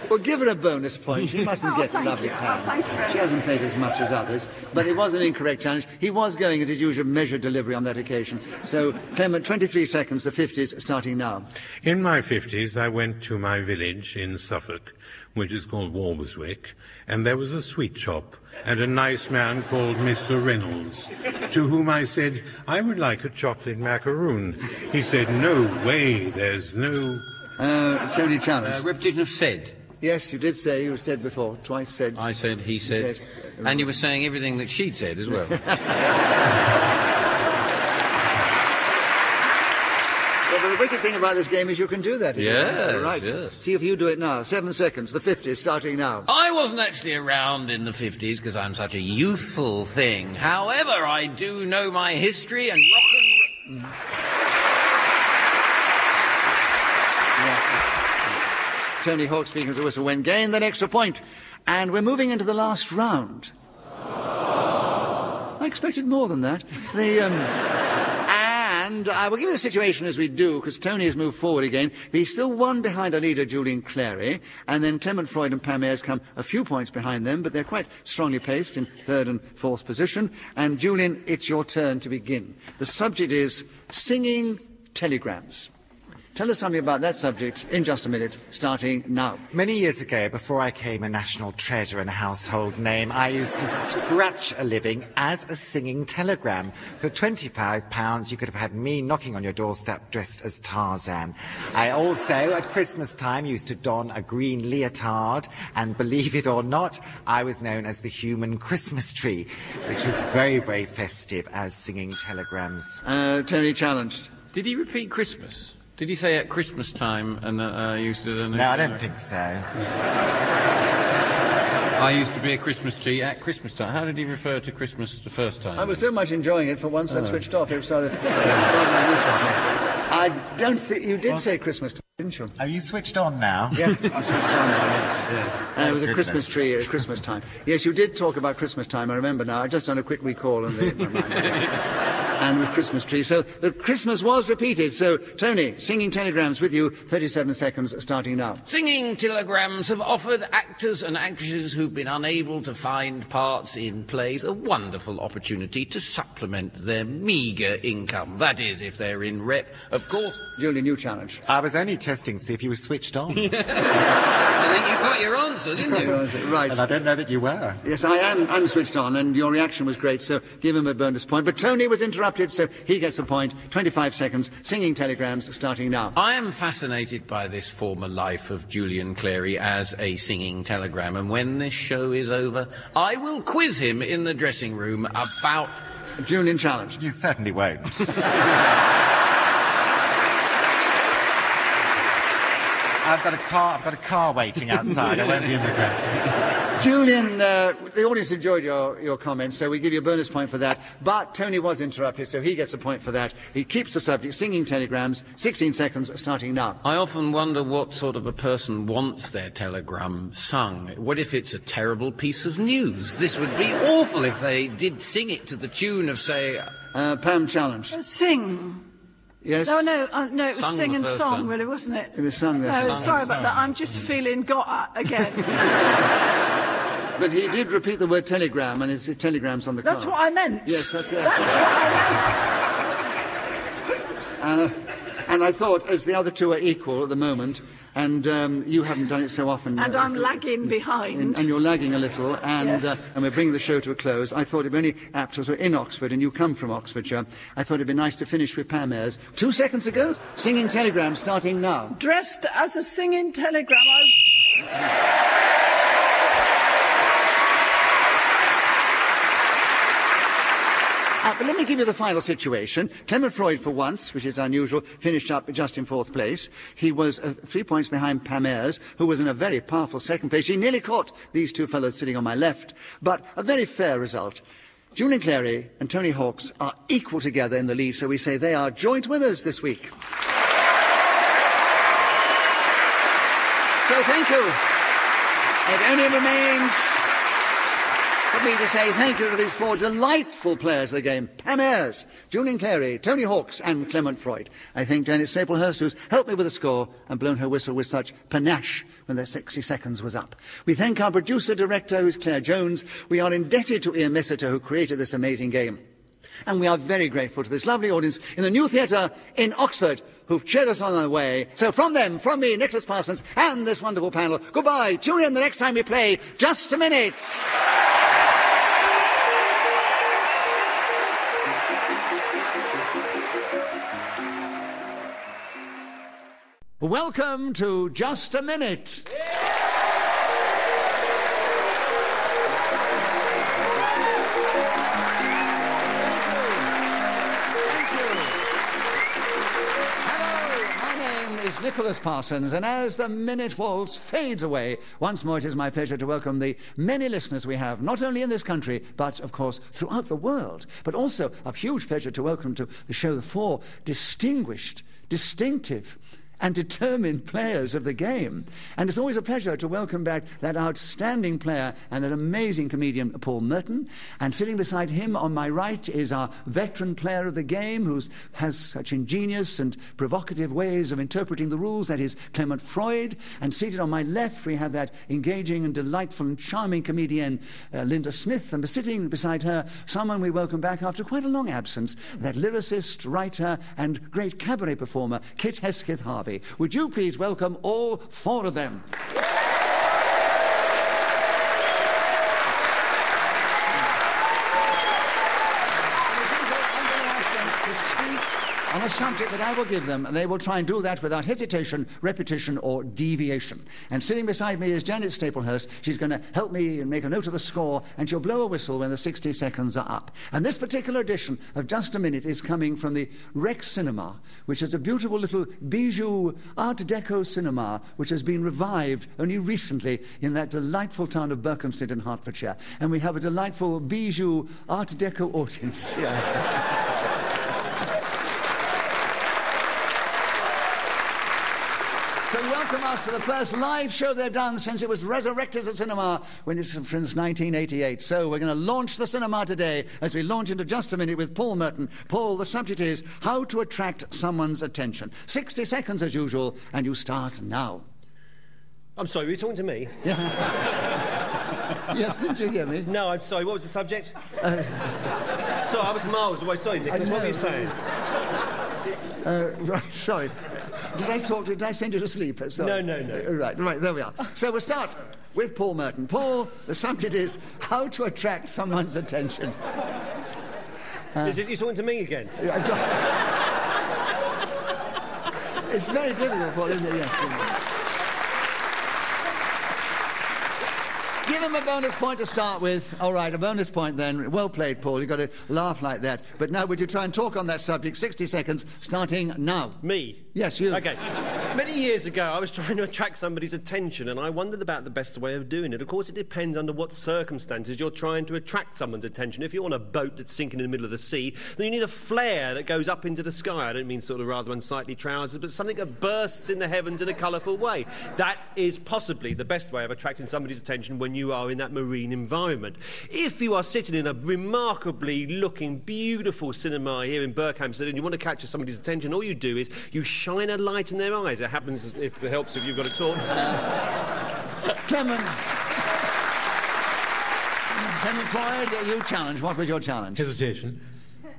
Well, give her a bonus point. She mustn't get a lovely Pam. She hasn't played as much as others, but it was an incorrect challenge. He was going at his usual measured delivery on that occasion. So, Clement, 23 seconds, the 50s starting now. In my 50s, I went to my village in Suffolk, which is called Walberswick, and there was a sweet shop and a nice man called Mr. Reynolds, to whom I said, "I would like a chocolate macaroon." He said, "No way, there's no..." Tony, challenge. Repetition of said. Yes, you did say. You said before. Twice said. I said, he said. And you were saying everything that she'd said as well. But the wicked thing about this game is you can do that. Yes, right. yes. See if you do it now. 7 seconds. The 50s starting now. I wasn't actually around in the 50s because I'm such a youthful thing. However, I do know my history and rock and... Tony Hawk speaking as a whistle when gained that extra point. And we're moving into the last round. I expected more than that. And I will give you the situation as we do, because Tony has moved forward again. But he's still one behind our leader, Julian Clary. And then Clement Freud and Pam Ayres come a few points behind them, but they're quite strongly placed in third and fourth position. And Julian, it's your turn to begin. The subject is singing telegrams. Tell us something about that subject in just a minute, starting now. Many years ago, before I became a national treasure and a household name, I used to scratch a living as a singing telegram. For £25, you could have had me knocking on your doorstep dressed as Tarzan. I also, at Christmas time, used to don a green leotard, and believe it or not, I was known as the human Christmas tree, which was very, very festive as singing telegrams. Tony challenged. Did he repeat Christmas? Did he say at Christmas time and used to... No, I don't think so. I used to be a Christmas tree at Christmas time. How did he refer to Christmas the first time? I was so much enjoying it for once I'd switched off. It started bothering this one. I don't think you did say Christmas time, didn't you? Are you switched on now? Yes, you switched on now, yes. Yeah. It was a Christmas tree at Christmas time. Yes, you did talk about Christmas time, I remember now. I've just done a quick recall on the... and with Christmas tree. So the Christmas was repeated. So, Tony, singing telegrams with you, 37 seconds starting now. Singing telegrams have offered actors and actresses who've been unable to find parts in plays a wonderful opportunity to supplement their meagre income. That is, if they're in rep, of course. Julie, new challenge. I was only testing to see if you were switched on. I think you got your answer, didn't you? Right. And I don't know that you were. Yes, I'm switched on, and your reaction was great, so give him a bonus point. But Tony was interrupted, so he gets a point. 25 seconds. Singing telegrams starting now. I am fascinated by this former life of Julian Clary as a singing telegram, and when this show is over, I will quiz him in the dressing room about... Julian challenge. You certainly won't. I've got a car waiting outside. I won't be in the dressing room. Julian, the audience enjoyed your comments, so we give you a bonus point for that. But Tony was interrupted, so he gets a point for that. He keeps the subject, singing telegrams, 16 seconds starting now. I often wonder what sort of a person wants their telegram sung. What if it's a terrible piece of news? This would be awful if they did sing it to the tune of, say... Pam challenge. Sing. Yes? No, it was Sung sing the and first song, time. really, wasn't it? It was sung there. No, sorry about that. I'm just feeling got at again. But he did repeat the word telegram, and it's telegrams on the card. That's what I meant. Yes, that's what I meant. And I thought, as the other two are equal at the moment, and you haven't done it so often... And I'm lagging behind. And you're lagging a little, and, yes. And we're bringing the show to a close. I thought it'd be only apt, as we're in Oxford, and you come from Oxfordshire, I thought it'd be nice to finish with Pam Ayres. 2 seconds ago, singing telegram starting now. Dressed as a singing telegram, But let me give you the final situation. Clement Freud, for once, which is unusual, finished up just in 4th place. He was 3 points behind Pam Ayres, who was in a very powerful 2nd place. He nearly caught these two fellows sitting on my left, but a very fair result. Julian Clary and Tony Hawks are equal together in the lead, so we say they are joint winners this week. So thank you. It only remains for me to say thank you to these 4 delightful players of the game. Pam Ayres, Julian Clary, Tony Hawks and Clement Freud. I thank Janet Staplehurst, who's helped me with the score and blown her whistle with such panache when their 60 seconds was up. We thank our producer-director, who's Claire Jones. We are indebted to Ian Messiter, who created this amazing game. And we are very grateful to this lovely audience in the New Theatre in Oxford who've cheered us on our way. So from them, from me, Nicholas Parsons, and this wonderful panel, goodbye. Tune in the next time we play Just a Minute. Welcome to Just a Minute. Is Nicholas Parsons, and as the minute waltz fades away, once more it is my pleasure to welcome the many listeners we have, not only in this country, but, of course, throughout the world. But also a huge pleasure to welcome to the show the 4 distinguished, distinctive, and determined players of the game. And it's always a pleasure to welcome back that outstanding player and an amazing comedian, Paul Merton. And sitting beside him on my right is our veteran player of the game, who has such ingenious and provocative ways of interpreting the rules. That is Clement Freud. And seated on my left, we have that engaging and delightful and charming comedian, Linda Smith. And sitting beside her, someone we welcome back after quite a long absence, that lyricist, writer, and great cabaret performer, Kit Hesketh-Harvey. Would you please welcome all 4 of them? on a subject that I will give them, and they will try and do that without hesitation, repetition, or deviation. And sitting beside me is Janet Staplehurst. She's going to help me and make a note of the score, and she'll blow a whistle when the 60 seconds are up. And this particular edition of Just a Minute is coming from the Rex Cinema, which is a beautiful little bijou Art Deco cinema, which has been revived only recently in that delightful town of Berkhamsted in Hertfordshire. And we have a delightful bijou Art Deco audience. Yeah. So welcome us to the first live show they've done since it was resurrected as a cinema since 1988. So we're going to launch the cinema today as we launch into Just a Minute with Paul Merton. Paul, the subject is how to attract someone's attention. 60 seconds as usual, and you start now. I'm sorry, were you talking to me? Yeah. Yes, didn't you hear me? No, I'm sorry, what was the subject? Sorry, I was miles away. Sorry, Nicholas, what were you saying? Right, sorry. Did I send you to sleep? No. Right, there we are. So we'll start with Paul Merton. Paul, the subject is how to attract someone's attention. You're talking to me again? It's very difficult, Paul, isn't it? Yes. Give him a bonus point to start with. All right, a bonus point then. Well played, Paul. You've got to laugh like that. But now would you try and talk on that subject? 60 seconds, starting now. Me? Yes, you. OK. Many years ago, I was trying to attract somebody's attention, and I wondered about the best way of doing it. Of course, it depends under what circumstances you're trying to attract someone's attention. If you're on a boat that's sinking in the middle of the sea, then you need a flare that goes up into the sky. I don't mean sort of rather unsightly trousers, but something that bursts in the heavens in a colourful way. That is possibly the best way of attracting somebody's attention when you are in that marine environment. If you are sitting in a remarkably looking, beautiful cinema here in Berkhamsted and you want to capture somebody's attention, all you do is you shine a light in their eyes. It happens if it helps if you've got a torch. Clement Freud, you challenge. What was your challenge? Hesitation.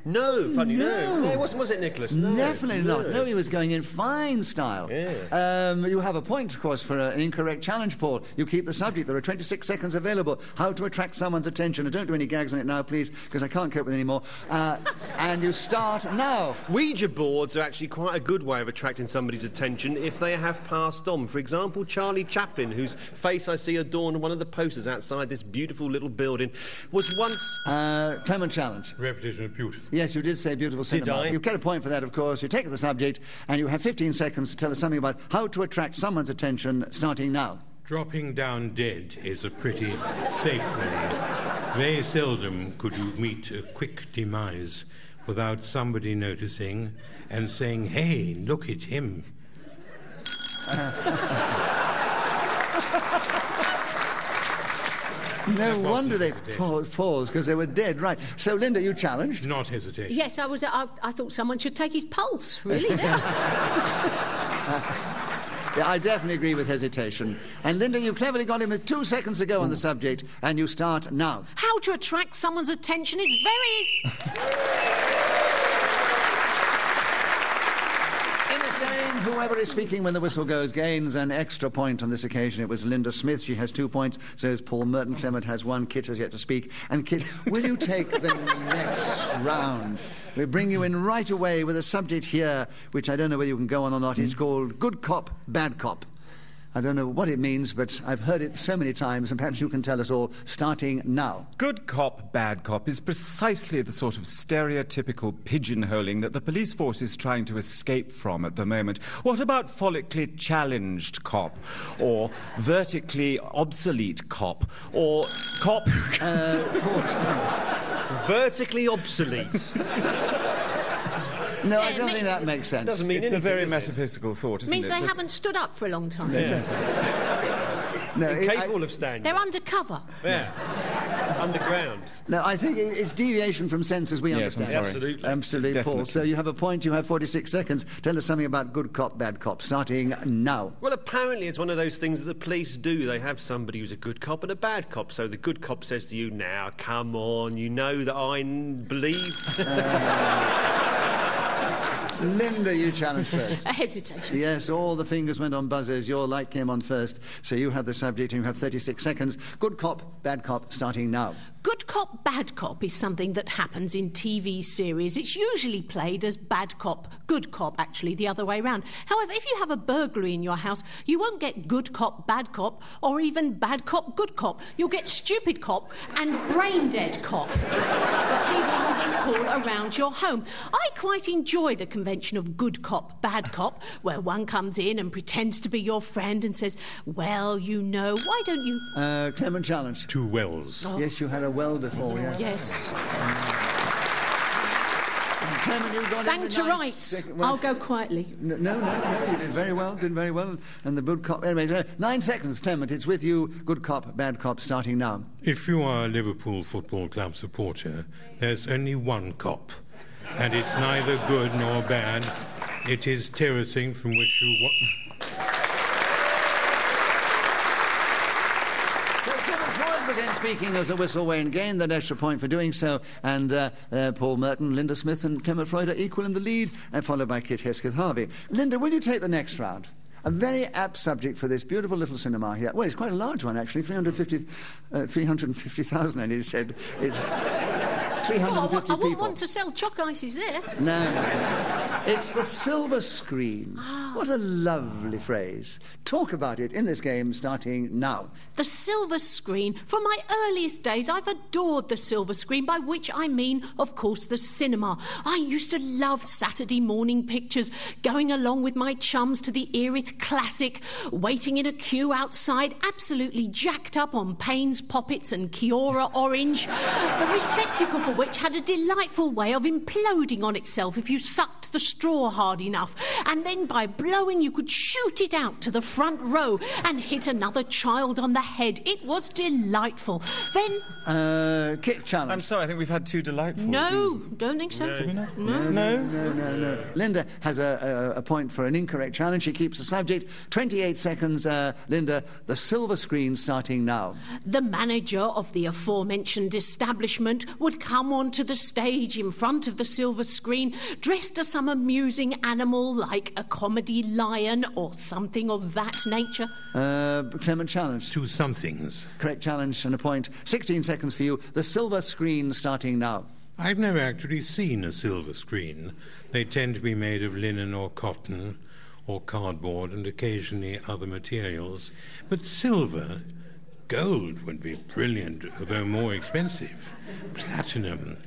No, funny, no. No, it wasn't, was it, Nicholas? No. Definitely not. No, he was going in fine style. Yeah. You have a point, of course, for an incorrect challenge, Paul. You keep the subject. There are 26 seconds available. How to attract someone's attention. And don't do any gags on it now, please, because I can't cope with it anymore. And you start now. Ouija boards are actually quite a good way of attracting somebody's attention if they have passed on. For example, Charlie Chaplin, whose face I see adorned on one of the posters outside this beautiful little building, was once... Clement challenge. Repetition of beautiful. Yes, you did say beautiful cinema. Did I? You get a point for that, of course. You take the subject, and you have 15 seconds to tell us something about how to attract someone's attention, starting now. Dropping down dead is a pretty safe way. Very seldom could you meet a quick demise without somebody noticing and saying, "Hey, look at him." No wonder they paused, because they were dead, right. So, Linda, you challenged. Not hesitation. Yes, I thought someone should take his pulse, really. Yeah, I definitely agree with hesitation. And, Linda, you've cleverly got him with 2 seconds to go on the subject, and you start now. How to attract someone's attention is very easy. Whoever is speaking when the whistle goes gains an extra point on this occasion. It was Linda Smith. She has 2 points. So is Paul Merton. Clement has 1. Kit has yet to speak. And Kit, will you take the next round? We bring you in right away with a subject here, which I don't know whether you can go on or not. It's called Good Cop, Bad Cop. I don't know what it means, but I've heard it so many times, and perhaps you can tell us all, starting now. Good cop, bad cop is precisely the sort of stereotypical pigeonholing that the police force is trying to escape from at the moment. What about follically challenged cop? Or vertically obsolete cop? Or cop... Vertically obsolete. No, I don't think that makes sense. Doesn't mean it's anything, a very does metaphysical thought, isn't it? Means they haven't stood up for a long time. Yeah. No, Incapable of standing. They're undercover. Yeah. Underground. No, I think it's deviation from sense as we understand. I'm sorry. Absolutely. Absolutely, Paul. So you have a point, you have 46 seconds. Tell us something about good cop, bad cop, starting now. Well, apparently it's one of those things that the police do. They have somebody who's a good cop and a bad cop. So the good cop says to you, "Now, come on, you know that I believe..." Linda, you challenge first. A hesitation. Yes, all the fingers went on buzzers. Your light came on first. So you have the subject and you have 36 seconds. Good cop, bad cop, starting now. Good cop, bad cop is something that happens in TV series. It's usually played as bad cop, good cop, actually, the other way round. However, if you have a burglary in your house, you won't get good cop, bad cop, or even bad cop, good cop. You'll get stupid cop and brain dead cop that people will call around your home. I quite enjoy the convention of good cop, bad cop, where one comes in and pretends to be your friend and says, well, you know, why don't you... Clement challenge. 2 wells. Oh. Yes, you had a well before, yes. Yes. Clement, you've gone Bang in the to nice rights. second- well, I'll go quietly. No, you did very well, And the good cop... Anyway, 9 seconds, Clement, it's with you. Good cop, bad cop, starting now. If you are a Liverpool Football Club supporter, there's only one cop, and it's neither good nor bad. It is terracing from which you... Was in speaking as a Whistleway and gained that extra point for doing so, and Paul Merton, Linda Smith and Clement Freud are equal in the lead, and followed by Kit Hesketh-Harvey. Linda, will you take the next round? A very apt subject for this beautiful little cinema here. Well, it's quite a large one, actually. 350,000, I need to say. It's 350 people. I wouldn't want to sell chalk ices there. No. It's the silver screen. What a lovely phrase. Talk about it in this game starting now. The silver screen. From my earliest days, I've adored the silver screen, by which I mean, of course, the cinema. I used to love Saturday morning pictures, going along with my chums to the Erith Classic, waiting in a queue outside, absolutely jacked up on Payne's Poppets and Kiora Orange, the receptacle for which had a delightful way of imploding on itself if you sucked the straw hard enough, and then by blowing you could shoot it out to the front row and hit another child on the head. It was delightful. Then... Kit challenge. I'm sorry, I think we've had 2 delightful. No, don't think so. No. Linda has a point for an incorrect challenge. She keeps the subject. 28 seconds, Linda. The silver screen starting now. The manager of the aforementioned establishment would come onto the stage in front of the silver screen, dressed as some amusing animal like a comedy lion or something of that nature. Clement challenge. 2 somethings. Correct challenge and a point. 16 seconds for you. The silver screen starting now. I've never actually seen a silver screen. They tend to be made of linen or cotton or cardboard and occasionally other materials. But silver, gold would be brilliant, although more expensive. Platinum.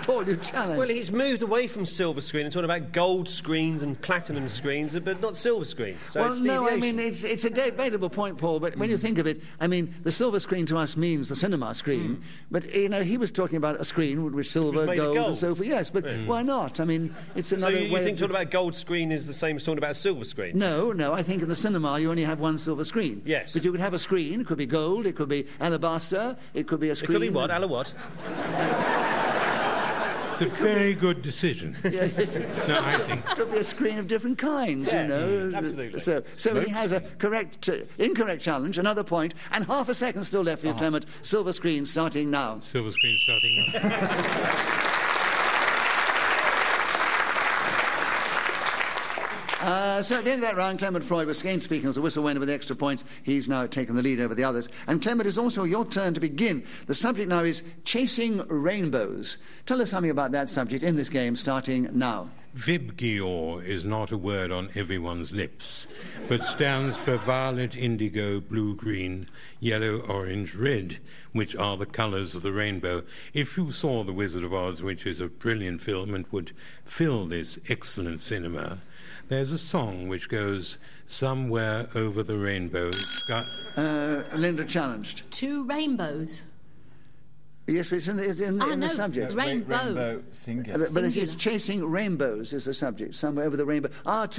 Paul, you challenge. Well, he's moved away from silver screen and talking about gold screens and platinum screens, but not silver screen. So well, it's no, I deviation. mean, it's a debatable point, Paul, but when you think of it, I mean, the silver screen to us means the cinema screen, but, you know, he was talking about a screen with silver, made of gold, gold. and so forth. Yes, but why not? I mean, it's another So you way think of... talking about gold screen is the same as talking about a silver screen? No, I think in the cinema you only have one silver screen. Yes. But you could have a screen, it could be gold, it could be alabaster, it could be a screen... It could be what? What? It's a very good decision. Yes. No, I think. It could be a screen of different kinds, Yeah, you know. absolutely. So he has a incorrect challenge, another point, and half a second still left for you, Clement. Silver screen starting now. Silver screen starting now. So at the end of that round, Clement Freud was again speaking as a whistle winner with the extra points. He's now taken the lead over the others. And Clement, it's also your turn to begin. The subject now is chasing rainbows. Tell us something about that subject in this game, starting now. Vibgyor is not a word on everyone's lips, but stands for violet, indigo, blue, green, yellow, orange, red, which are the colours of the rainbow. If you saw The Wizard of Oz, which is a brilliant film and would fill this excellent cinema, there's a song which goes, somewhere over the rainbow. Linda challenged. 2 rainbows. Yes, but it's in the subject. Rainbow singular. But it's chasing rainbows is the subject. Somewhere over the rainbow. 2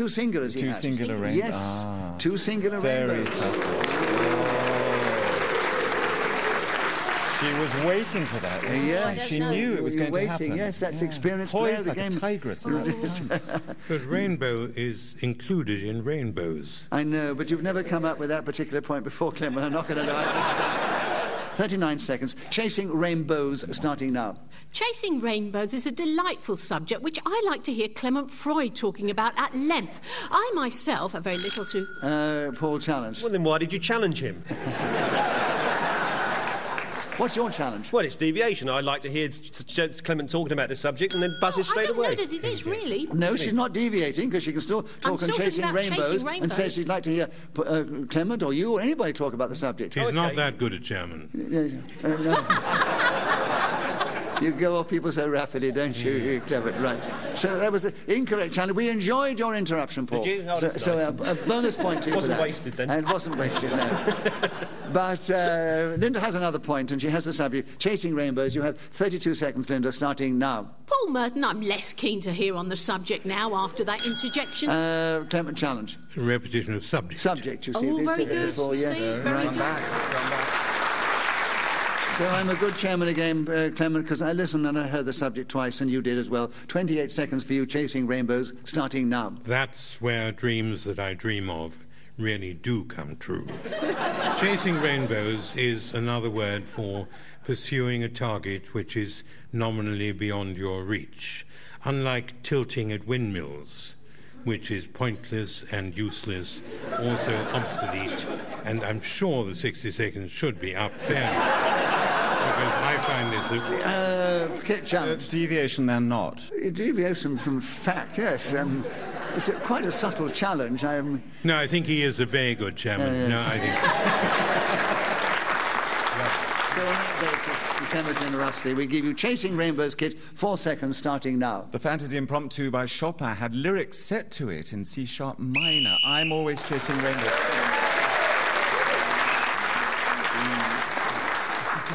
singulars he 2 has. singular rainbows. Yes, 2 singular Very rainbows. She was waiting for that. Yes. She knew it was going to happen. Yes, that's experience player of the game. Like a tigress. But rainbow is included in rainbows. I know, but you've never come up with that particular point before, Clement. I'm not going to know it this time. 39 seconds. Chasing rainbows starting now. Chasing rainbows is a delightful subject which I like to hear Clement Freud talking about at length. I myself have very little to... Paul challenged. Well, then why did you challenge him? What's your challenge? Well, it's deviation. I'd like to hear Clement talking about the subject and then buzz it straight away. I don't know that it is, really. No, she's not deviating, because she can still talk on chasing rainbows, and say she'd like to hear Clement or you or anybody talk about the subject. He's not that good at German. You go off people so rapidly, don't you? You're clever, right. So that was an incorrect challenge. We enjoyed your interruption, Paul. Did you? Oh, so a bonus point to you for that. Wasn't wasted then. And it wasn't wasted, no. But Linda has another point, and she has the subject, chasing rainbows. You have 32 seconds, Linda, starting now. Paul Merton, I'm less keen to hear on the subject now after that interjection. Clement, challenge. Repetition of subject. Subject, you see. Oh, very good. Before, yeah. See, very good. So I'm a good chairman again, Clement, because I listened and I heard the subject twice, and you did as well. 28 seconds for you, chasing rainbows, starting now. That's where dreams that I dream of really do come true. Chasing rainbows is another word for pursuing a target which is nominally beyond your reach. Unlike tilting at windmills, which is pointless and useless, also obsolete, and I'm sure the 60 seconds should be up fairly. Because I find this Kit challenge. Deviation then not. Deviation from fact, yes. It's quite a subtle challenge. No, I think he is a very good chairman. Yes. No, I think... So on that basis, Clement and Rusty, we give you Chasing Rainbows, Kit, 4 seconds starting now. The Fantasy Impromptu by Chopin had lyrics set to it in C-sharp minor. I'm always chasing rainbows.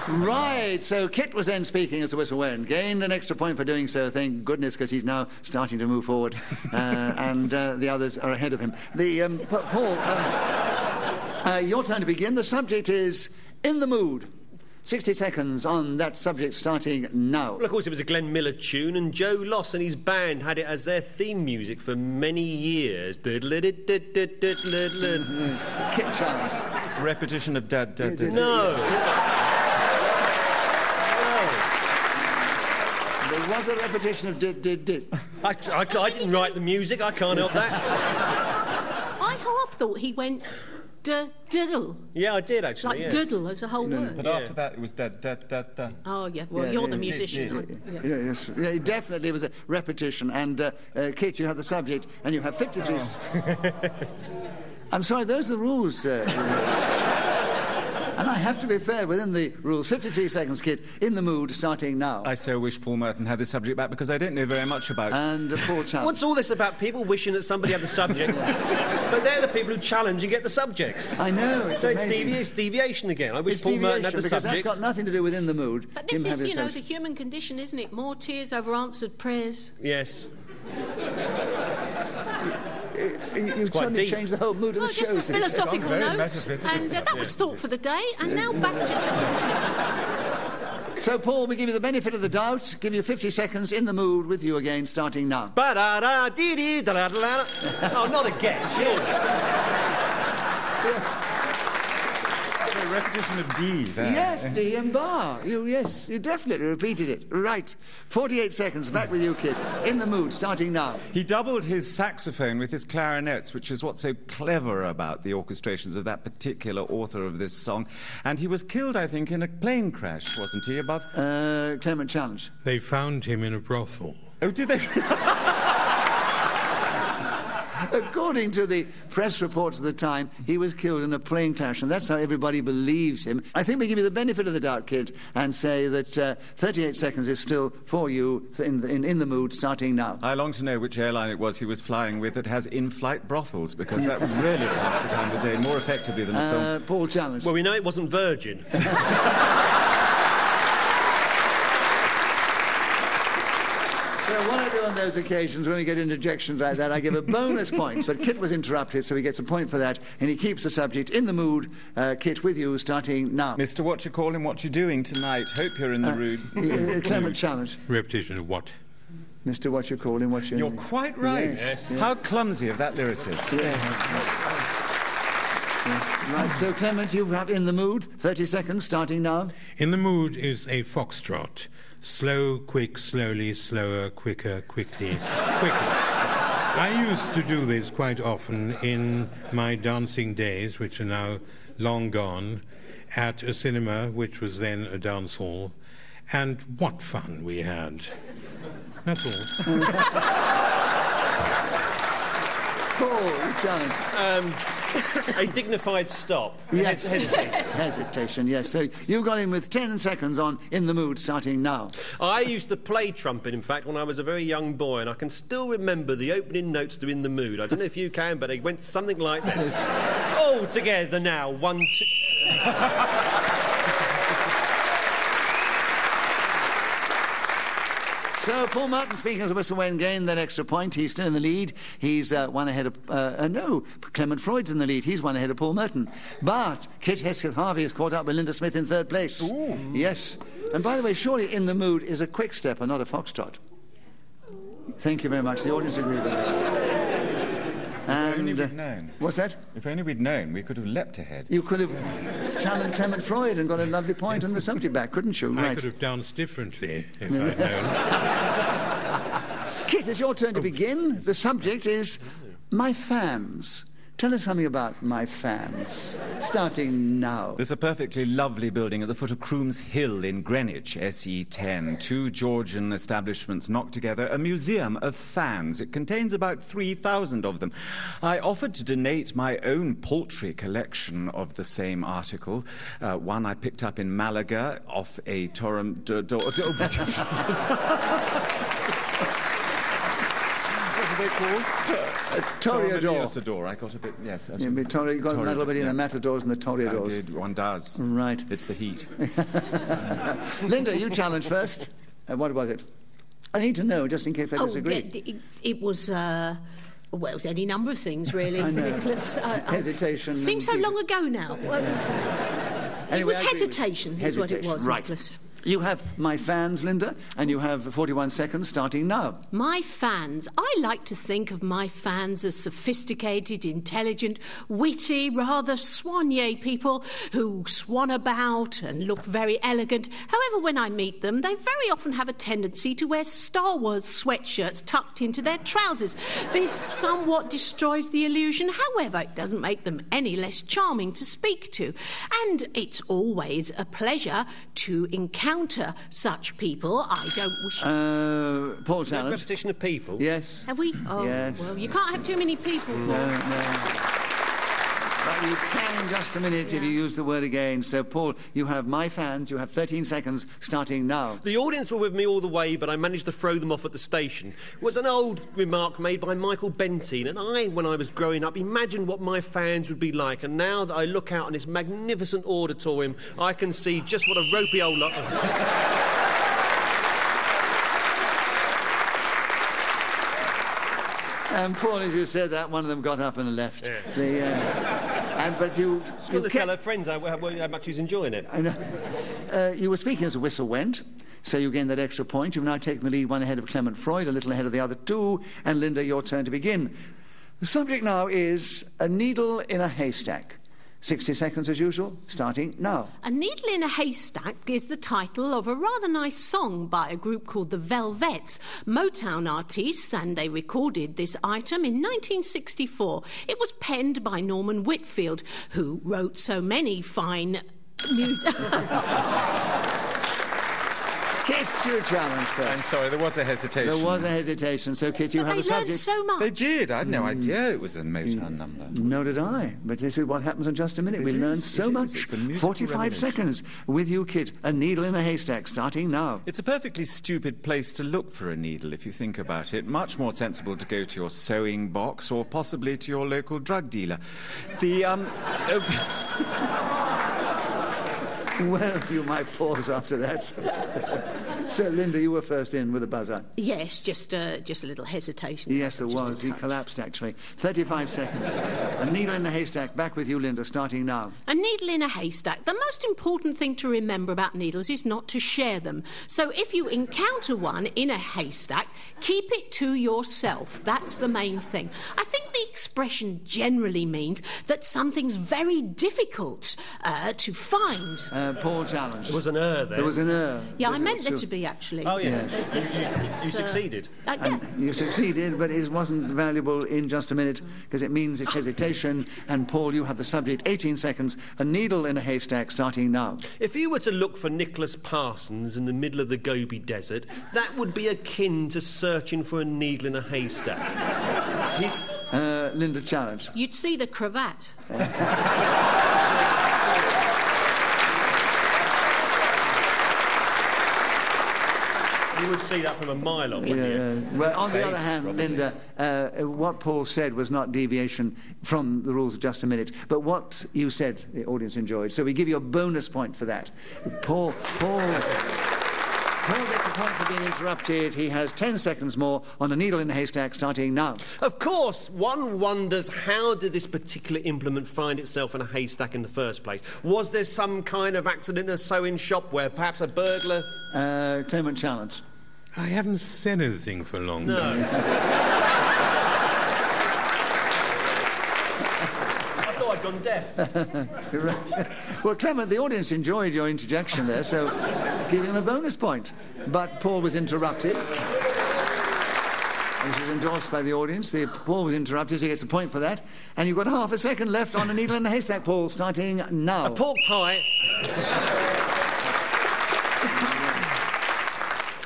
Right, so Kit was then speaking as the whistle went. Gained an extra point for doing so, thank goodness, because he's now starting to move forward, and the others are ahead of him. Paul, your turn to begin. The subject is In the Mood. 60 seconds on that subject starting now. Well, of course, it was a Glenn Miller tune, and Joe Loss and his band had it as their theme music for many years. Kit challenge. Repetition of dad. No. There was a repetition of did. I didn't write the music. I can't help that. I half thought he went diddle. Yeah, I did actually. Like diddle as a whole word. But after that, it was da. Oh, yeah. Well, you're the musician. Yes, it definitely was a repetition. And Kit, you have the subject, and you have 53. I'm sorry, those are the rules. And I have to be fair within the rules. 53 seconds, Kit, In the Mood, starting now. I so wish Paul Merton had the subject back, because I don't know very much about it. And Paul challenge. What's all this about people wishing that somebody had the subject? But they're the people who challenge and get the subject. I know. So it's deviation again. I wish Paul Merton had the subject. That's got nothing to do with In the Mood. But this is, the human condition, isn't it? More tears over answered prayers. Yes. You've suddenly changed the whole mood of the show. Just a philosophical note, and that was thought for the day, and now back to just... So, Paul, we give you the benefit of the doubt, give you 50 seconds In the Mood with you again, starting now. Oh, not again, surely. A repetition of D there. Yes, D and bar. You definitely repeated it. Right. 48 seconds, back with you, Kit. In the Mood, starting now. He doubled his saxophone with his clarinets, which is what's so clever about the orchestrations of that particular author of this song. And he was killed, I think, in a plane crash, wasn't he, above? Clement challenge. They found him in a brothel. Oh, did they? According to the press reports of the time, he was killed in a plane crash, and that's how everybody believes him. I think we give you the benefit of the doubt, Kid, and say that 38 seconds is still for you in the mood, starting now. I long to know which airline it was he was flying with that has in-flight brothels, because that would really pass the time of day more effectively than the film. Paul challenge. Well, we know it wasn't Virgin. So what I do on those occasions when we get interjections like that, I give a bonus point. But Kit was interrupted, so he gets a point for that, and he keeps the subject in the mood. Kit, with you, starting now. Mr. What you calling, what you doing tonight? Hope you're in the mood. Clement challenge. Repetition of what? Mr. What you calling, what you... You're quite right. Yes. How clumsy of that lyricist. Yes. Right, so Clement, you have In the Mood, 30 seconds, starting now. In the Mood is a foxtrot. Slow, quick, slowly, slower, quicker, quickly, quickest. I used to do this quite often in my dancing days, which are now long gone, at a cinema which was then a dance hall, and what fun we had. That's all. Paul, challenge. A dignified stop. Yes. Hesitation, yes. So you got in with 10 seconds on In the Mood, starting now. I used to play trumpet, in fact, when I was a very young boy, and I can still remember the opening notes to In the Mood. I don't know if you can, but they went something like this. All together now, 1, 2... So Paul Merton, speaking as a whistleblower, gained that extra point. He's still in the lead. He's one ahead of... Clement Freud's in the lead. He's one ahead of Paul Merton. But Kit Hesketh-Harvey has caught up with Linda Smith in third place. Ooh. Yes. And by the way, surely In the Mood is a quick step and not a foxtrot. Thank you very much. The audience agreed with that. And, if only we'd known. What's that? If only we'd known, we could have leapt ahead. You could have challenged Clement Freud and got a lovely point on the subject back, couldn't you? I could have danced differently if I'd known. Kit, it's your turn to begin. The subject is my fans. Tell us something about my fans, starting now. There's a perfectly lovely building at the foot of Crooms Hill in Greenwich, SE10. 2 Georgian establishments knocked together, a museum of fans. It contains about 3,000 of them. I offered to donate my own paltry collection of the same article. One I picked up in Malaga off a Toreador. I got a bit, yes. You got a medal in the matadors and the toreadors. I did, one does. Right. It's the heat. Linda, you challenge first. What was it? I need to know, just in case I disagree. It was... well, it was any number of things, really, Nicholas. Hesitation. Seems so long ago now. It was hesitation, is what it was, right. Nicholas. You have my fans, Linda, and you have 41 seconds starting now. My fans. I like to think of my fans as sophisticated, intelligent, witty, rather soignée people who swan about and look very elegant. However, when I meet them, they very often have a tendency to wear Star Wars sweatshirts tucked into their trousers. This somewhat destroys the illusion. However, it doesn't make them any less charming to speak to. And it's always a pleasure to encounter such people. I don't wish... Paul Challenge. Repetition of people? Yes. Have we? Oh, yes. Well, you can't have too many people. No. But you can in just a minute if you use the word again. So, Paul, you have my fans. You have 13 seconds starting now. The audience were with me all the way, but I managed to throw them off at the station. It was an old remark made by Michael Bentine, and I, when I was growing up, imagined what my fans would be like. And now that I look out on this magnificent auditorium, I can see just what a ropey old lot... And Paul, as you said that, one of them got up and left. Yeah. But you got to tell her friends how much he's enjoying it. I know. You were speaking as a whistle went, so you gained that extra point. You've now taken the lead, one ahead of Clement Freud, a little ahead of the other two. And Linda, your turn to begin. The subject now is a needle in a haystack. 60 seconds as usual, starting now. A Needle in a Haystack is the title of a rather nice song by a group called the Velvets, Motown artists, and they recorded this item in 1964. It was penned by Norman Whitfield, who wrote so many fine music. Kit, your challenge first. I'm sorry, there was a hesitation. There was a hesitation. So, Kit, you have a subject. They learned so much. They did. I had no idea it was a Motown number. No did I. But this is what happens in just a minute. We learned so much. 45 seconds with you, Kit. A needle in a haystack, starting now. It's a perfectly stupid place to look for a needle, if you think about it. Much more sensible to go to your sewing box or possibly to your local drug dealer. Well, you might pause after that. So, Linda, you were first in with a buzzer. Yes, just a little hesitation. Yes, there was. He collapsed, actually. 35 seconds. A needle in a haystack. Back with you, Linda, starting now. A needle in a haystack. The most important thing to remember about needles is not to share them. So if you encounter one in a haystack, keep it to yourself. That's the main thing. I think the expression generally means that something's very difficult to find. Paul challenged. There was an there. There was an Yeah, I meant there to be, actually. Oh, yes. You succeeded. Yeah. You succeeded, but it wasn't valuable in just a minute because it means it's hesitation. And Paul, you have the subject, 18 seconds, a needle in a haystack starting now. If you were to look for Nicholas Parsons in the middle of the Gobi Desert, that would be akin to searching for a needle in a haystack. Linda challenged. You'd see the cravat. You would see that from a mile off, wouldn't you? Well, on the other hand, Linda, what Paul said was not deviation from the rules of just a minute, but what you said the audience enjoyed. So we give you a bonus point for that. Paul gets a point for being interrupted. He has 10 seconds more on a needle in a haystack starting now. Of course, one wonders how did this particular implement find itself in a haystack in the first place? Was there some kind of accident in a sewing shop where perhaps a burglar... Clement challenge. I haven't said anything for a long No. time. I thought I'd gone deaf. Well, Clement, the audience enjoyed your interjection there, so give him a bonus point. But Paul was interrupted. This is endorsed by the audience. Paul was interrupted, so he gets a point for that. And you've got half a second left on a needle in a haystack, Paul, starting now. A pork pie.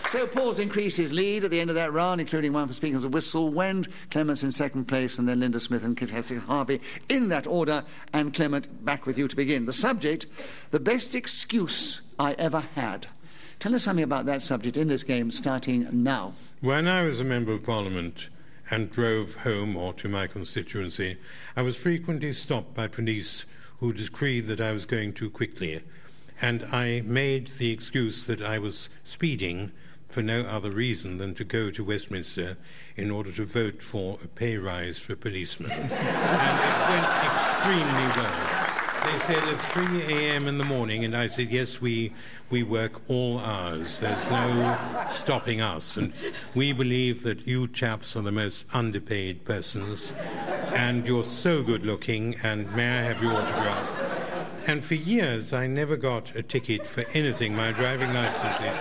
So Paul's increased his lead at the end of that round, including one for speaking as a whistle. Wend, Clement's in second place, and then Linda Smith and Kit Harvey in that order. And Clement, back with you to begin. The subject, the best excuse I ever had. Tell us something about that subject in this game, starting now. When I was a Member of Parliament and drove home or to my constituency, I was frequently stopped by police who decreed that I was going too quickly. And I made the excuse that I was speeding for no other reason than to go to Westminster in order to vote for a pay rise for policemen. And it went extremely well. They said it's 3 a.m. in the morning, and I said, yes, we work all hours. There's no stopping us. And we believe that you chaps are the most underpaid persons, and you're so good-looking, and may I have your autograph? And for years, I never got a ticket for anything. My driving license is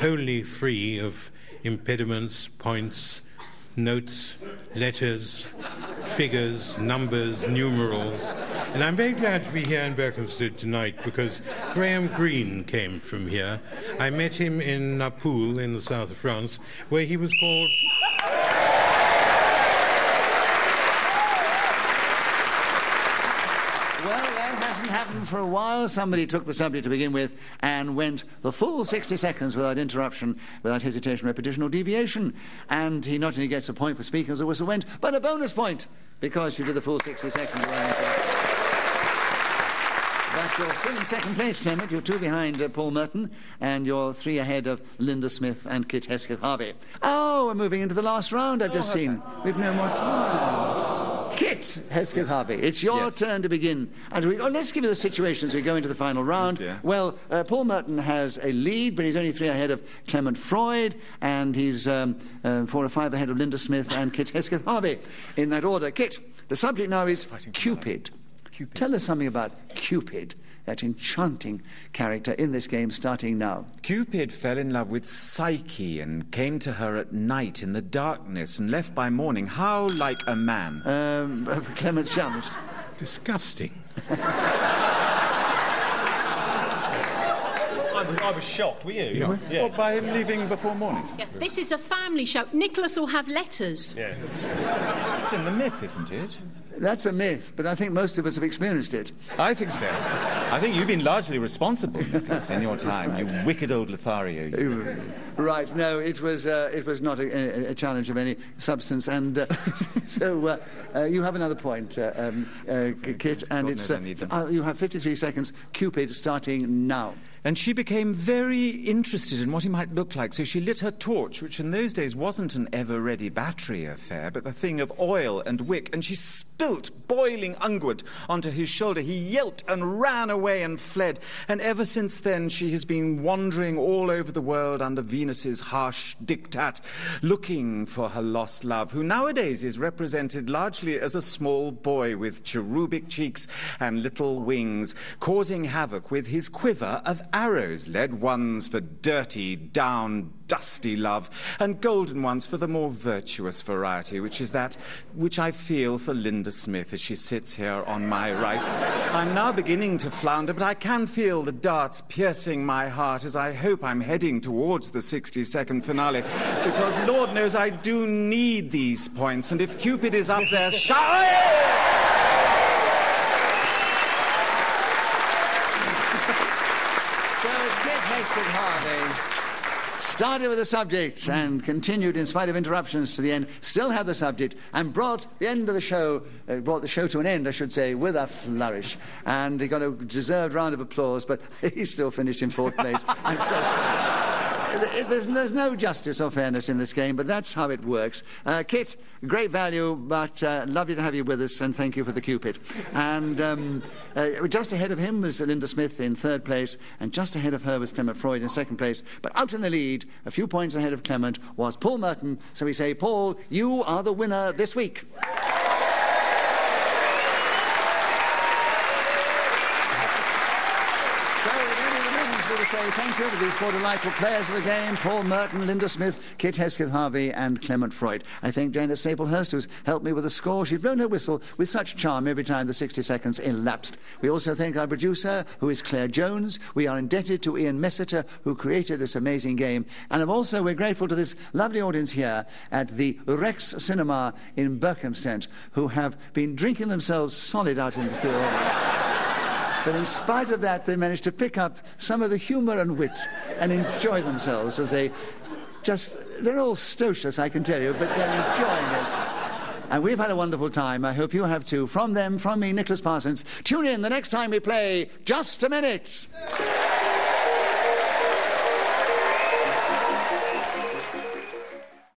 wholly free of impediments, points, notes, letters, figures, numbers, numerals. And I'm very glad to be here in Berkhamsted tonight because Graham Greene came from here. I met him in Naples in the south of France, where he was called... Happened for a while. Somebody took the subject to begin with and went the full 60 seconds without interruption, without hesitation, repetition or deviation. And he not only gets a point for speaking as a whistle went, but a bonus point because you did the full 60 seconds without interruption. But you're still in second place, Clement. You're 2 behind Paul Merton, and you're 3 ahead of Linda Smith and Kit Harvey. Oh, we're moving into the last round, I've just seen. We've no more time. Kit Harvey, it's your turn to begin. And let's give you the situation as we go into the final round. Well, Paul Merton has a lead, but he's only 3 ahead of Clement Freud, and he's 4 or 5 ahead of Linda Smith and Kit Harvey. In that order, Kit, the subject now is Cupid. Tell us something about Cupid, that enchanting character in this game, starting now. Cupid fell in love with Psyche and came to her at night in the darkness and left by morning. How like a man? Clement's challenged. Disgusting. I was shocked, were you? Yeah. Well, by him leaving before morning. Yeah, this is a family show. Nicholas will have letters. Yeah. It's in the myth, isn't it? That's a myth, but I think most of us have experienced it. I think so. I think you've been largely responsible, Nicholas, in your time. You wicked old Lothario. Right, no, it was not a challenge of any substance, and so you have another point, Kit, and it's you have 53 seconds. Cupid starting now. And she became very interested in what he might look like, so she lit her torch, which in those days wasn't an ever-ready battery affair, but a thing of oil and wick, and she spilt boiling unguent onto his shoulder. He yelped and ran away and fled, and ever since then she has been wandering all over the world under Venus's harsh diktat, looking for her lost love, who nowadays is represented largely as a small boy with cherubic cheeks and little wings, causing havoc with his quiver of arrows, lead ones for dirty, down, dusty love, and golden ones for the more virtuous variety, which is that which I feel for Linda Smith as she sits here on my right. I'm now beginning to flounder, but I can feel the darts piercing my heart as I hope I'm heading towards the 60-second finale, because Lord knows I do need these points, and if Cupid is up there, started with the subject and continued in spite of interruptions to the end, still had the subject, and brought the end of the show, brought the show to an end, I should say, with a flourish. And he got a deserved round of applause, but he still finished in 4th place. I'm so sorry. There's no justice or fairness in this game, but that's how it works. Kit, great value, but lovely to have you with us, and thank you for the Cupid. And just ahead of him was Linda Smith in 3rd place, and just ahead of her was Clement Freud in 2nd place. But out in the lead, a few points ahead of Clement, was Paul Merton. So we say, Paul, you are the winner this week. Say thank you to these 4 delightful players of the game: Paul Merton, Linda Smith, Kit Hesketh-Harvey and Clement Freud. I thank Janet Staplehurst, who's helped me with the score. She's blown her whistle with such charm every time the 60 seconds elapsed. We also thank our producer, who is Claire Jones. We are indebted to Ian Messiter, who created this amazing game. And we're grateful to this lovely audience here at the Rex Cinema in Berkhamsted, who have been drinking themselves solid out in the theatre. But in spite of that, they managed to pick up some of the humour and wit and enjoy themselves as they're all stocious, I can tell you, but they're enjoying it. And we've had a wonderful time. I hope you have too. From them, from me, Nicholas Parsons. Tune in the next time we play Just a Minute.